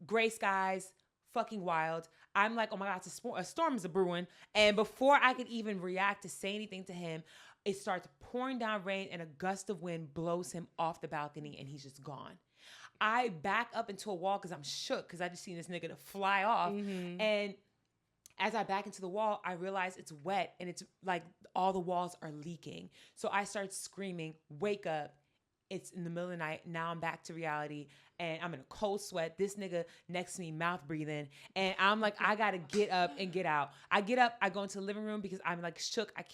Gray skies, fucking wild. I'm like, oh my God, a storm's a brewing. And before I could even react to say anything to him, it starts pouring down rain and a gust of wind blows him off the balcony and he's just gone. I back up into a wall because I'm shook because I just seen this nigga to fly off. And as I back into the wall, I realize it's wet and it's like all the walls are leaking. So I start screaming, wake up. It's in the middle of the night. Now I'm back to reality and I'm in a cold sweat. This nigga next to me, mouth breathing. And I'm like, I gotta get up and get out. I get up, I go into the living room because I'm like shook. I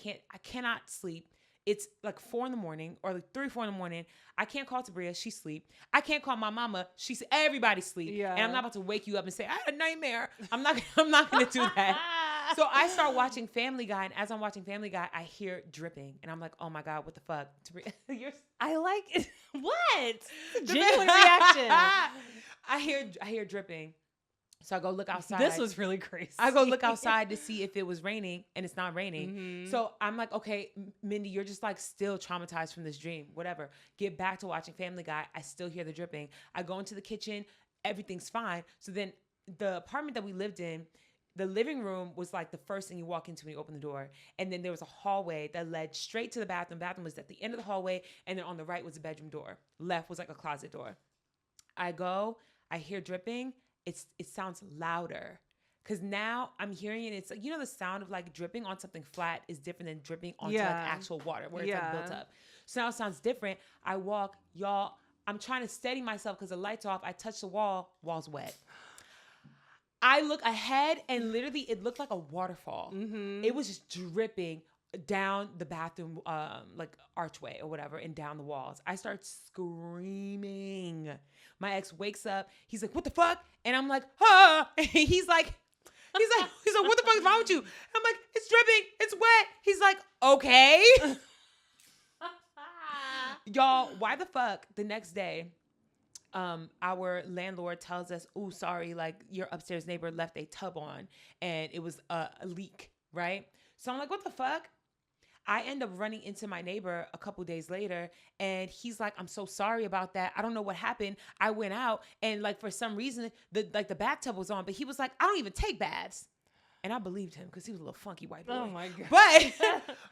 cannot sleep. It's like 4 a.m. or like 3, 4 a.m. I can't call Tabria. She sleep. I can't call my mama. Everybody sleep. Yeah. And I'm not about to wake you up and say, I had a nightmare. I'm not going to do that. So I start watching Family Guy. And as I'm watching Family Guy, I hear dripping. And I'm like, oh my God, what the fuck? Tabria, I like it. What? Genuine reaction. I hear dripping. So I go look outside. This was really crazy. I go look outside to see if it was raining, and it's not raining. So I'm like, okay, Mindy, you're just like still traumatized from this dream, whatever. Get back to watching Family Guy. I still hear the dripping. I go into the kitchen. Everything's fine. So then the apartment that we lived in, the living room was like the first thing you walk into when you open the door. And then there was a hallway that led straight to the bathroom. Bathroom was at the end of the hallway. And then on the right was a bedroom door. Left was like a closet door. I go, I hear dripping. It sounds louder because now I'm hearing it. It's like, you know, the sound of like dripping on something flat is different than dripping onto like actual water where it's like built up. So now it sounds different. I walk, y'all, I'm trying to steady myself because the light's off. I touch the wall's wet. I look ahead and literally it looked like a waterfall. It was just dripping down the bathroom, like archway or whatever, and down the walls. I start screaming. My ex wakes up. He's like, what the fuck? And I'm like, ah. He's like, what the fuck is wrong with you? I'm like, it's dripping. It's wet. He's like, okay. Y'all, why the fuck the next day, our landlord tells us, oh, sorry, like your upstairs neighbor left a tub on and it was a leak, right? So I'm like, what the fuck? I end up running into my neighbor a couple days later and he's like, I'm so sorry about that. I don't know what happened. I went out and like for some reason the bathtub was on, but he was like, I don't even take baths. And I believed him because he was a little funky white boy. Oh my God.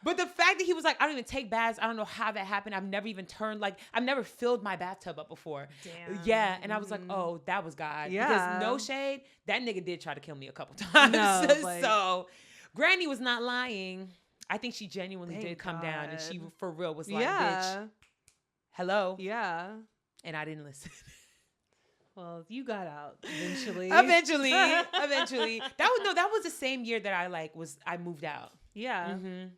But the fact that he was like, I don't even take baths. I don't know how that happened. I've never even I've never filled my bathtub up before. Damn. Yeah. And I was like, oh, that was God. Yeah. Because no shade, that nigga did try to kill me a couple times. No, So Granny was not lying. I think she genuinely Thank did come down, and she God. for real was like, "Bitch, hello," and I didn't listen. Well, you got out eventually. Eventually. That was the same year that I moved out. Yeah. Mm-hmm.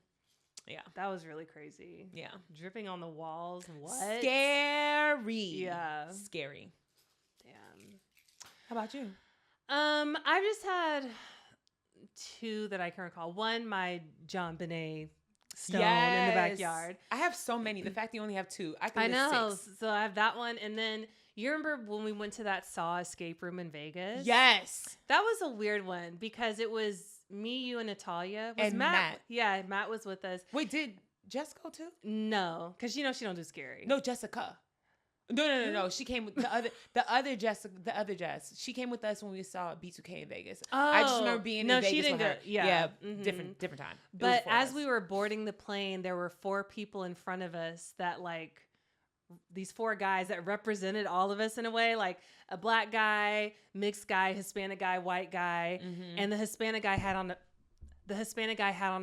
Yeah. That was really crazy. Yeah. Dripping on the walls. What? Scary. Yeah. Scary. Damn. How about you? I've just had 2 that I can recall. One, my John Benet stone in the backyard. I have so many. The fact you only have 2. I I know. 6. So I have that one. And then you remember when we went to that Saw escape room in Vegas? Yes. That was a weird one because it was me, you, and Natalia. Was And Matt. Yeah, Matt was with us. Wait, did Jess go too? No, because she don't do scary. No, Jessica. No. She came with the other Jess. She came with us when we saw B2K in Vegas. I just remember being in Vegas she didn't with her. go. Yeah, mm-hmm. different time. But as we were boarding the plane, there were 4 people in front of us that these 4 guys that represented all of us in a way, like a black guy, mixed guy, Hispanic guy, white guy, and the Hispanic guy had on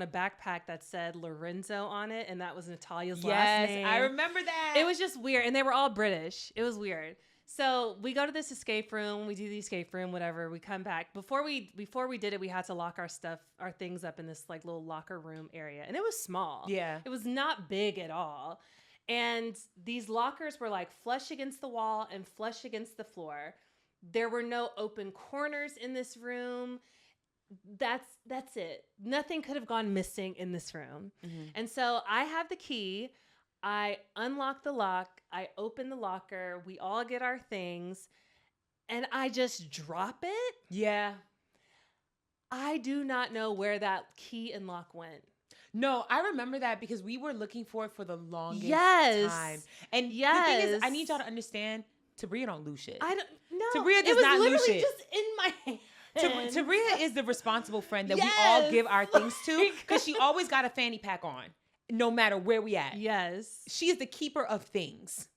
a backpack that said Lorenzo on it, and that was Natalia's last name. Yes, I remember that. It was just weird, and they were all British. It was weird. So we go to this escape room. We do the escape room, whatever. We come back. Before we did it, we had to lock our things up in this little locker room area, and it was small. Yeah, it was not big at all. And these lockers were flush against the wall and flush against the floor. There were no open corners in this room. That's it. Nothing could have gone missing in this room. Mm-hmm. And so I have the key. I unlock the lock. I open the locker. We all get our things. And I just drop it. Yeah. I do not know where that key and lock went. No, I remember that because we were looking for it for the longest time. And the thing is, I need y'all to understand, Tabria don't lose shit. Tabria does not lose shit. It was literally just in my hand. Tabria is the responsible friend that we all give our things to because she always got a fanny pack on, no matter where we at. Yes. She is the keeper of things.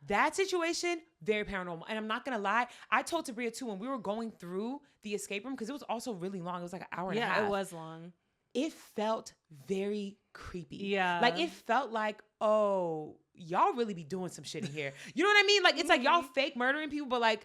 That situation, very paranormal. And I'm not going to lie, I told Tabria too, when we were going through the escape room, because it was also really long. It was like an hour and a half. Yeah, it was long. It felt very creepy. Yeah. It felt like, oh, y'all really be doing some shit in here. You know what I mean? It's like y'all fake murdering people, but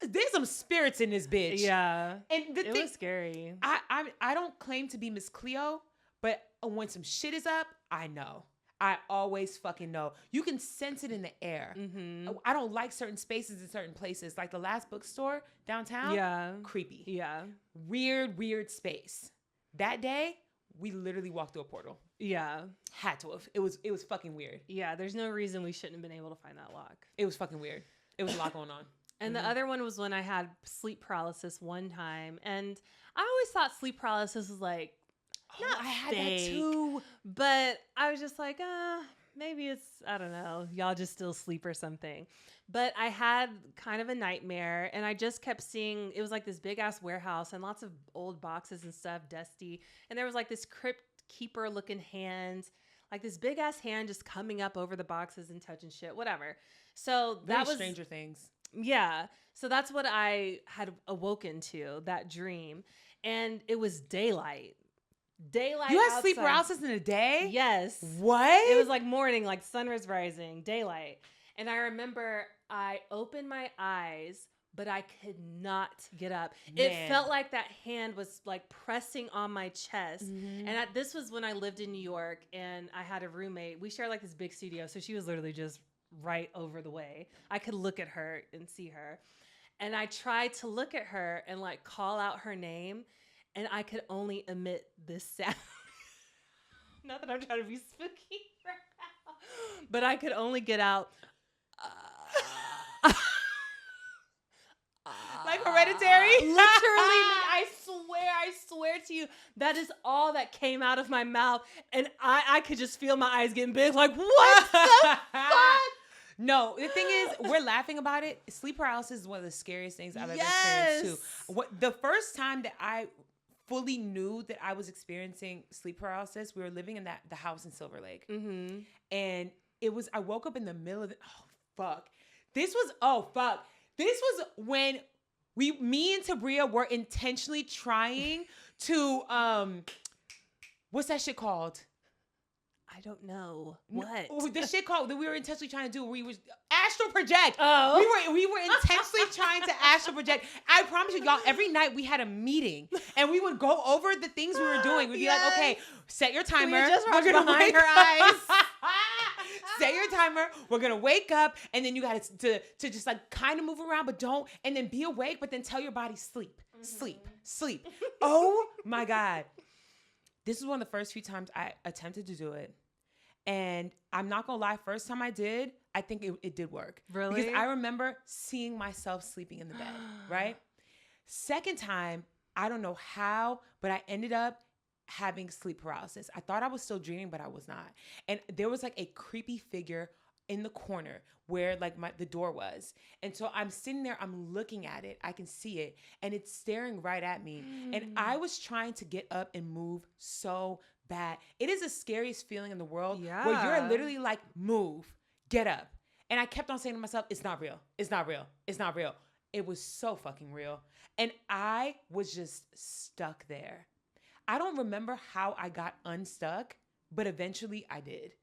there's some spirits in this bitch. Yeah. And it was scary. I don't claim to be Miss Cleo, but when some shit is up, I know. I always fucking know. You can sense it in the air. Mm-hmm. I don't like certain spaces in certain places. Like the last bookstore downtown. Yeah. Creepy. Yeah. Weird space. That day, we literally walked through a portal. Yeah. Had to have. It was fucking weird. Yeah, there's no reason we shouldn't have been able to find that lock. It was fucking weird. It was a lot going on. And the other one was when I had sleep paralysis one time. And I always thought sleep paralysis was not I had fake, that too. But I was just like, maybe it's, I don't know, y'all just still sleep or something. But I had kind of a nightmare, and I just kept seeing, it was like this big ass warehouse and lots of old boxes and stuff, dusty. And there was this crypt keeper looking hand, this big ass hand just coming up over the boxes and touching shit, whatever. So that was Stranger Things. Yeah. So that's what I had awoken to, that dream. And it was daylight. You had sleep paralysis in the day? Yes. What? It was morning, sun was rising, daylight. And I remember I opened my eyes, but I could not get up. Man. It felt like that hand was pressing on my chest. Mm-hmm. And this was when I lived in New York, and I had a roommate. We shared this big studio, so she was literally just right over the way. I could look at her and see her. And I tried to look at her and call out her name, and I could only emit this sound. Not that I'm trying to be spooky right now, but I could only get out. Hereditary? Literally, I swear to you, that is all that came out of my mouth. And I could just feel my eyes getting big. What the fuck? No, the thing is, we're laughing about it. Sleep paralysis is one of the scariest things I've ever experienced too. The first time that I fully knew that I was experiencing sleep paralysis, we were living in the house in Silver Lake. Mm-hmm. And I woke up in the middle of This was when me and Tabria were intentionally trying to What's that shit called? I don't know. No, What? the shit called that we were intentionally trying to do? We were astral project. Oh. We were intentionally trying to astral project. I promise you, y'all. Every night we had a meeting, and we would go over the things we were doing. We'd be like, okay, set your timer. We just watched We're gonna behind wake her up. eyes. Set your timer. We're gonna wake up, and then you got to just like kind of move around, but don't, and then be awake, but then tell your body sleep, sleep. Oh my God, this is one of the first few times I attempted to do it, and I'm not gonna lie. First time I did, I think it did work. Really? Because I remember seeing myself sleeping in the bed. Right. Second time, I don't know how, but I ended up having sleep paralysis. I thought I was still dreaming, but I was not. And there was like a creepy figure in the corner where like the door was. And so I'm sitting there, I'm looking at it, I can see it, and it's staring right at me. And I was trying to get up and move so bad. It is the scariest feeling in the world where you're literally like, move, get up. And I kept on saying to myself, it's not real. It's not real. It's not real. It was so fucking real. And I was just stuck there. I don't remember how I got unstuck, but eventually I did.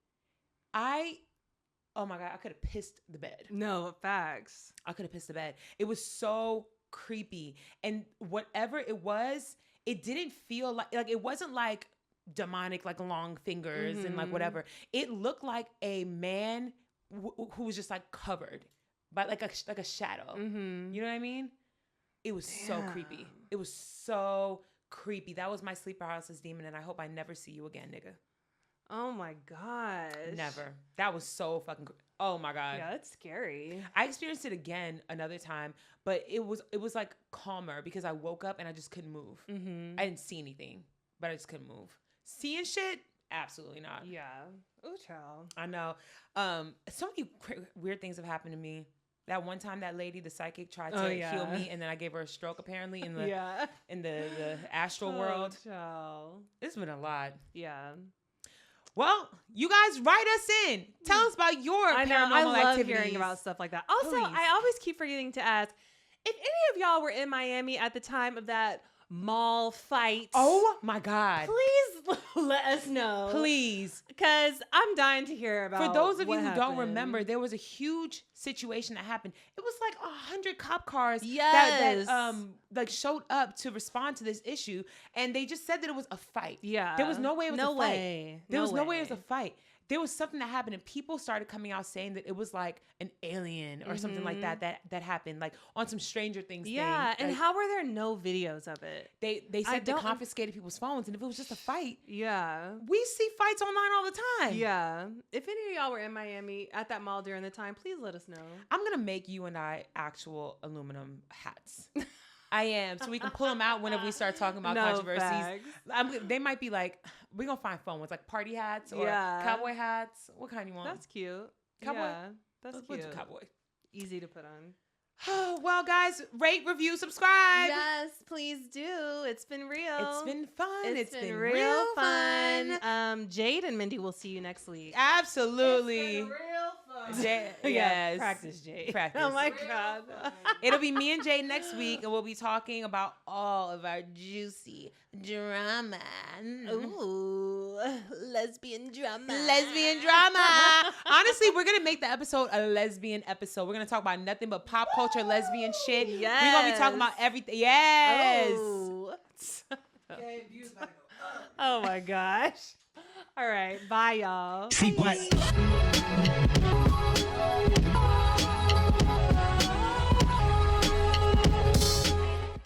Oh my God, I could have pissed the bed. No, facts. I could have pissed the bed. It was so creepy. And whatever it was, it didn't feel like it wasn't like demonic, like long fingers and like whatever. It looked like a man who was just like covered by like a shadow. You know what I mean? It was so creepy. It was so creepy. That was my sleep paralysis demon, and I hope I never see you again, nigga. Oh my gosh. Never. That was so fucking oh my God. Yeah, that's scary. I experienced it again another time, but it was like calmer because I woke up and I just couldn't move. I didn't see anything, but I just couldn't move. Seeing shit? Absolutely not. Yeah. Ooh, child. I know. So many weird things have happened to me. That one time that lady, the psychic, tried to heal me, and then I gave her a stroke apparently in the in the astral world. Child. It's been a lot. Yeah. Well, you guys write us in. Tell us about your paranormal I love activities. hearing about stuff like that. Also, Please. I always keep forgetting to ask if any of y'all were in Miami at the time of that mall fight. Oh my God. Please let us know. Please. Because I'm dying to hear about For those of what you who happened. don't remember, there was a huge situation that happened. It was like 100 cop cars Yes. that like showed up to respond to this issue, and they just said that it was a fight. Yeah. There was no way it was a fight. Way. There was no way it was a fight. There was something that happened, and people started coming out saying that it was like an alien or something like that happened, like on some Stranger Things thing. Yeah, and like, how were there no videos of it? they said they confiscated people's phones, and if it was just a fight, Yeah. we see fights online all the time. Yeah. If any of y'all were in Miami at that mall during the time, please let us know. I'm gonna make you and I actual aluminum hats. I am, so we can pull them out whenever we start talking about controversies. They might be like, we're gonna find fun ones like party hats or cowboy hats. What kind you want? That's cute. Cowboy? Yeah, that's Let's cute. do cowboy. Easy to put on. Well, guys, rate, review, subscribe. Yes, please do. It's been real. It's been fun. It's been real fun. Jade and Mindy will see you next week. Absolutely. It's been real fun. Yes. Practice, Jade. Practice. Oh my Real God. fun. It'll be me and Jay next week, and we'll be talking about all of our juicy drama. Ooh, lesbian drama. Lesbian drama. Honestly, we're gonna make the episode a lesbian episode. We're gonna talk about nothing but pop culture, lesbian shit. Yes. We're gonna be talking about everything. Yes. Oh. Okay, views about to go up. Oh my gosh. All right. Bye, y'all. CWatt.